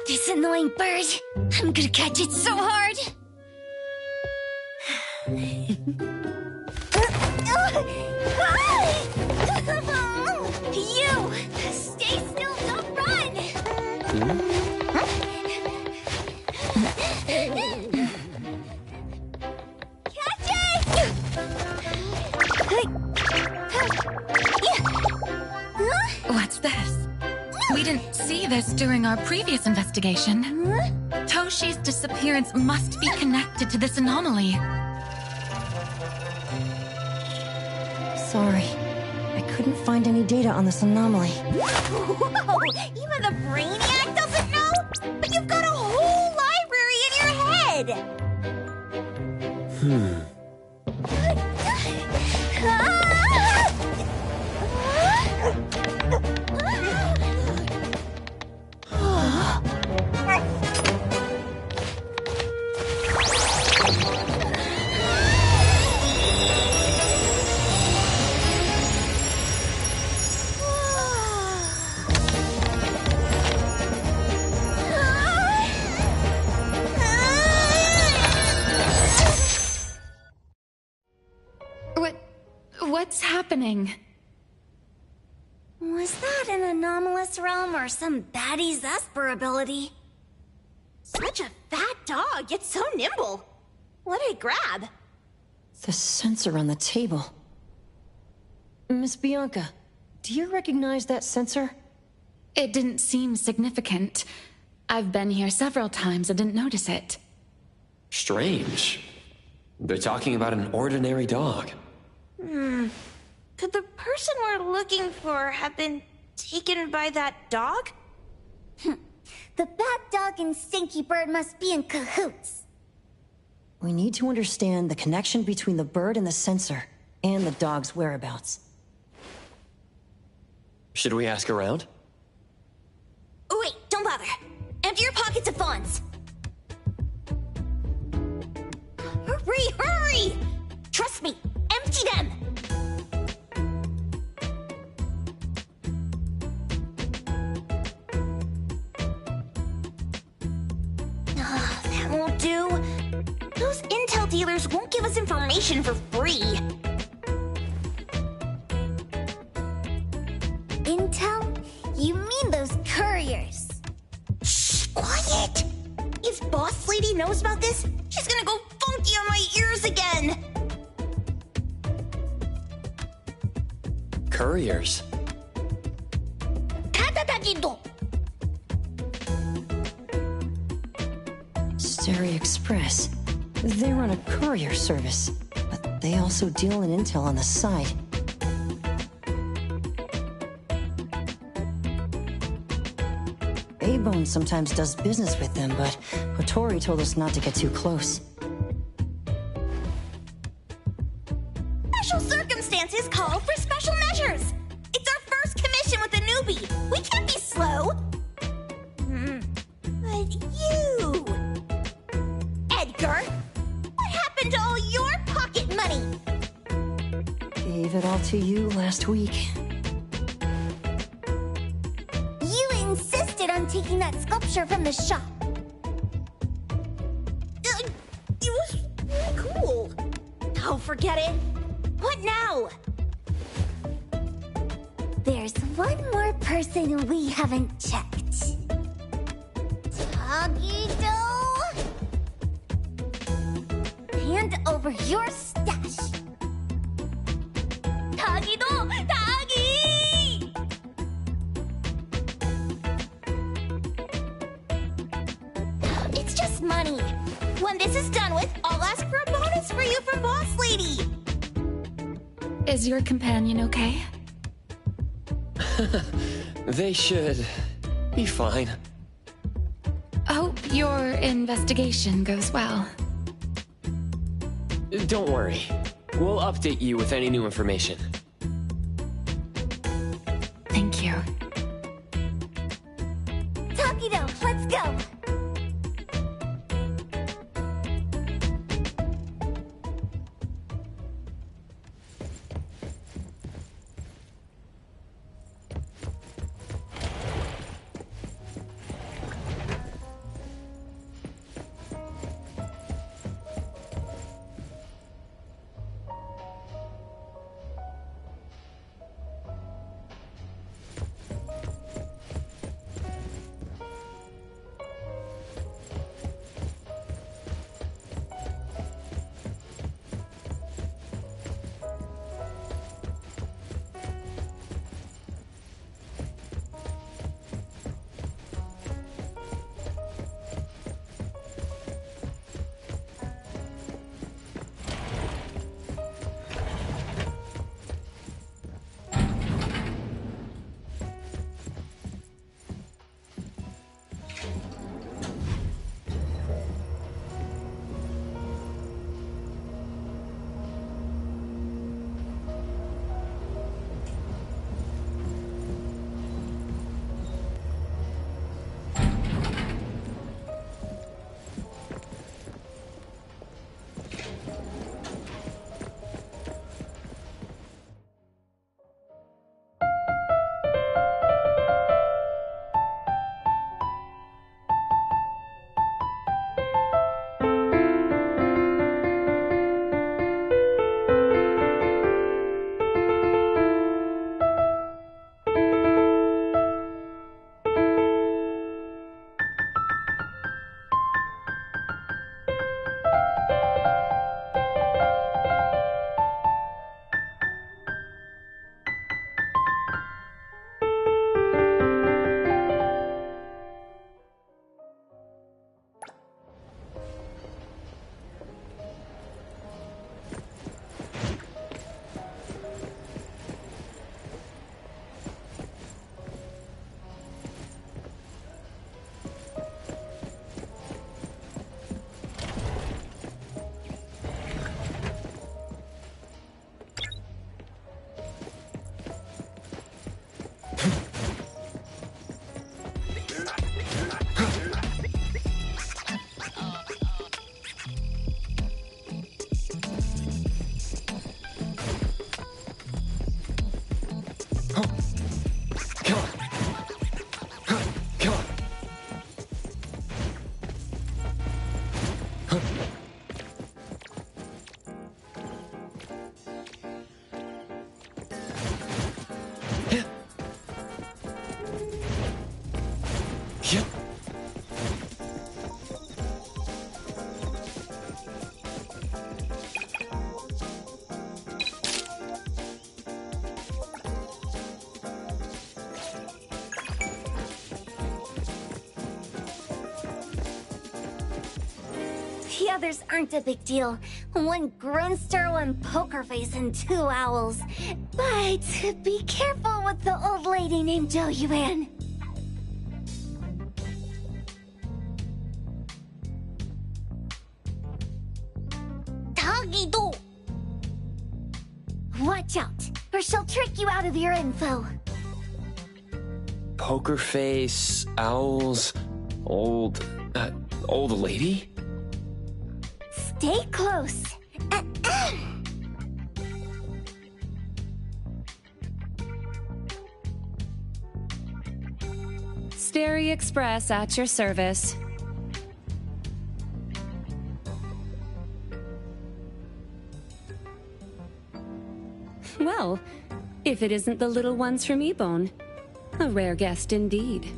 This annoying bird. I'm gonna catch it so hard. You! Stay still, don't run! Catch it! What's this? We didn't see this during our previous investigation. Toshi's disappearance must be connected to this anomaly. Sorry. I couldn't find any data on this anomaly. Whoa! Even the brainiac doesn't know? But you've got a whole library in your head! What's happening? Was that an anomalous realm or some baddie's Esper ability? Such a fat dog, yet so nimble. What did it grab? The sensor on the table. Miss Bianca, do you recognize that sensor? It didn't seem significant. I've been here several times and didn't notice it. Strange. They're talking about an ordinary dog. Could the person we're looking for have been taken by that dog? The bad dog and Stinky Bird must be in cahoots. We need to understand the connection between the bird and the sensor, and the dog's whereabouts. Should we ask around? Oh, wait, don't bother. Empty your pockets of funds. Hurry, hurry! Trust me, empty them! That won't do. Those intel dealers won't give us information for free. Intel? You mean those couriers? Shh, quiet! If Boss Lady knows about this, she's gonna go funky on my ears again! Couriers. Stereo Express. They run a courier service, but they also deal in intel on the side. A-Bone sometimes does business with them, but Hattori told us not to get too close. Special circumstances call for special measures! It's our first commission with a newbie! We can't be slow! But you... Edgar! What happened to all your pocket money? Gave it all to you last week. You insisted on taking that sculpture from the shop. It was really cool. Oh, forget it. What now? There's one more person we haven't checked. Tagido! Hand over your stash. Tagido! Tagi! It's just money. When this is done with, I'll ask for a bonus for you from Boss Lady. Is your companion okay? They should be fine. Hope your investigation goes well. Don't worry. We'll update you with any new information. Thank you. Tagido, let's go! The others aren't a big deal. One Grunster, one poker face, and two owls. But be careful with the old lady named Jo Yuan. Tagido! Watch out, or she'll trick you out of your info. Poker face, owls, old lady? Stay close. Stary Express at your service. Well, if it isn't the little ones from Ebone. A rare guest indeed.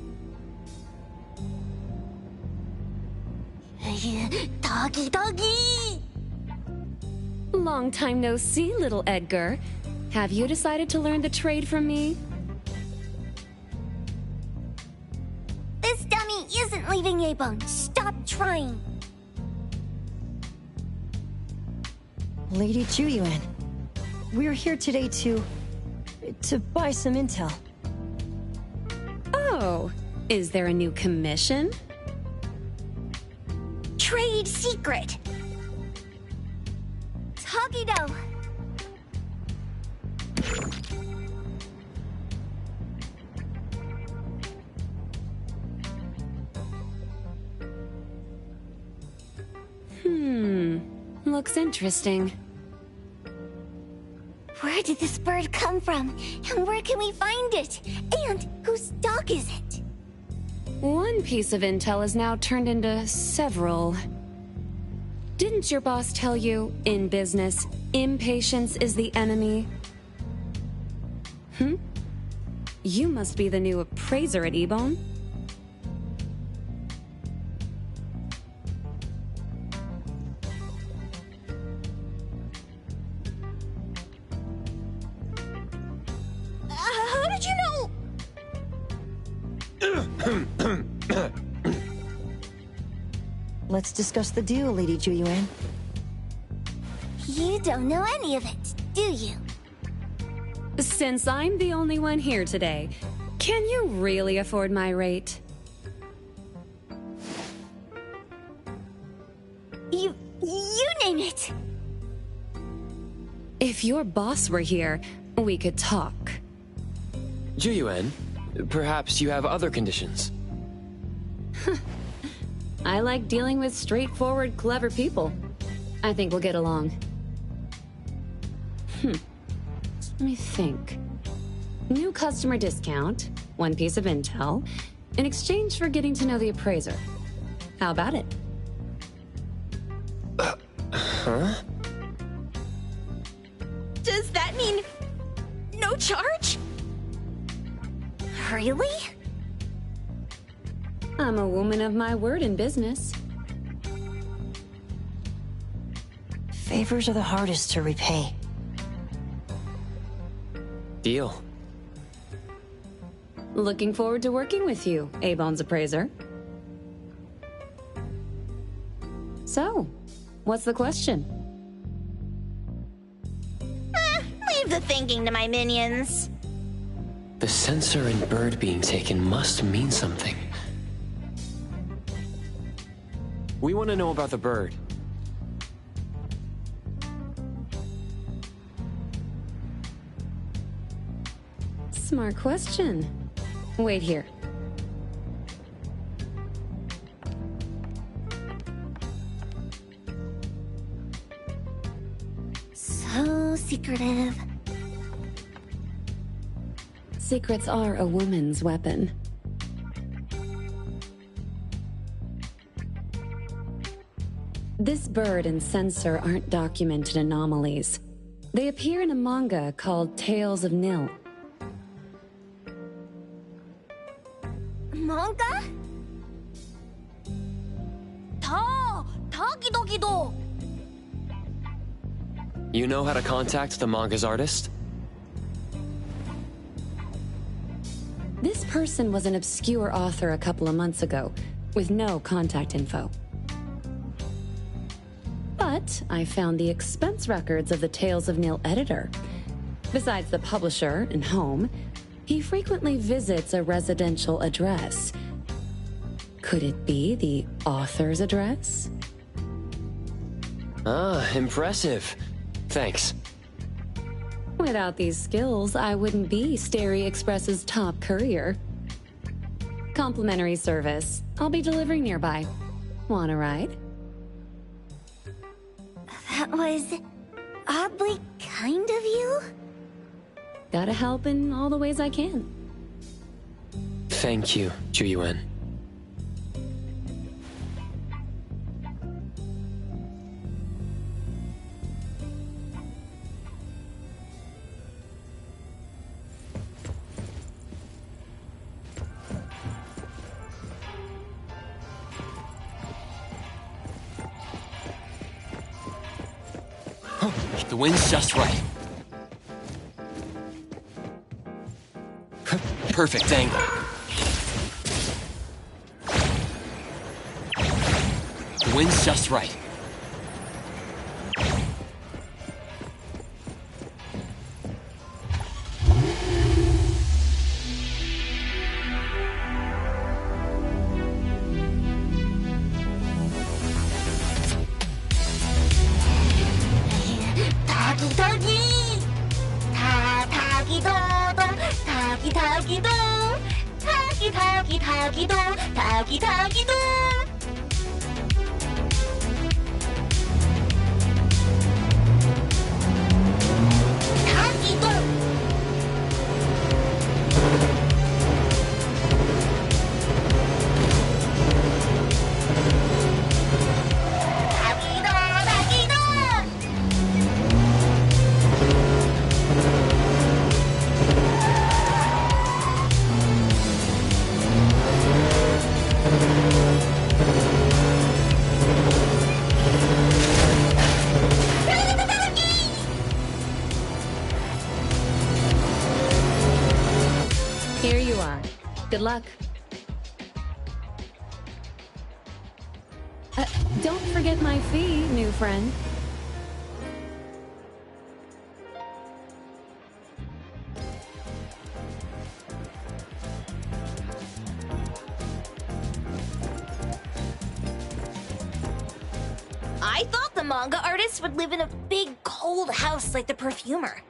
Doggy! Long time no see, little Edgar. Have you decided to learn the trade from me? This dummy isn't leaving Ebone. Stop trying. Lady Ju Yuan, we're here today to buy some intel. Oh, is there a new commission? Trade secret. Tagido. Looks interesting. Where did this bird come from? And where can we find it? And whose dog is it? One piece of intel is now turned into several. Didn't your boss tell you, in business, impatience is the enemy? You must be the new appraiser at Ebone. How did you know? Let's discuss the deal, Lady Ju Yuan. You don't know any of it, do you? Since I'm the only one here today, can you really afford my rate? You name it. If your boss were here, we could talk. Ju Yuan, perhaps you have other conditions. I like dealing with straightforward, clever people. I think we'll get along. Let me think. New customer discount, one piece of intel, in exchange for getting to know the appraiser. How about it? Huh? Does that mean no charge? Really? I'm a woman of my word in business. Favors are the hardest to repay. Deal. Looking forward to working with you, Ebone's appraiser. So, what's the question? Leave the thinking to my minions. The sensor and bird being taken must mean something. We want to know about the bird. Smart question. Wait here. So secretive. Secrets are a woman's weapon. This bird and sensor aren't documented anomalies. They appear in a manga called Tales of Nil. Manga? Tagidogido! You know how to contact the manga's artist? This person was an obscure author a couple of months ago, with no contact info. that, I found the expense records of the Tales of Neil editor. Besides the publisher and home, he frequently visits a residential address. Could it be the author's address? Ah, impressive. Thanks. Without these skills, I wouldn't be Starry Express's top courier. Complimentary service. I'll be delivering nearby. Want a ride? That was oddly kind of you. Gotta help in all the ways I can. Thank you, Chuyuan. The wind's just right. Perfect angle. The wind's just right. Here you are. Good luck. Don't forget my fee, new friend. I thought the manga artist would live in a big, cold house like the perfumer.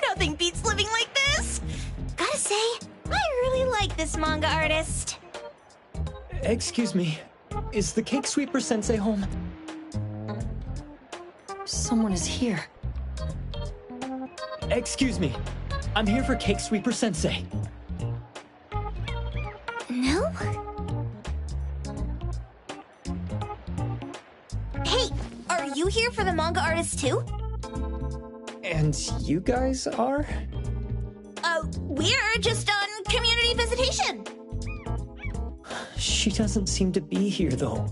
Nothing beats living like this. Gotta say, I really like this manga artist. Excuse me, is the Cake Sweeper Sensei home? Someone is here. Excuse me, I'm here for Cake Sweeper Sensei. No? Hey, are you here for the manga artist too? And you guys are? We're just on community visitation. She doesn't seem to be here, though.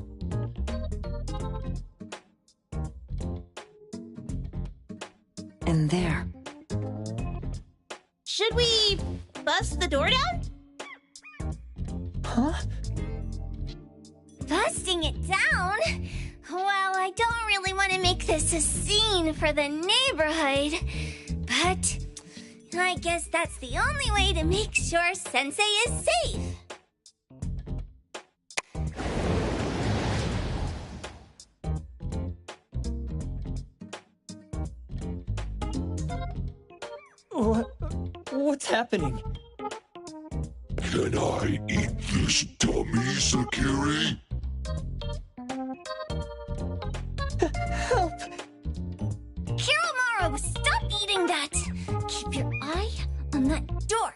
And there. Should we bust the door down? Huh? Busting it down? Well, I don't really want to make this a scene for the neighborhood, but I guess that's the only way to make sure Sensei is safe. What's happening? Can I eat this dummy, Sakiri? Help! Kiromaru, stop eating that! Keep your eye on that door.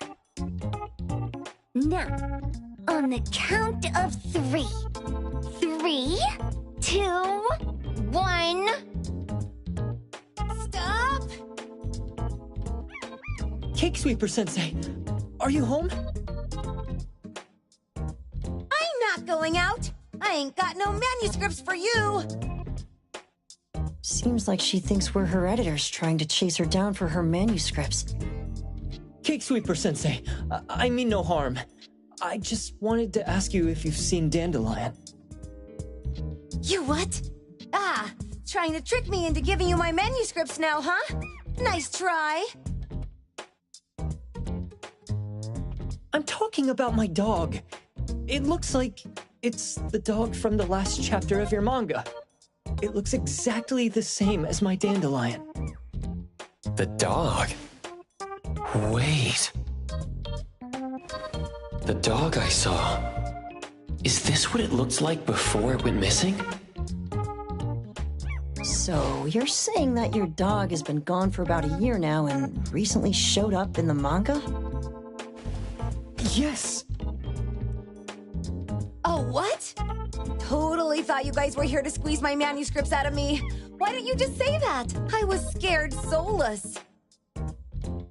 Now, on the count of 3. 3, 2, 1. Stop! Cake Sweeper Sensei, are you home? I'm not going out. I ain't got no manuscripts for you. Seems like she thinks we're her editors trying to chase her down for her manuscripts. Cake Sweeper Sensei, I mean no harm. I just wanted to ask you if you've seen Dandelion. You what? Ah, trying to trick me into giving you my manuscripts now, huh? Nice try. I'm talking about my dog. It looks like it's the dog from the last chapter of your manga. It looks exactly the same as my dandelion. The dog? Wait. The dog I saw. Is this what it looked like before it went missing? So, you're saying that your dog has been gone for about a year now and recently showed up in the manga? Yes! Oh, what? Totally thought you guys were here to squeeze my manuscripts out of me. Why didn't you just say that? I was scared soulless.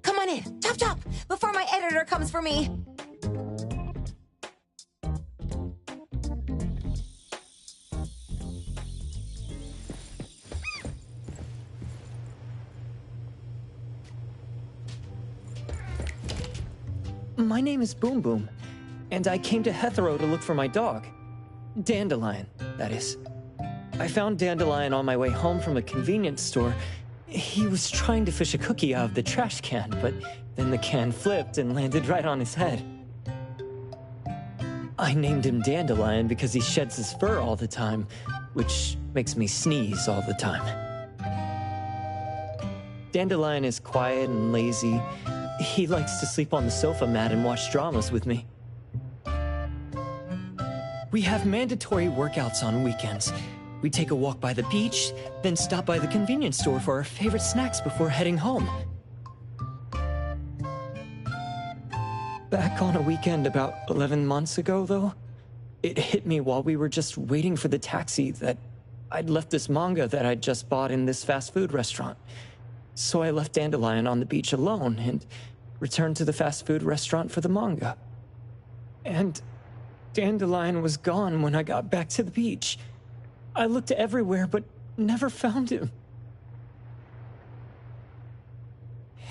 Come on in, chop chop, before my editor comes for me. My name is Boom Boom, and I came to Hetero to look for my dog. Dandelion, that is. I found Dandelion on my way home from a convenience store. He was trying to fish a cookie out of the trash can, but then the can flipped and landed right on his head. I named him Dandelion because he sheds his fur all the time, which makes me sneeze all the time. Dandelion is quiet and lazy. He likes to sleep on the sofa mat and watch dramas with me. We have mandatory workouts on weekends. We take a walk by the beach, then stop by the convenience store for our favorite snacks before heading home. Back on a weekend about 11 months ago, though, it hit me while we were just waiting for the taxi that I'd left this manga that I'd just bought in this fast food restaurant. So I left Dandelion on the beach alone and returned to the fast food restaurant for the manga. And Dandelion was gone when I got back to the beach. I looked everywhere but never found him.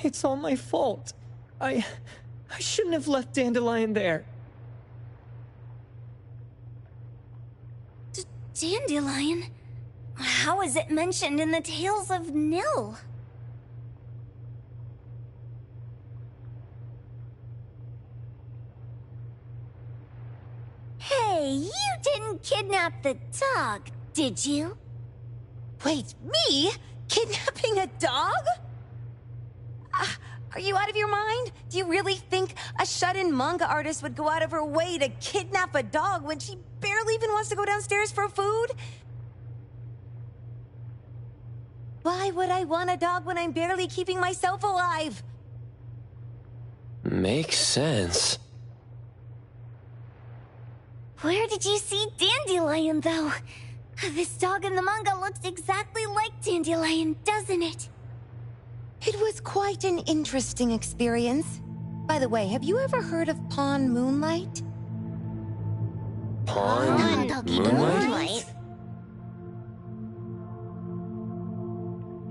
It's all my fault. I shouldn't have left Dandelion there. Dandelion? How is it mentioned in the Tales of Nil? Hey, you didn't kidnap the dog, did you? Wait, me? Kidnapping a dog? Are you out of your mind? Do you really think a shut-in manga artist would go out of her way to kidnap a dog when she barely even wants to go downstairs for food? Why would I want a dog when I'm barely keeping myself alive? Makes sense. Where did you see Dandelion, though? This dog in the manga looks exactly like Dandelion, doesn't it? It was quite an interesting experience. By the way, have you ever heard of Pawn Moonlight? Pawn Moonlight?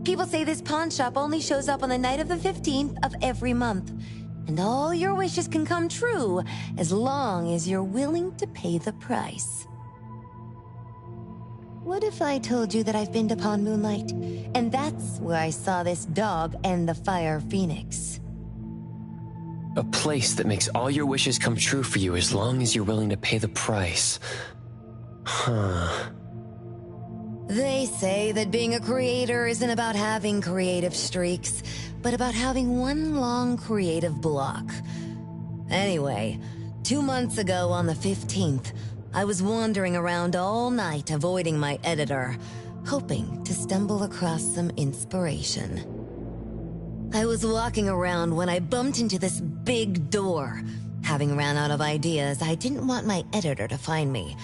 People say this pawn shop only shows up on the night of the 15th of every month. And all your wishes can come true as long as you're willing to pay the price. What if I told you that I've been to Pawn Moonlight, and that's where I saw this dog and the Fire Phoenix? A place that makes all your wishes come true for you as long as you're willing to pay the price. Huh. They say that being a creator isn't about having creative streaks, but about having one long creative block. Anyway, 2 months ago on the 15th, I was wandering around all night avoiding my editor, hoping to stumble across some inspiration. I was walking around when I bumped into this big door. Having ran out of ideas, I didn't want my editor to find me.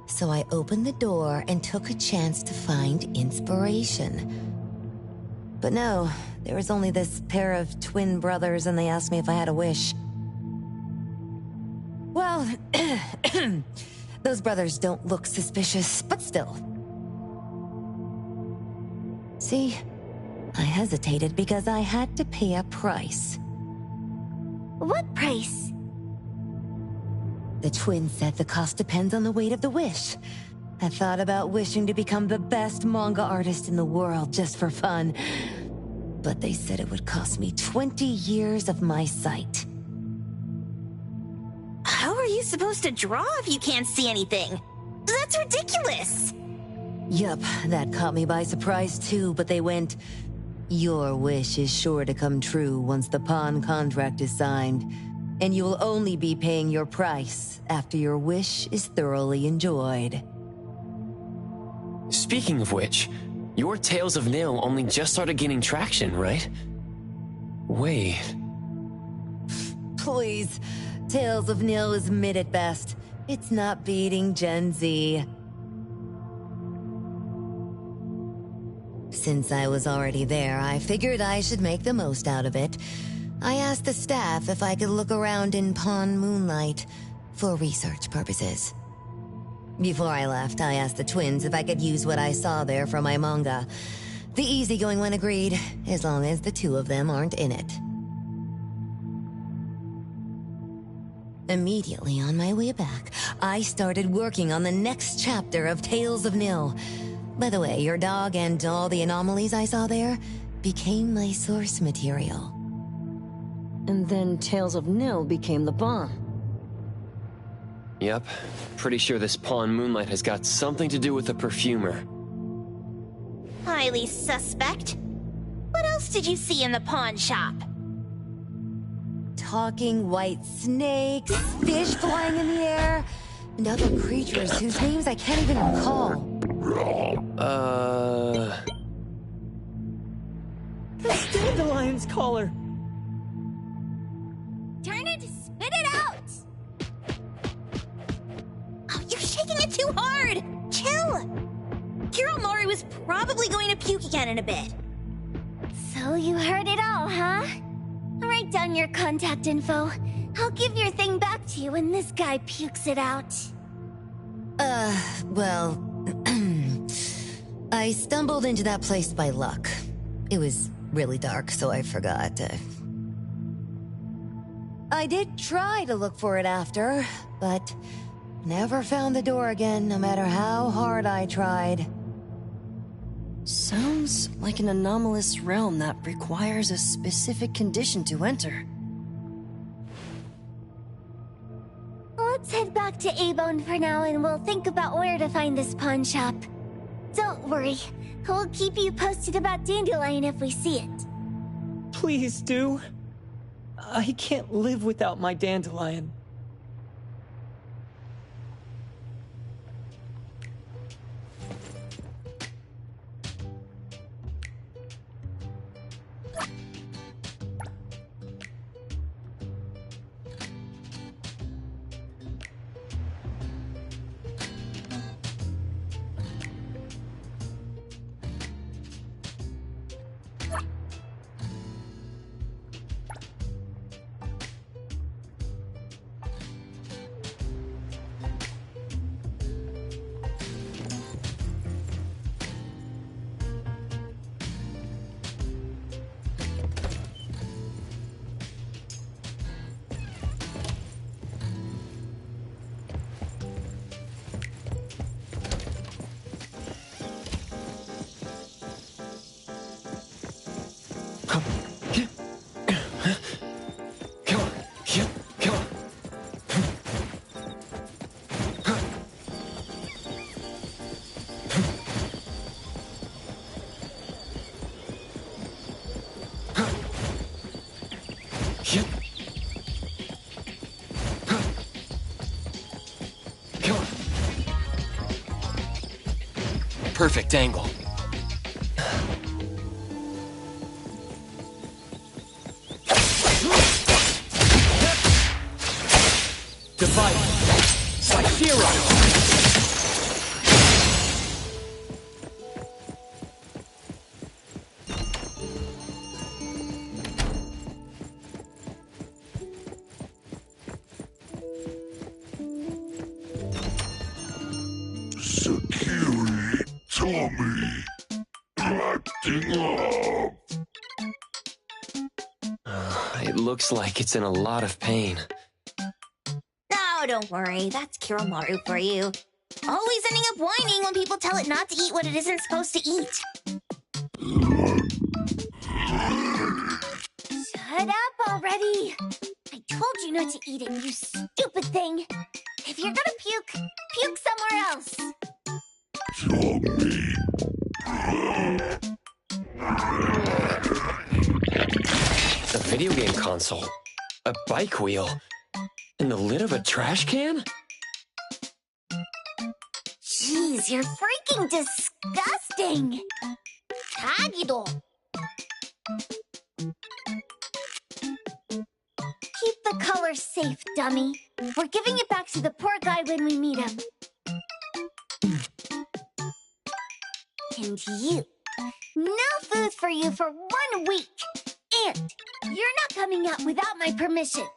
So I opened the door and took a chance to find inspiration. But no, there was only this pair of twin brothers and they asked me if I had a wish. Well, those brothers don't look suspicious, but still. See, I hesitated because I had to pay a price. What price? The twins said the cost depends on the weight of the wish. I thought about wishing to become the best manga artist in the world just for fun. But they said it would cost me 20 years of my sight. How are you supposed to draw if you can't see anything? That's ridiculous! Yup, that caught me by surprise too, but they went, "Your wish is sure to come true once the pawn contract is signed, and you will only be paying your price after your wish is thoroughly enjoyed." Speaking of which, your Tales of Nil only just started gaining traction, right? Wait. Please, Tales of Nil is mid at best. It's not beating Gen Z. Since I was already there, I figured I should make the most out of it. I asked the staff if I could look around in Pawn Moonlight for research purposes. Before I left, I asked the twins if I could use what I saw there for my manga. The easygoing one agreed, as long as the two of them aren't in it. Immediately on my way back, I started working on the next chapter of Tales of Nil. By the way, your dog and all the anomalies I saw there became my source material. And then Tales of Nil became the bomb. Yep. Pretty sure this Pawn Moonlight has got something to do with the perfumer. Highly suspect. What else did you see in the pawn shop? Talking white snakes, fish flying in the air, and other creatures whose names I can't even recall. That's Dandelion's collar! Turn it, spit it out! Oh, you're shaking it too hard! Chill! Kiromaru is probably going to puke again in a bit. So you heard it all, huh? Write down your contact info. I'll give your thing back to you when this guy pukes it out. Well... I stumbled into that place by luck. It was really dark, so I forgot. I did try to look for it after, but never found the door again, no matter how hard I tried. Sounds like an anomalous realm that requires a specific condition to enter. Let's head back to A-Bone for now and we'll think about where to find this pawn shop. Don't worry, we'll keep you posted about Dandelion if we see it. Please do. I can't live without my Dandelion. Perfect angle. Divide. Saishiro! Sakiri, Tommy, acting up. It looks like it's in a lot of pain. No, don't worry. That's Kiromaru for you. Always ending up whining when people tell it not to eat what it isn't supposed to eat. Shut up already! I told you not to eat it, you stupid thing! If you're gonna puke, puke somewhere else! A video game console, a bike wheel, and the lid of a trash can? Jeez, you're freaking disgusting! Tagido! Keep the color safe, dummy. We're giving it back to the poor guy when we meet him. And you. No food for you for 1 week. And you're not coming out without my permission.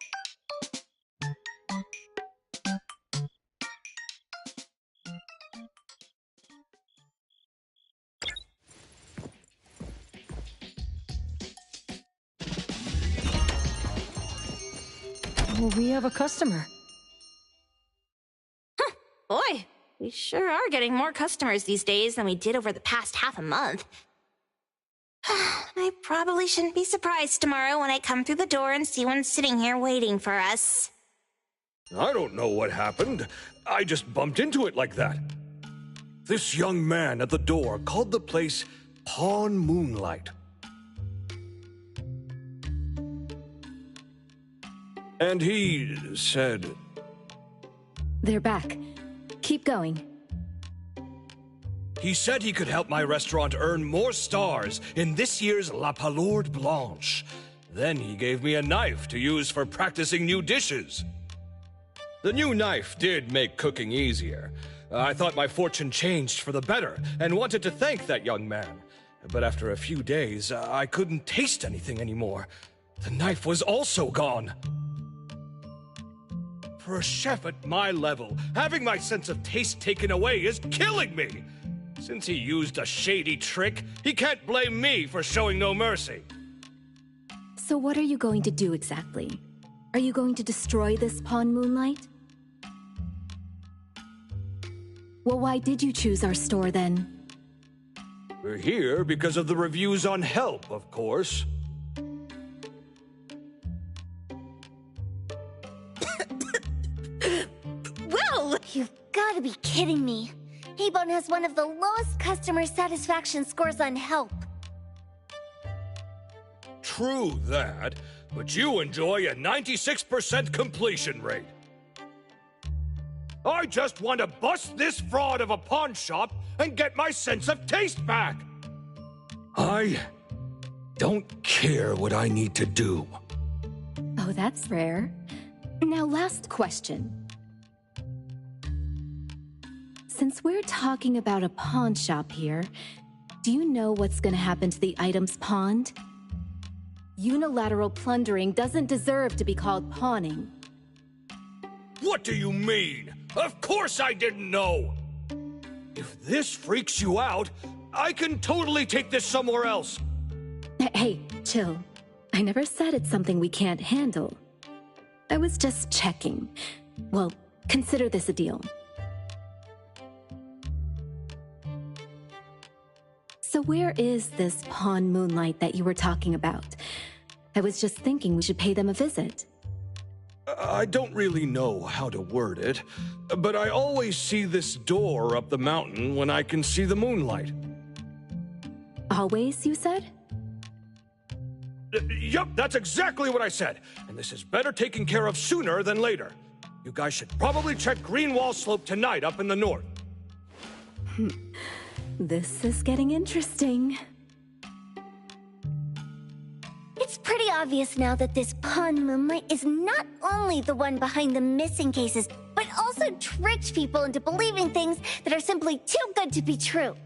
We have a customer. Boy, we sure are getting more customers these days than we did over the past half a month. I probably shouldn't be surprised tomorrow when I come through the door and see one sitting here waiting for us. I don't know what happened. I just bumped into it like that. This young man at the door called the place Pawn Moonlight. And he said... They're back. Keep going. He said he could help my restaurant earn more stars in this year's La Palourde Blanche. Then he gave me a knife to use for practicing new dishes. The new knife did make cooking easier. I thought my fortune changed for the better and wanted to thank that young man. But after a few days, I couldn't taste anything anymore. The knife was also gone. For a chef at my level, having my sense of taste taken away is killing me! Since he used a shady trick, he can't blame me for showing no mercy. So what are you going to do exactly? Are you going to destroy this Pawn Moonlight? Well, why did you choose our store then? We're here because of the reviews on Help, of course. Well, you've got to be kidding me. Habone has one of the lowest customer satisfaction scores on Help. True that, but you enjoy a 96% completion rate. I just want to bust this fraud of a pawn shop and get my sense of taste back. I don't care what I need to do. Oh, that's rare. Now, last question. Since we're talking about a pawn shop here, do you know what's gonna happen to the items pawned? Unilateral plundering doesn't deserve to be called pawning. What do you mean? Of course I didn't know! If this freaks you out, I can totally take this somewhere else. Hey, chill. I never said it's something we can't handle. I was just checking. Well, consider this a deal. So where is this Pawn Moonlight that you were talking about? I was just thinking we should pay them a visit. I don't really know how to word it, but I always see this door up the mountain when I can see the moonlight. Always, you said? Yup, that's exactly what I said. And this is better taken care of sooner than later. You guys should probably check Greenwall Slope tonight up in the north. This is getting interesting. It's pretty obvious now that this Pawn Moonlight is not only the one behind the missing cases, but also tricked people into believing things that are simply too good to be true.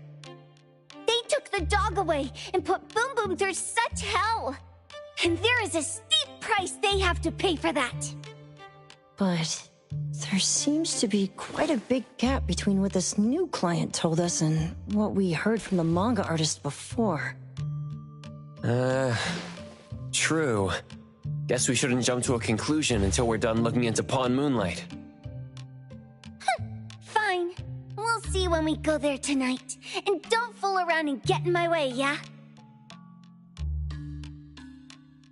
They took the dog away and put Boom Boom through such hell. And there is a steep price they have to pay for that. But there seems to be quite a big gap between what this new client told us and what we heard from the manga artist before. True. Guess we shouldn't jump to a conclusion until we're done looking into Pawn Moonlight. Fine. me go there tonight. And don't fool around and get in my way, yeah?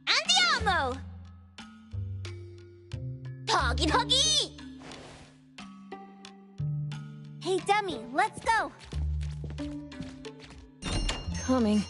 Andiamo! Doggy doggy! Hey, dummy, let's go! Coming.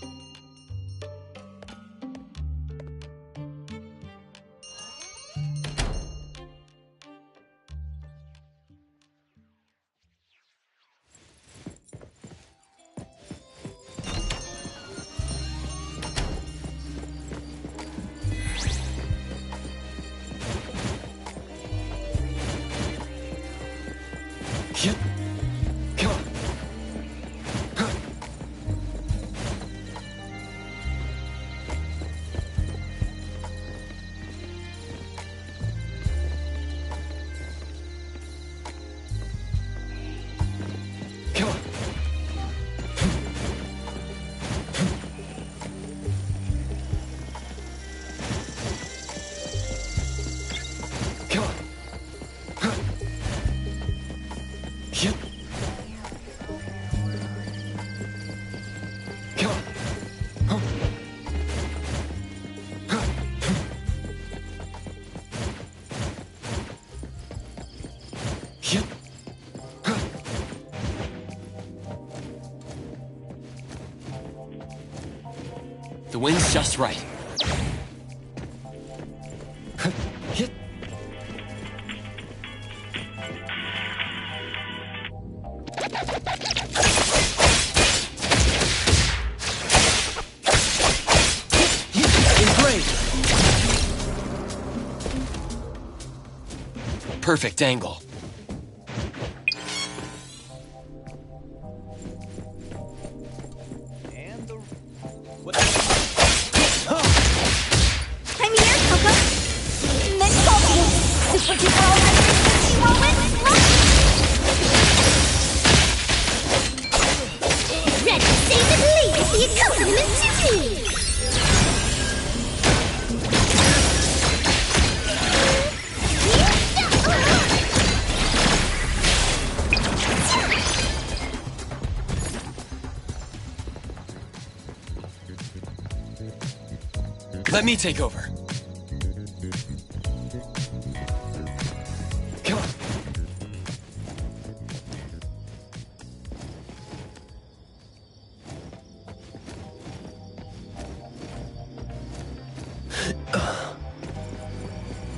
The wind's just right. Perfect angle. I'm here, Coco! Next ball! Super duper all-night moment! Ready to save and leave the accompaniment to me! Let me take over. Come on.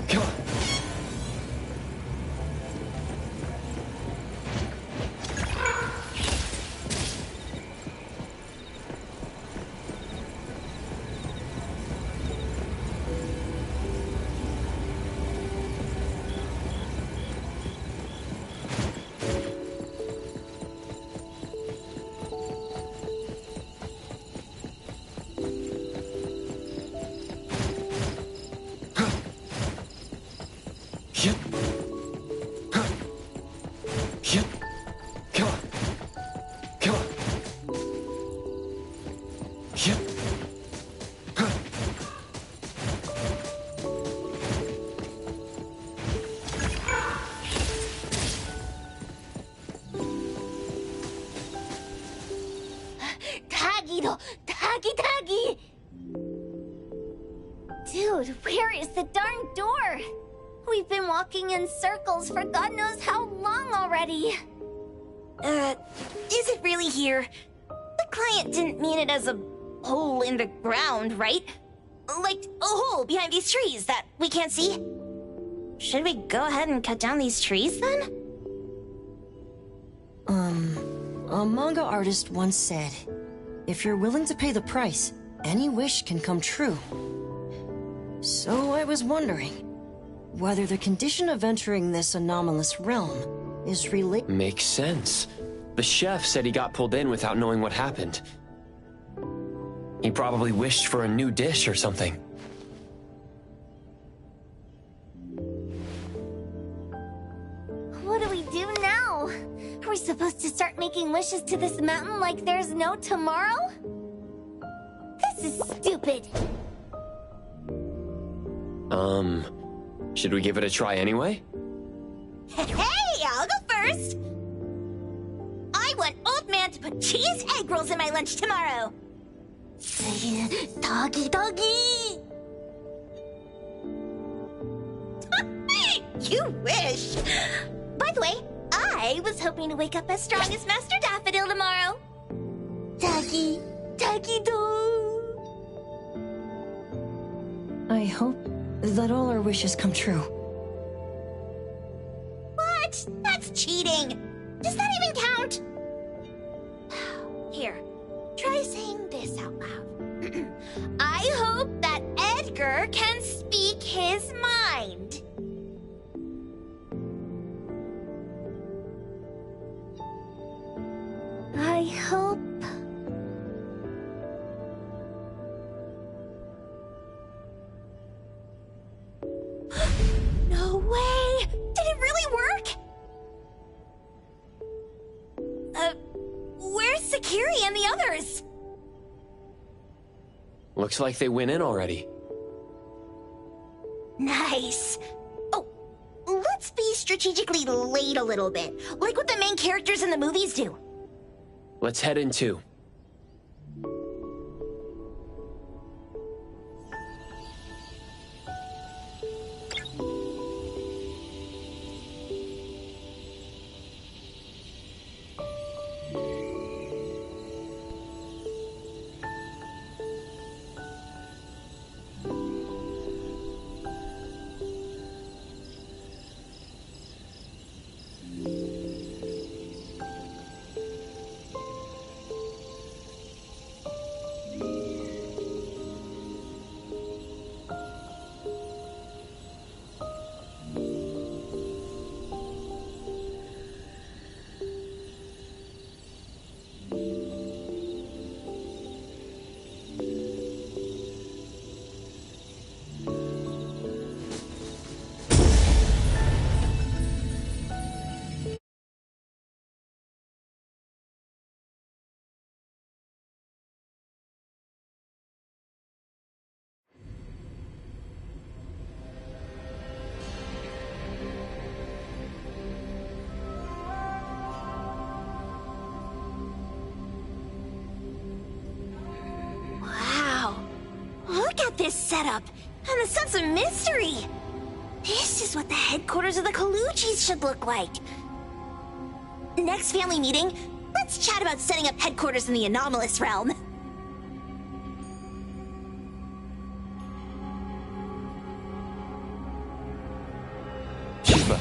Come on. Taggy! Dude, where is the darn door? We've been walking in circles for God knows how long already. Is it really here? The client didn't mean it as a hole in the ground, right? Like a hole behind these trees that we can't see? Should we go ahead and cut down these trees then? A manga artist once said, if you're willing to pay the price, any wish can come true. So I was wondering whether the condition of entering this anomalous realm is related. Makes sense. The chef said he got pulled in without knowing what happened. He probably wished for a new dish or something. What do we do now? Are we supposed to start making wishes to this mountain like there's no tomorrow? This is stupid. Should we give it a try anyway? Hey, I'll go first. I want old man to put cheese egg rolls in my lunch tomorrow. Doggy, doggy. You wish. By the way, I was hoping to wake up as strong as Master Daffodil tomorrow. Doggy, doggy dog. I hope that all our wishes come true. What? That's cheating. Does that even count? Here, try saying this out loud. I hope that Edgar can speak his mind. I hope. No way! Did it really work? Where's Sakiri and the others? Looks like they went in already. Nice. Oh, let's be strategically late a little bit, like what the main characters in the movies do. Let's head in too. This setup and the sense of mystery. This is what the headquarters of the Kalujis should look like. Next family meeting, let's chat about setting up headquarters in the anomalous realm. Shiva.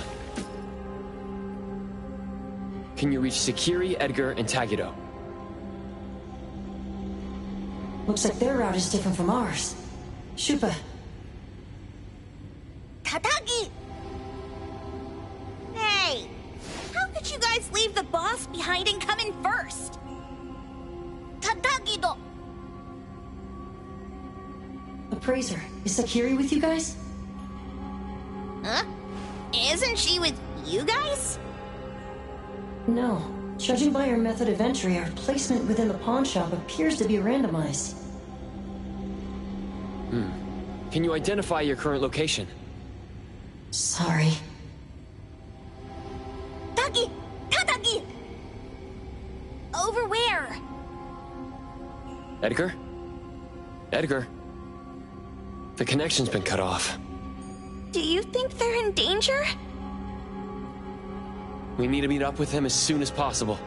Can you reach Sakiri, Edgar, and Tagido? Looks like their route is different from ours. Shupa. Tatagi! Hey! How could you guys leave the boss behind and come in first? Tatagi-do! Appraiser, is Sakiri with you guys? Huh? Isn't she with you guys? No. Judging by our method of entry, our placement within the pawn shop appears to be randomized. Can you identify your current location? Sorry. Taki! Tatagi! Over where? Edgar? Edgar? The connection's been cut off. Do you think they're in danger? We need to meet up with him as soon as possible.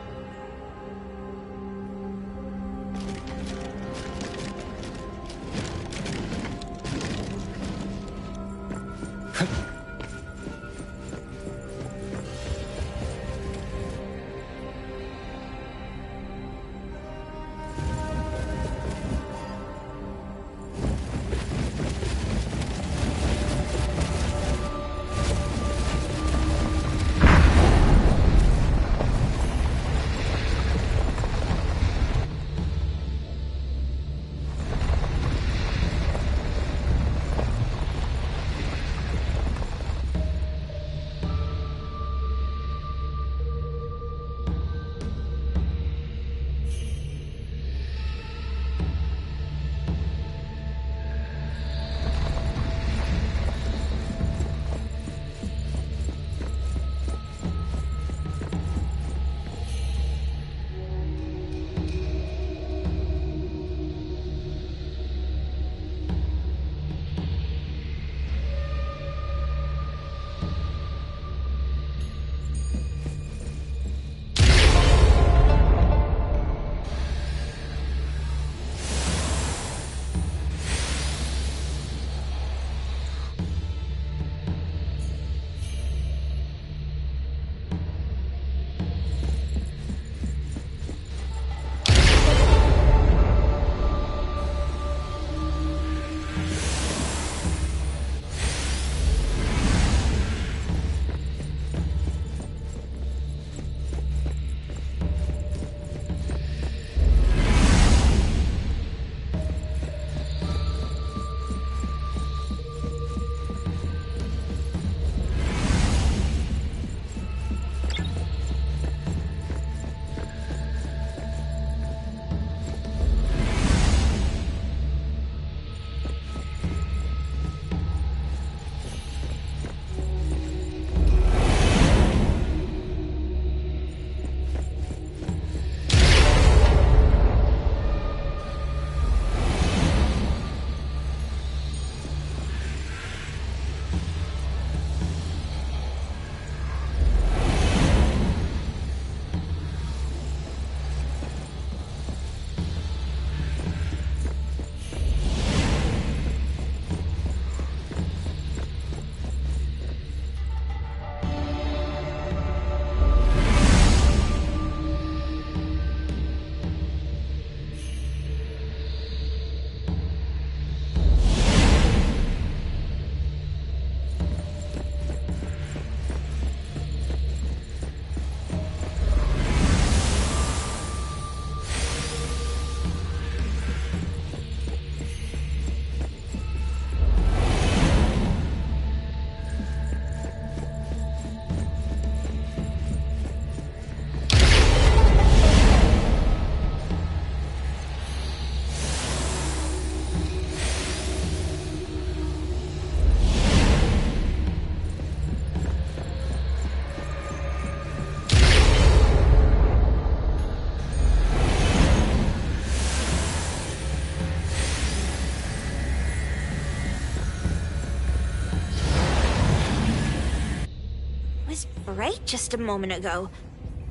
right just a moment ago.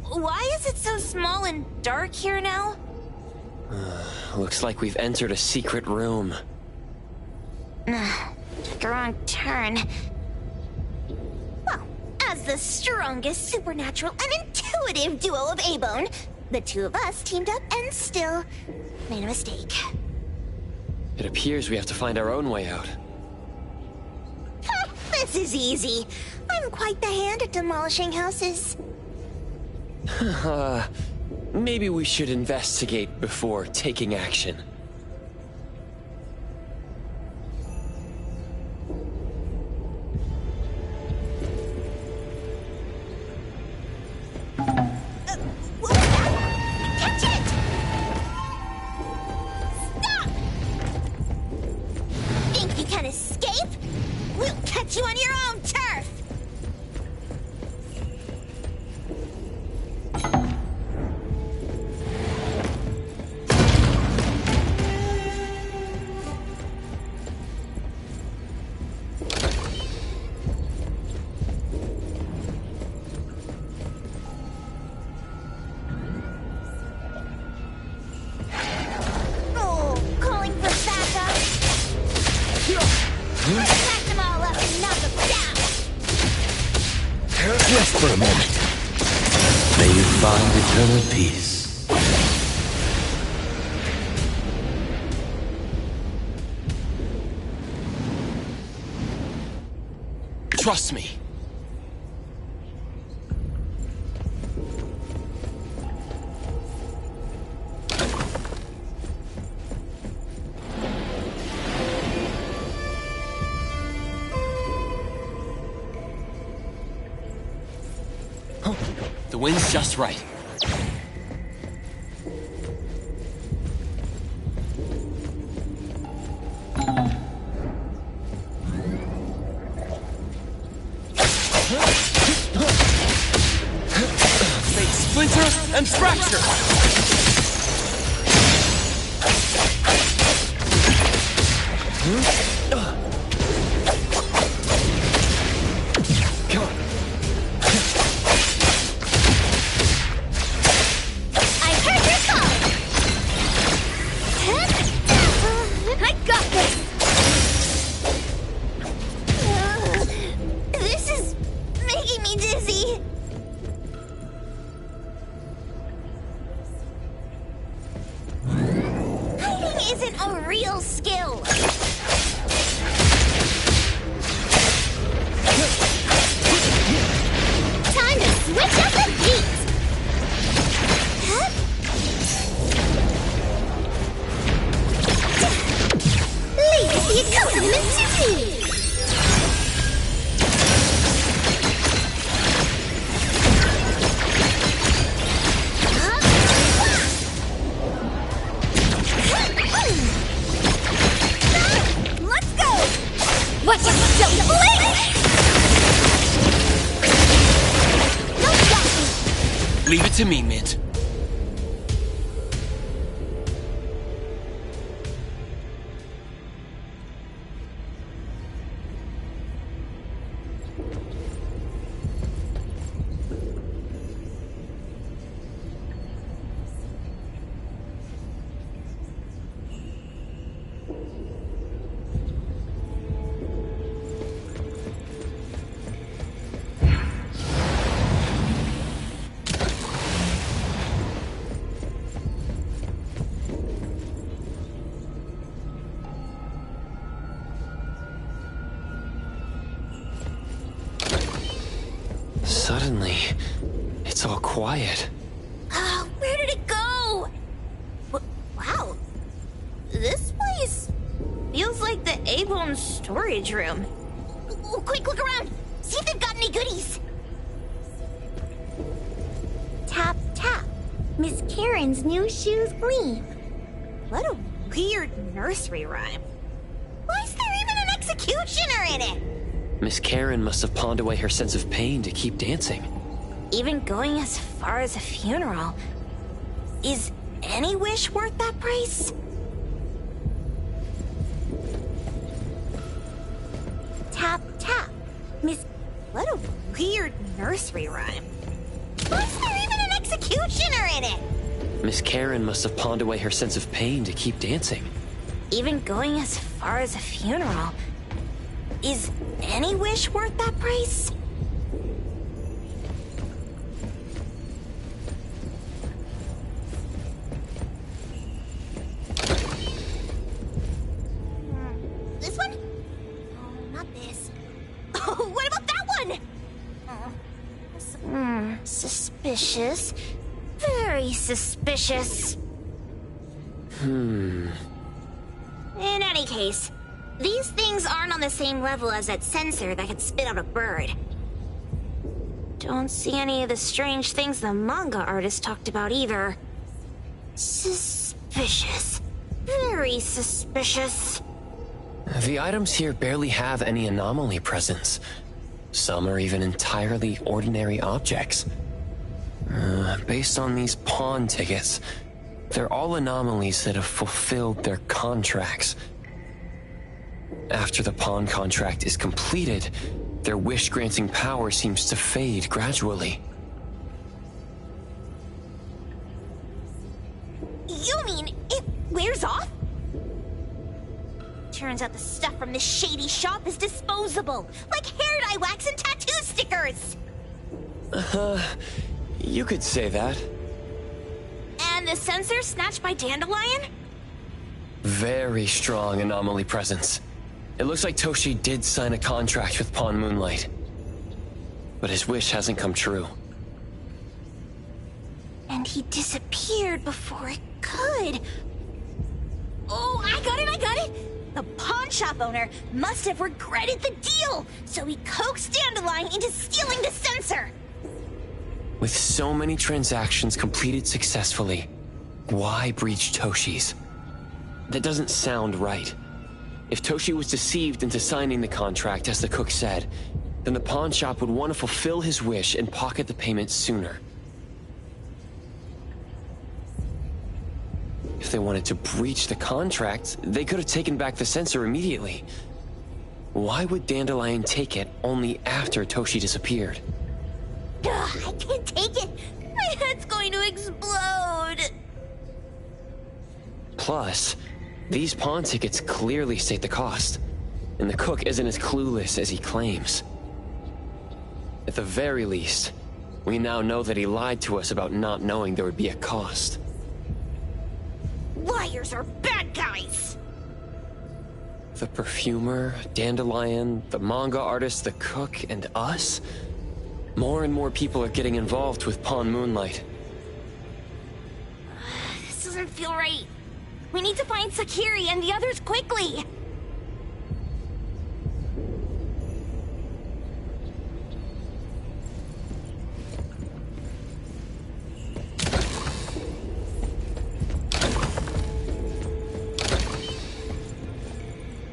Why is it so small and dark here now? Looks like we've entered a secret room. Took a wrong turn. Well, as the strongest supernatural and intuitive duo of A-Bone, the two of us teamed up and still made a mistake. It appears we have to find our own way out. This is easy. I'm quite the hand at demolishing houses. Maybe we should investigate before taking action. Catch it! Stop! Think you can escape? We'll catch you on your own turf! Just for a moment. May you find eternal peace. Trust me. The wind's just right. They splinter and fracture! Leave it to me, Mint. Suddenly, it's all quiet. Where did it go? Wow. This place feels like the A-Bone storage room. Quick, look around. See if they've got any goodies. Tap, tap. Miss Karen's new shoes gleam. What a weird nursery rhyme. Why is there even an executioner in it? Miss Karen must have pawned away her sense of pain to keep dancing. Even going as far as a funeral. Is any wish worth that price? Tap, tap. Miss... What a weird nursery rhyme. Why is there even an executioner in it? Miss Karen must have pawned away her sense of pain to keep dancing. Even going as far as a funeral. Is any wish worth that price? This one? Oh, not this. Oh, what about that one? Suspicious. Very suspicious. In any case, these things aren't on the same level as that sensor that could spit out a bird. Don't see any of the strange things the manga artist talked about either. Suspicious. Very suspicious. The items here barely have any anomaly presence. Some are even entirely ordinary objects. Based on these pawn tickets, they're all anomalies that have fulfilled their contracts. After the pawn contract is completed, their wish-granting power seems to fade gradually. You mean it wears off? Turns out the stuff from this shady shop is disposable, like hair dye wax and tattoo stickers! You could say that. And the sensor snatched by Dandelion? Very strong anomaly presence. It looks like Toshi did sign a contract with Pawn Moonlight. But his wish hasn't come true. And he disappeared before it could. Oh, I got it! The pawn shop owner must have regretted the deal, so he coaxed Dandelion into stealing the sensor. With so many transactions completed successfully, why breach Toshi's? That doesn't sound right. If Toshi was deceived into signing the contract, as the cook said, then the pawn shop would want to fulfill his wish and pocket the payment sooner. If they wanted to breach the contract, they could have taken back the sensor immediately. Why would Dandelion take it only after Toshi disappeared? Ugh, I can't take it. My head's going to explode. Plus, these pawn tickets clearly state the cost, and the cook isn't as clueless as he claims. At the very least, we now know that he lied to us about not knowing there would be a cost. Liars are bad guys! The perfumer, Dandelion, the manga artist, the cook, and us? More and more people are getting involved with Pawn Moonlight. This doesn't feel right. We need to find Sakiri and the others quickly!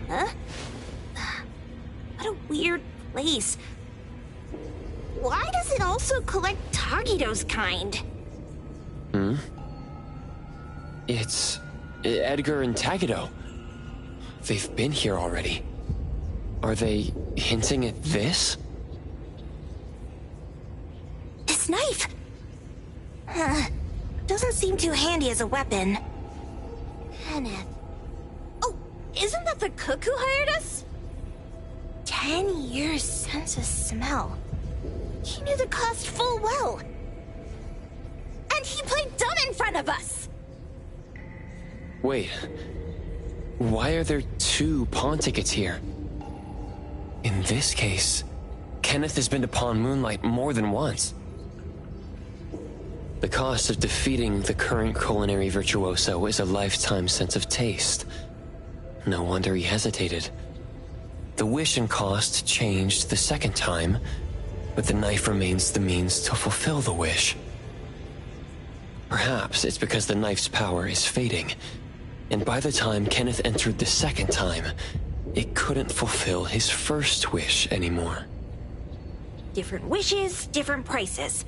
Huh? What a weird place. Why does it also collect Tagido's kind? It's Edgar and Tagido. They've been here already. Are they hinting at this? This knife! Doesn't seem too handy as a weapon. Kenneth. Oh, isn't that the cook who hired us? 10 years sense of smell. He knew the cost full well. And he played dumb in front of us! Wait. Why are there 2 pawn tickets here? In this case, Kenneth has been to Pawn Moonlight more than once. The cost of defeating the current culinary virtuoso is a lifetime sense of taste. No wonder he hesitated. The wish and cost changed the second time, but the knife remains the means to fulfill the wish. Perhaps it's because the knife's power is fading, and by the time Kenneth entered the second time, it couldn't fulfill his first wish anymore. Different wishes, different prices.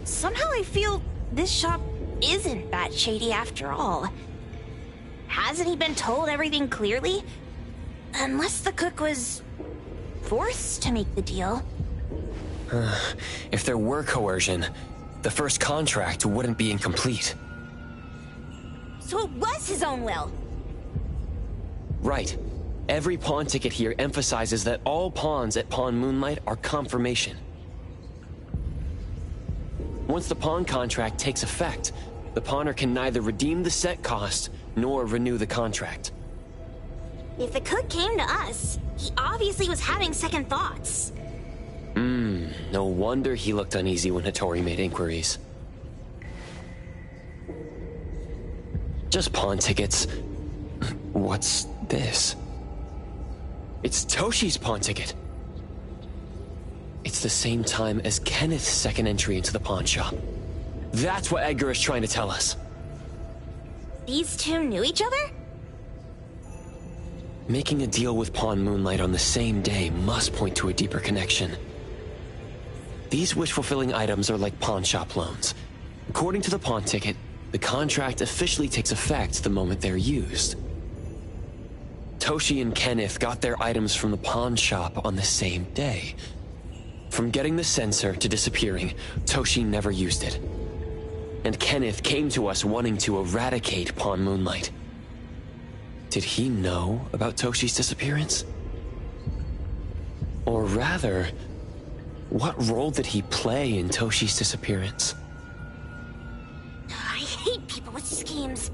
Somehow I feel this shop isn't that shady after all. Hasn't he been told everything clearly? Unless the cook was forced to make the deal. If there were coercion, the first contract wouldn't be incomplete. So it was his own will. Right. Every pawn ticket here emphasizes that all pawns at Pawn Moonlight are confirmation. Once the pawn contract takes effect, the pawner can neither redeem the set cost nor renew the contract. If the cook came to us, he obviously was having second thoughts. No wonder he looked uneasy when Hattori made inquiries. Just pawn tickets. What's this? It's Toshi's pawn ticket. It's the same time as Kenneth's second entry into the pawn shop. That's what Edgar is trying to tell us. These two knew each other? Making a deal with Pawn Moonlight on the same day must point to a deeper connection. These wish-fulfilling items are like pawn shop loans. According to the pawn ticket, the contract officially takes effect the moment they're used. Toshi and Kenneth got their items from the pawn shop on the same day. From getting the sensor to disappearing, Toshi never used it. And Kenneth came to us wanting to eradicate Pawn Moonlight. Did he know about Toshi's disappearance? Or rather, what role did he play in Toshi's disappearance? I hate people with schemes.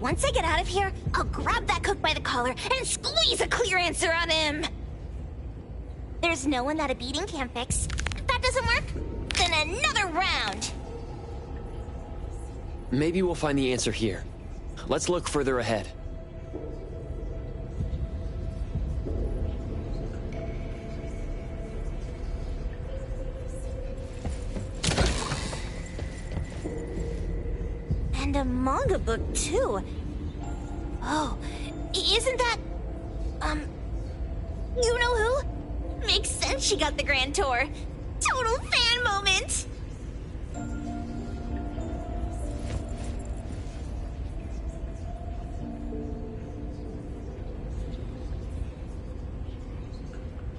Once I get out of here, I'll grab that cook by the collar and squeeze a clear answer on him. There's no one that a beating can't fix. If that doesn't work, then another round. Maybe we'll find the answer here. Let's look further ahead. And a manga book, too. Oh, isn't that... you know who? Makes sense she got the Grand Tour. Total fan moment!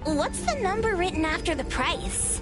What's the number written after the price?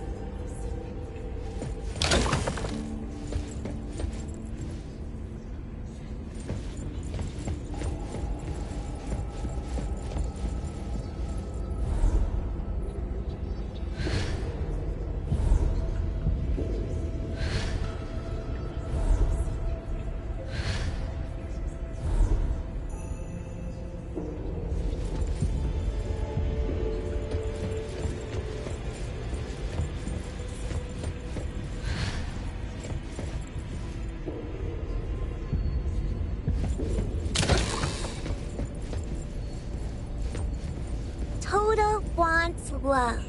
Toda wants love.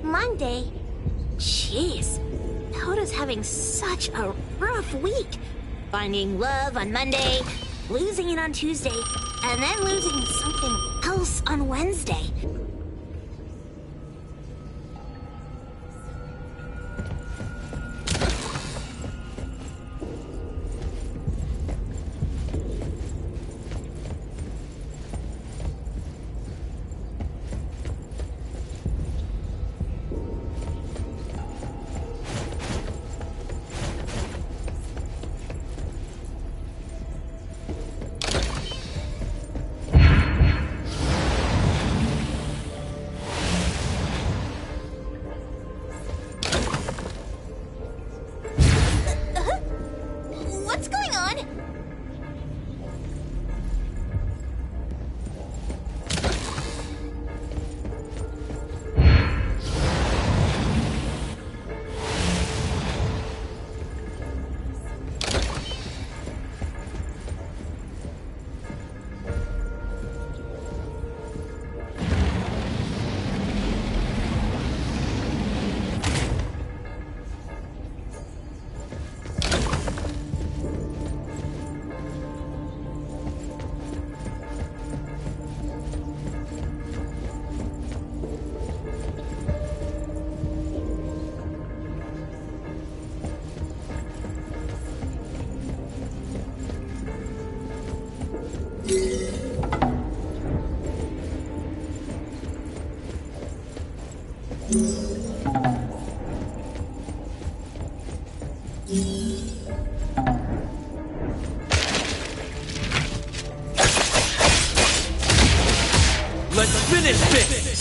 Monday. Jeez, Toda's having such a rough week. Finding love on Monday, losing it on Tuesday, and then losing something else on Wednesday. Let's finish this!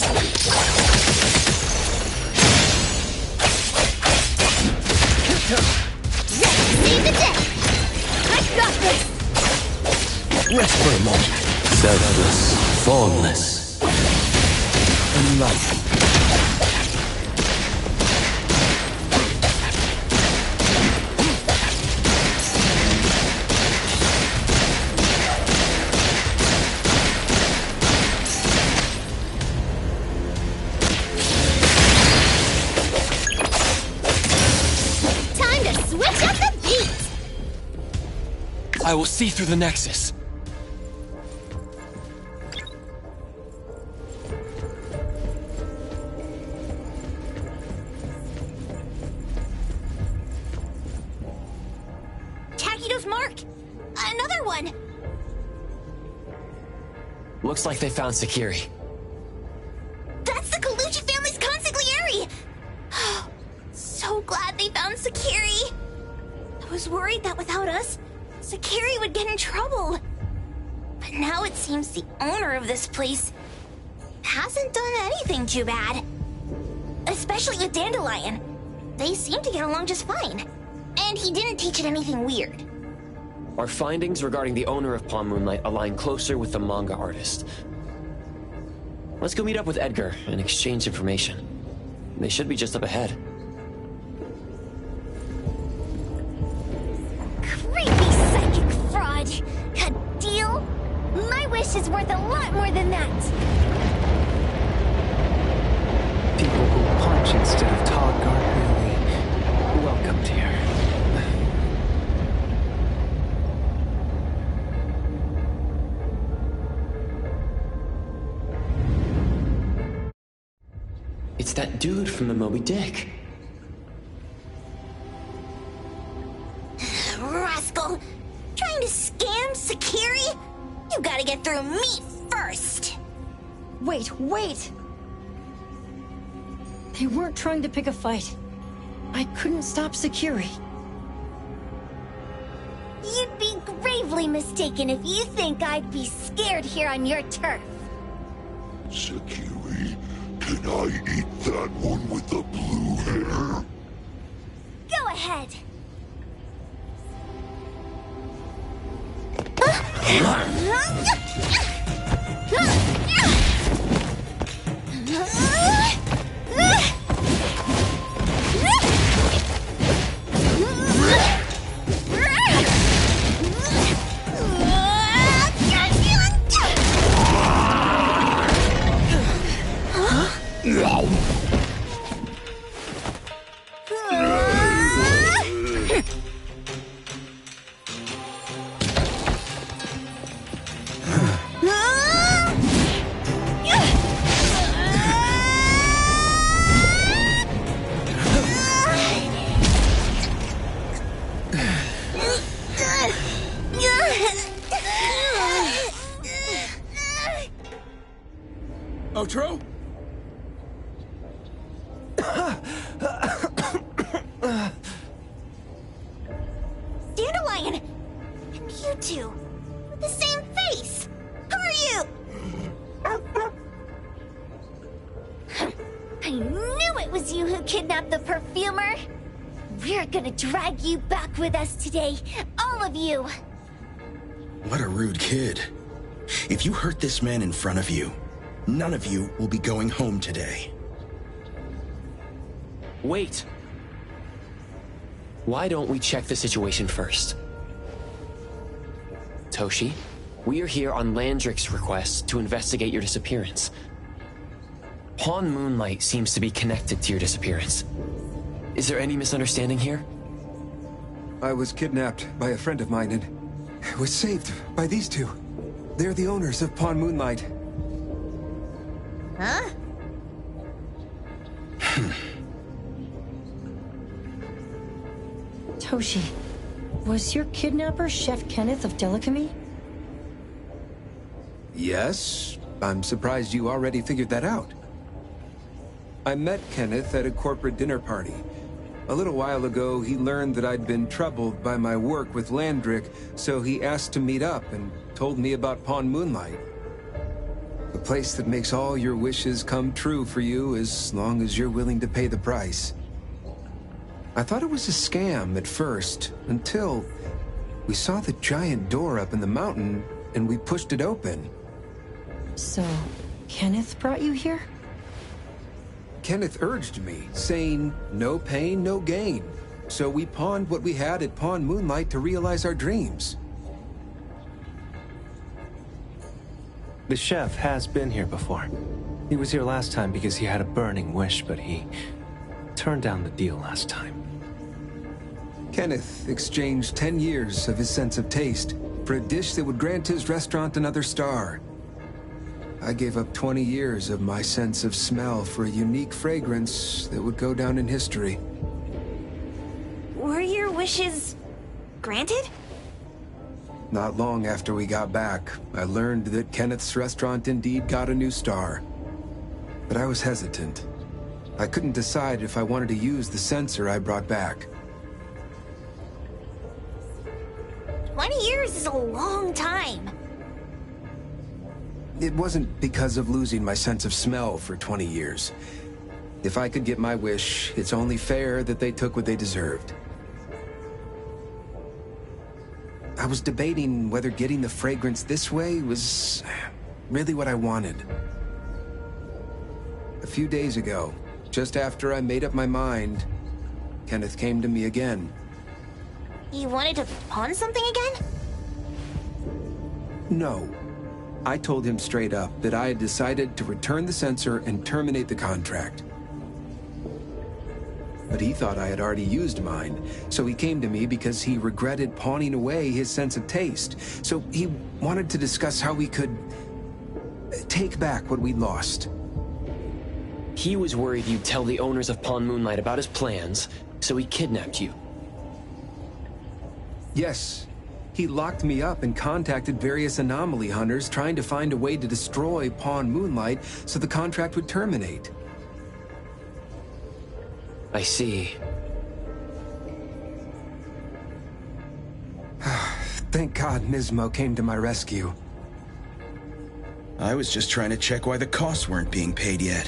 Save the day! I got this! Rest for a moment. Selfless, formless, enlightened. Time to switch up the beat! I will see through the Nexus. Takido's mark! Another one! Looks like they found Sakiri. That's the Colucci family's consigliere! So glad they found Sakiri! I was worried that without us, Sakiri would get in trouble. But now it seems the owner of this place hasn't done anything too bad. Especially with Dandelion. They seem to get along just fine. And he didn't teach it anything weird. Our findings regarding the owner of Pawn Moonlight align closer with the manga artist. Let's go meet up with Edgar and exchange information. They should be just up ahead. Creepy psychic fraud! A deal? My wish is worth a lot more than that! People who punch instead of talk are really welcomed here. It's that dude from the Moby Dick. Rascal! Trying to scam Sakiri? You gotta get through me first! Wait! They weren't trying to pick a fight. I couldn't stop Sakiri. You'd be gravely mistaken if you think I'd be scared here on your turf. Sakiri, can I eat that one with the blue hair? Go ahead. Otro? Dandelion! And you two, with the same face! Who are you? I knew it was you who kidnapped the perfumer. We're gonna drag you back with us today, all of you. What a rude kid. If you hurt this man in front of you, none of you will be going home today. Wait. Why don't we check the situation first? Toshi, we are here on Landrick's request to investigate your disappearance. Pawn Moonlight seems to be connected to your disappearance. Is there any misunderstanding here? I was kidnapped by a friend of mine and was saved by these two. They're the owners of Pawn Moonlight. Huh? Toshi, was your kidnapper Chef Kenneth of Delicamy? Yes, I'm surprised you already figured that out. I met Kenneth at a corporate dinner party. A little while ago, he learned that I'd been troubled by my work with Landrick, so he asked to meet up and told me about Pawn Moonlight. A place that makes all your wishes come true for you as long as you're willing to pay the price. I thought it was a scam at first, until we saw the giant door up in the mountain and we pushed it open. So, Kenneth brought you here? Kenneth urged me, saying, no pain, no gain. So we pawned what we had at Pawn Moonlight to realize our dreams. The chef has been here before. He was here last time because he had a burning wish, but he turned down the deal last time. Kenneth exchanged 10 years of his sense of taste for a dish that would grant his restaurant another star. I gave up 20 years of my sense of smell for a unique fragrance that would go down in history. Were your wishes granted? Not long after we got back, I learned that Kenneth's restaurant indeed got a new star. But I was hesitant. I couldn't decide if I wanted to use the sensor I brought back. 20 years is a long time. It wasn't because of losing my sense of smell for 20 years. If I could get my wish, it's only fair that they took what they deserved. I was debating whether getting the fragrance this way was really what I wanted. A few days ago, just after I made up my mind, Kenneth came to me again. You wanted to pawn something again? No. I told him straight up that I had decided to return the sensor and terminate the contract. But he thought I had already used mine, so he came to me because he regretted pawning away his sense of taste. So he wanted to discuss how we could take back what we lost. He was worried you'd tell the owners of Pawn Moonlight about his plans, so he kidnapped you. Yes. He locked me up and contacted various anomaly hunters trying to find a way to destroy Pawn Moonlight so the contract would terminate. I see. Thank God Nismo came to my rescue. I was just trying to check why the costs weren't being paid yet.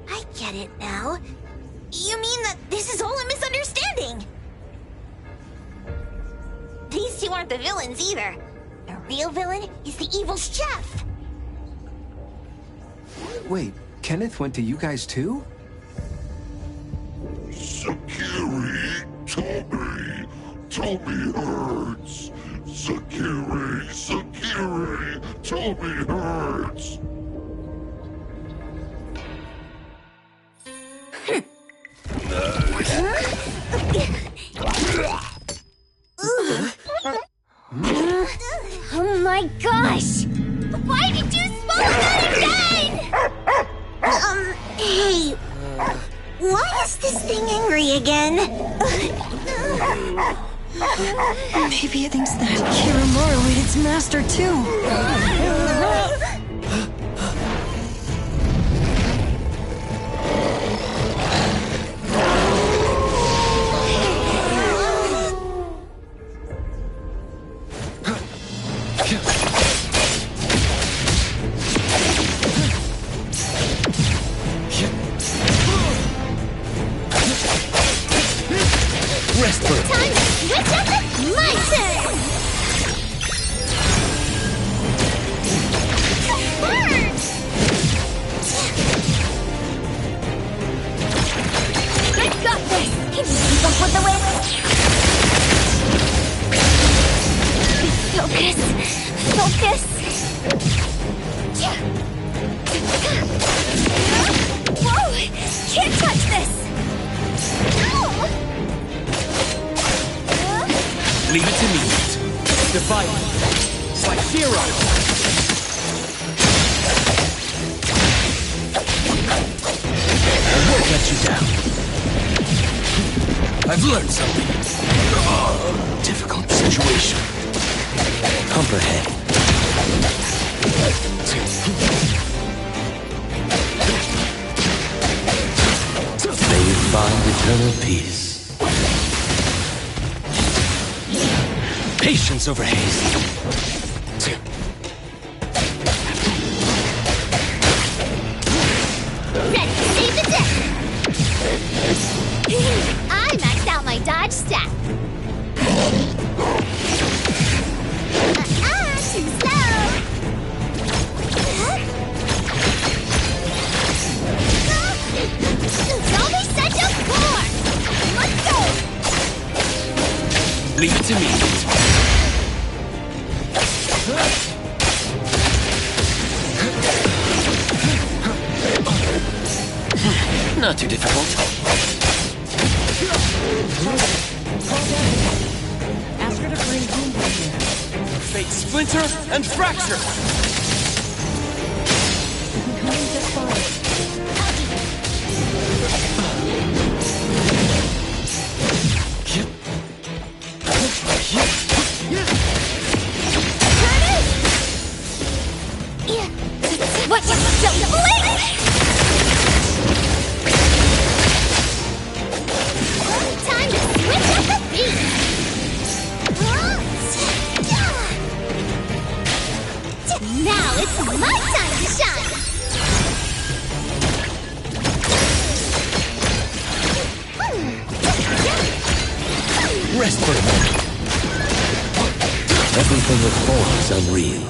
I get it now. You mean that this is all a misunderstanding? These two aren't the villains either. The real villain is the evil chef. Wait, Kenneth went to you guys too? Sakiri, Tommy hurts. Sakiri, Tommy hurts. Oh my gosh! Why did you smoke that again? Hey, why is this thing angry again? Maybe it thinks that Kiramaru ate its master too. Rest for Time to switch up my turn! Burn! I got this! Can you keep up with the wind? Focus! Focus! Whoa! Can't touch this! Ow! Leave it to me. Divide me. It's like zero. I won't let you down. I've learned something. Difficult situation. Comprehend. May you find eternal peace. Patience over haste. my dodge step. Too slow. Don't be such a bore. Let's go. Leave it to me. Not too difficult. Ask her to bring home here. Fate splinter and fracture. Coming just fine. What? Don't blink! Time to switch up the beat. Now it's my time to shine. Rest for a moment. Everything with form is unreal.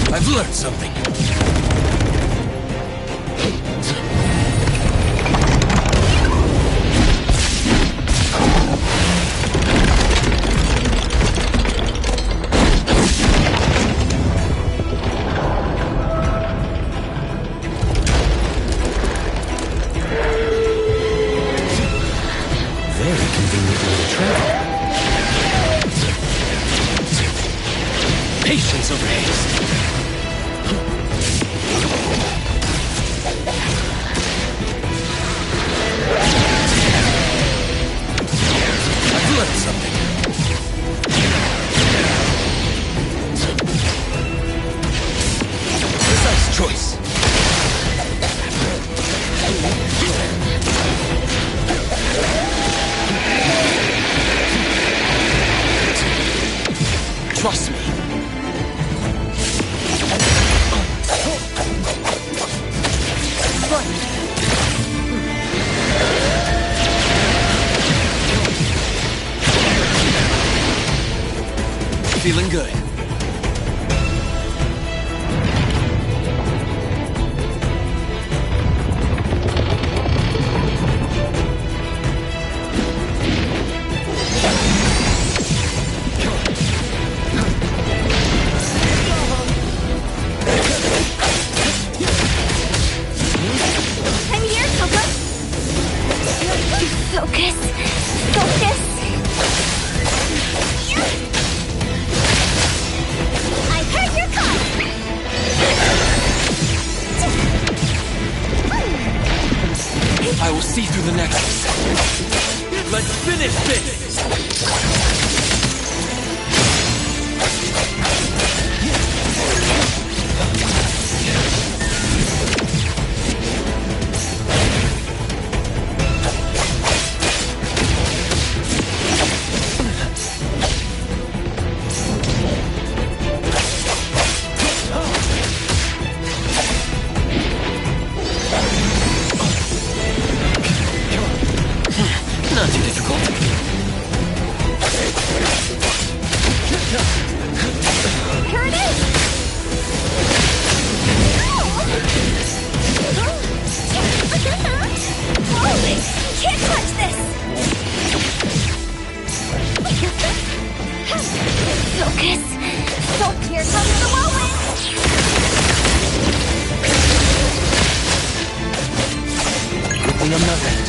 I've learned something. Very convenient way to travel. Patience over haste. I've learned something. Precise choice. Trust me. Feeling good. I'm here, Coco. Focus. Focus. I heard your call. I will see through the nexus. Let's finish this! Not too difficult. Here it is. Holy, you can't touch this. Focus. Here comes the whirlwind. Good thing I'm not late.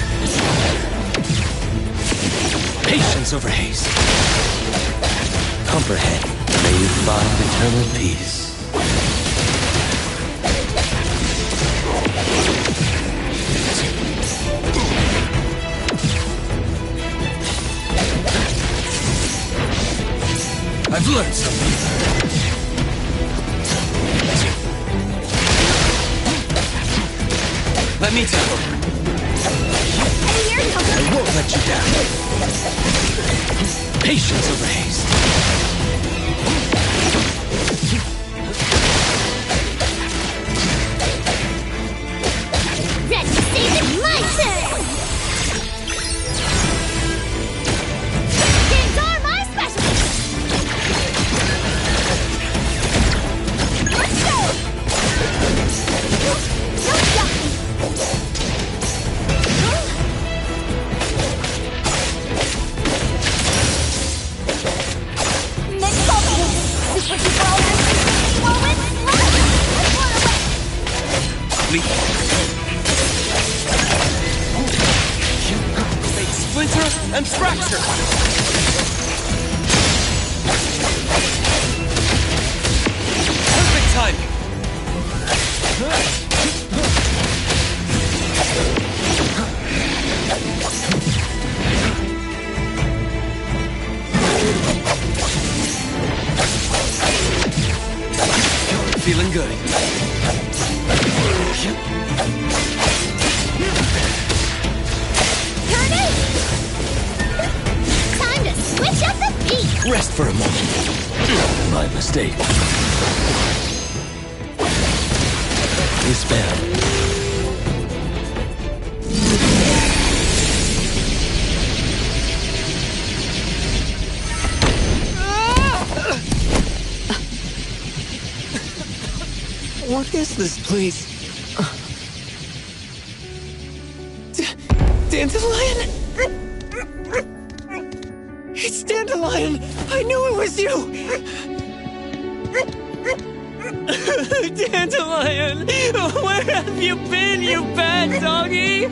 Patience over haste. Comprehend. May you find eternal peace. I've learned something. Let me take over. I won't let you down. Patience over haste. Ready to save it, my turn! Games are my specialty! Let's go! Don't stop me! Next focus! Super duper ultra moment! Make splinter and fracture! Perfect timing! Feeling good. Time to switch up the beat! Rest for a moment. My mistake. Disband. What is this place? Dandelion? It's Dandelion! I knew it was you! Dandelion! Where have you been, you bad doggy?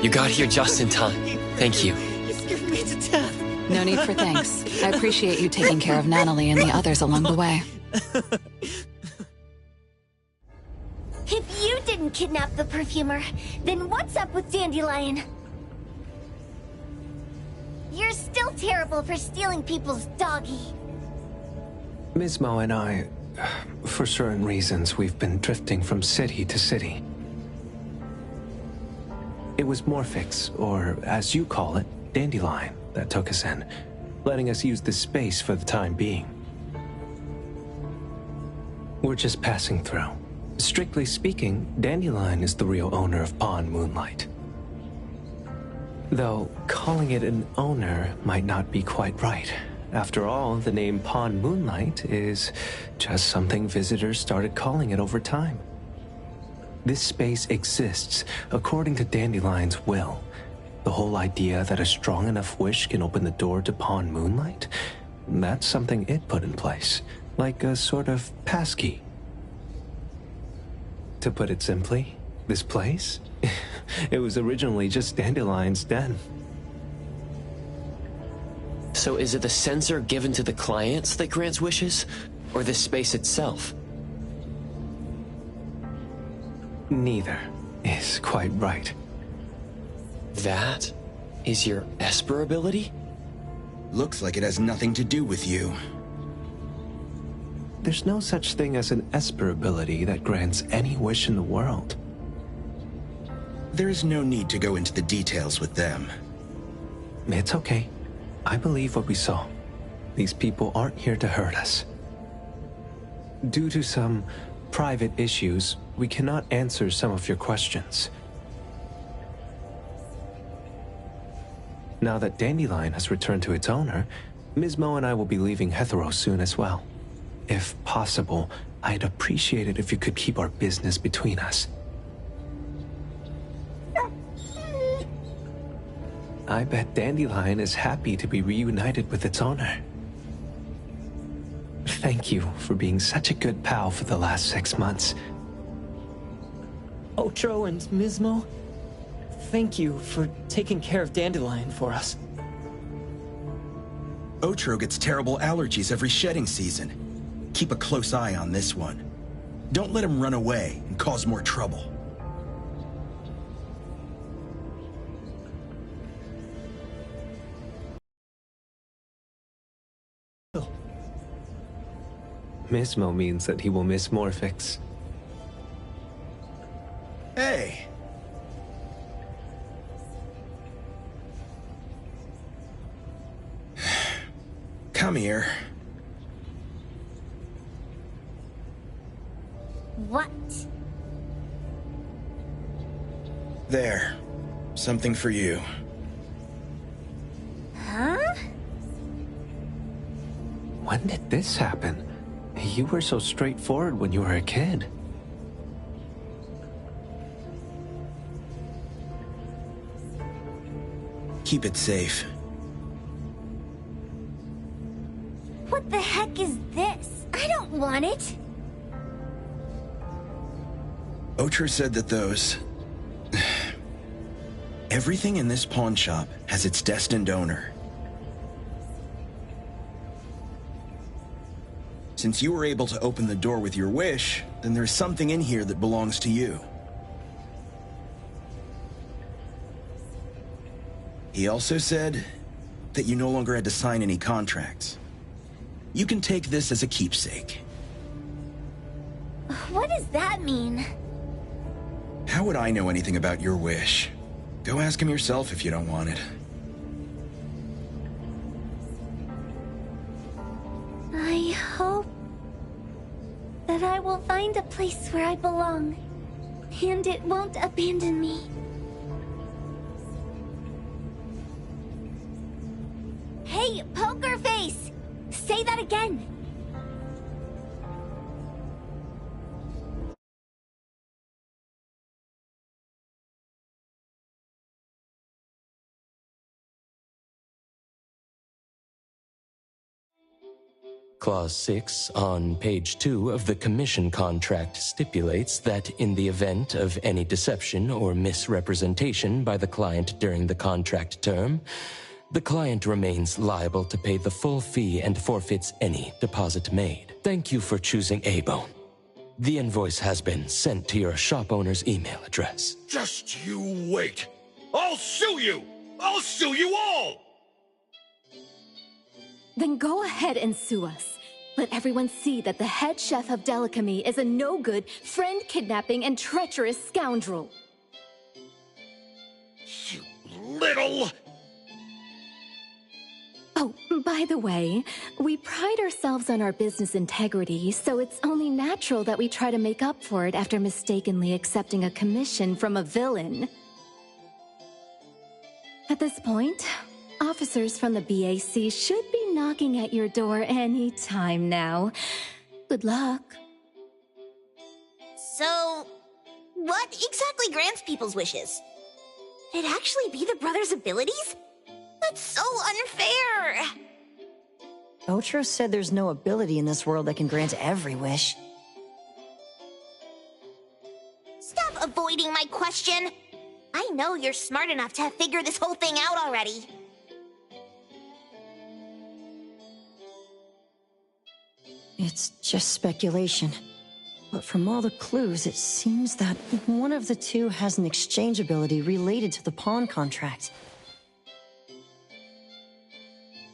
You got here just in time. Thank you. You scared me to death. No need for thanks. I appreciate you taking care of Natalie and the others along the way. If you didn't kidnap the perfumer, then what's up with Dandelion? You're still terrible for stealing people's doggy. Ms. Mo and I, for certain reasons, we've been drifting from city to city. It was Morphix, or as you call it, Dandelion, that took us in, letting us use this space for the time being. We're just passing through. Strictly speaking, Dandelion is the real owner of Pawn Moonlight. Though, calling it an owner might not be quite right. After all, the name Pawn Moonlight is just something visitors started calling it over time. This space exists according to Dandelion's will. The whole idea that a strong enough wish can open the door to Pawn Moonlight? That's something it put in place, like a sort of passkey. To put it simply, this place? It was originally just Dandelion's den. So is it the sensor given to the clients that grants wishes, or the space itself? Neither is quite right. That is your Esper ability? Looks like it has nothing to do with you. There's no such thing as an Esper ability that grants any wish in the world. There is no need to go into the details with them. It's okay. I believe what we saw. These people aren't here to hurt us. Due to some private issues, we cannot answer some of your questions. Now that Dandelion has returned to its owner, Ms. Mo and I will be leaving Hetero soon as well. If possible, I'd appreciate it if you could keep our business between us. I bet Dandelion is happy to be reunited with its owner. Thank you for being such a good pal for the last 6 months. Otro and Mismo, thank you for taking care of Dandelion for us. Otro gets terrible allergies every shedding season. Keep a close eye on this one. Don't let him run away and cause more trouble. Mismo means that he will miss Morphix. Hey! Come here. What? There. Something for you. Huh? When did this happen? You were so straightforward when you were a kid. Keep it safe. What the heck is this? I don't want it. Otra said that those... Everything in this pawn shop has its destined owner. Since you were able to open the door with your wish, then there's something in here that belongs to you. He also said that you no longer had to sign any contracts. You can take this as a keepsake. What does that mean? How would I know anything about your wish? Go ask him yourself if you don't want it. I hope that I will find a place where I belong, and it won't abandon me. Hey, Poker Face! Say that again! Clause 6 on page 2 of the commission contract stipulates that in the event of any deception or misrepresentation by the client during the contract term, the client remains liable to pay the full fee and forfeits any deposit made. Thank you for choosing A-Bone. The invoice has been sent to your shop owner's email address. Just you wait. I'll sue you! I'll sue you all! Then go ahead and sue us. Let everyone see that the head chef of Delicamy is a no-good, friend-kidnapping, and treacherous scoundrel. You little... Oh, by the way, we pride ourselves on our business integrity, so it's only natural that we try to make up for it after mistakenly accepting a commission from a villain. At this point, officers from the BAC should be knocking at your door any time now. Good luck. So, what exactly grants people's wishes? Could it actually be the brothers' abilities? That's so unfair! Otra said there's no ability in this world that can grant every wish. Stop avoiding my question! I know you're smart enough to have figured this whole thing out already. It's just speculation. But from all the clues, it seems that one of the two has an exchange ability related to the pawn contract.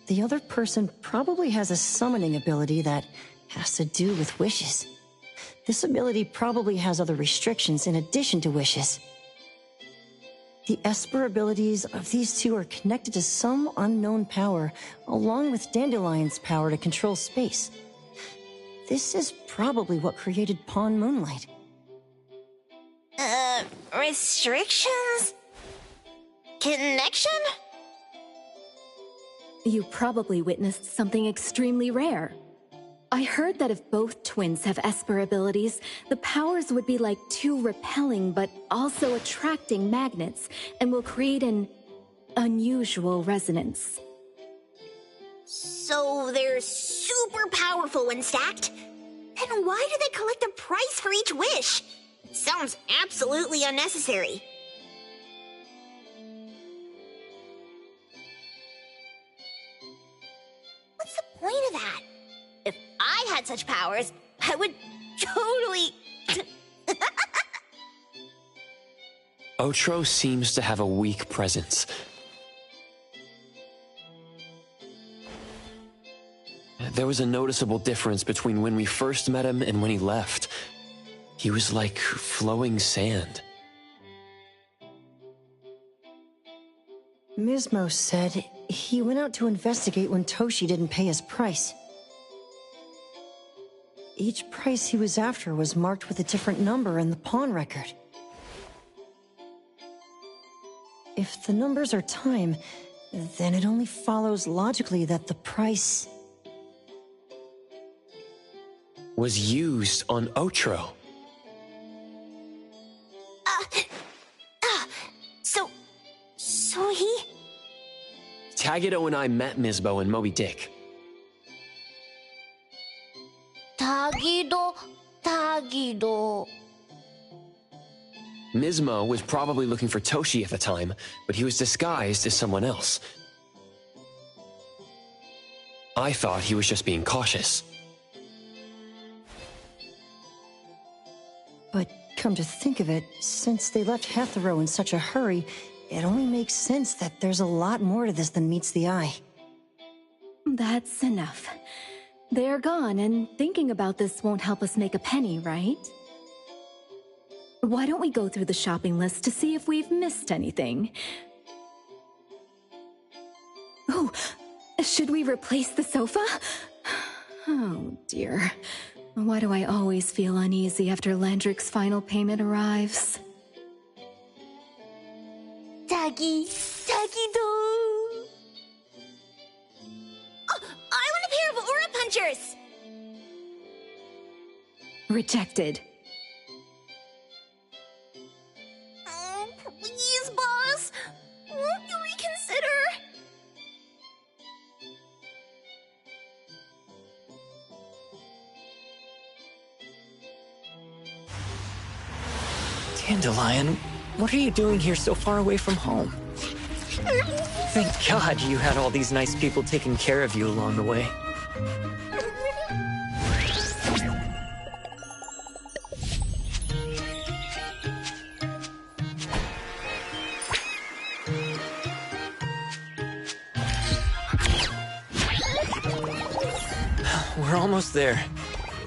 The other person probably has a summoning ability that has to do with wishes. This ability probably has other restrictions in addition to wishes. The Esper abilities of these two are connected to some unknown power, along with Dandelion's power to control space. This is probably what created Pawn Moonlight. Restrictions? Connection? You probably witnessed something extremely rare. I heard that if both twins have Esper abilities, the powers would be like two repelling but also attracting magnets and will create an unusual resonance. So they're super powerful when stacked? Then why do they collect a price for each wish? It sounds absolutely unnecessary. What's the point of that? If I had such powers, I would totally... Otro seems to have a weak presence. there was a noticeable difference between when we first met him and when he left. He was like flowing sand. Mismo said he went out to investigate when Toshi didn't pay his price. Each price he was after was marked with a different number in the pawn record. If the numbers are time, then it only follows logically that the price was used on Otro. So he... Tagido and I met Misbo and Moby Dick. Tagido. Mismo was probably looking for Toshi at the time, but he was disguised as someone else. I thought he was just being cautious. But come to think of it, since they left Hetero in such a hurry, it only makes sense that there's a lot more to this than meets the eye. That's enough. They're gone, and thinking about this won't help us make a penny, right? Why don't we go through the shopping list to see if we've missed anything? Oh, should we replace the sofa? Oh, dear. Why do I always feel uneasy after Landrick's final payment arrives? Tagido! Oh, I want a pair of aura punchers! Rejected. Please, boss! Won't you reconsider? Dandelion, what are you doing here so far away from home? Thank God you had all these nice people taking care of you along the way. We're almost there.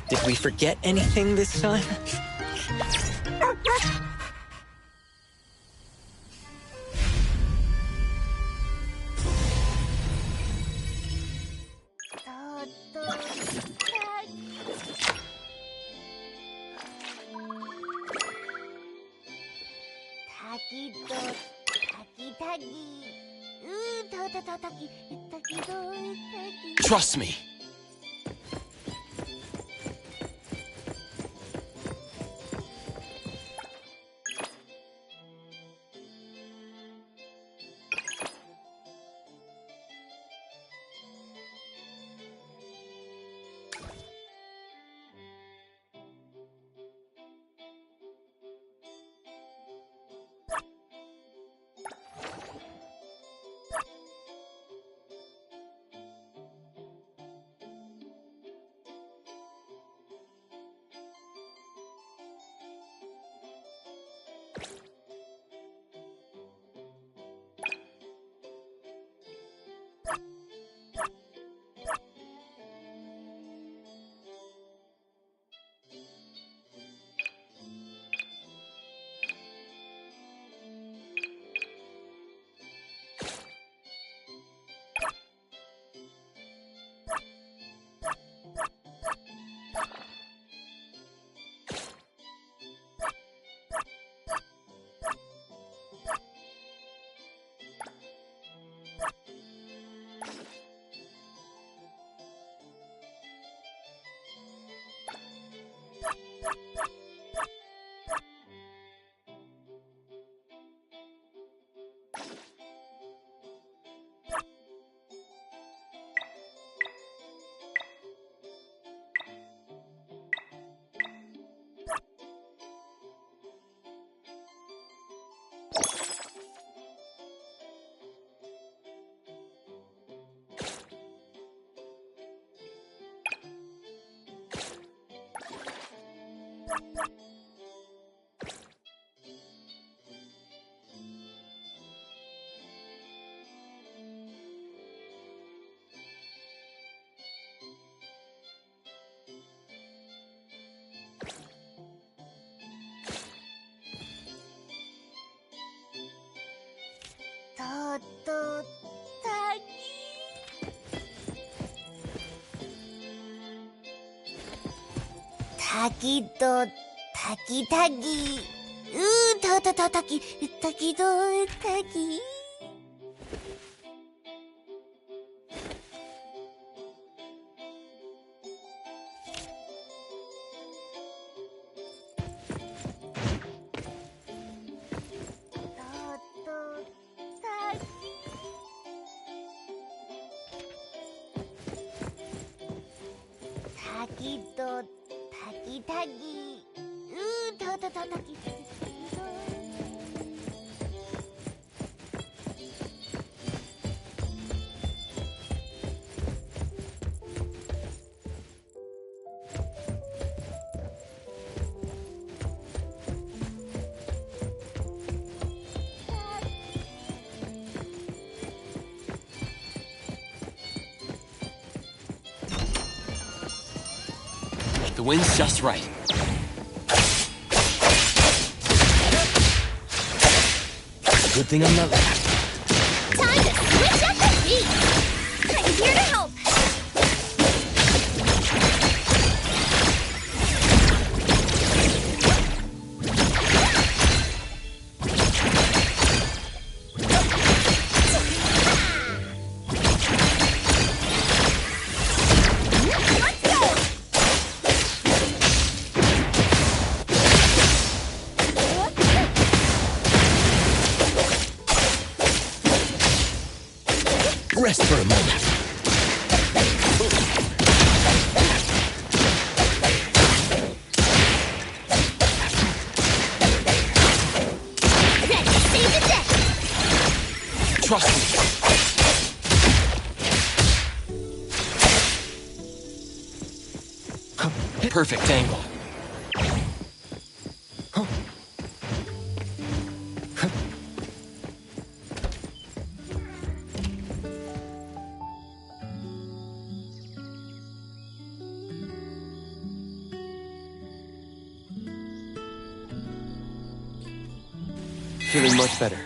Did we forget anything this time? Trust me. 滝と滝滝。滝と滝。滝と滝滝。滝。The wind's just right. Good thing I'm not late. Time to switch up the beat! I'm here to help! Rest for a moment. Ready, save the day! Trust me. Perfect angle. Feeling much better.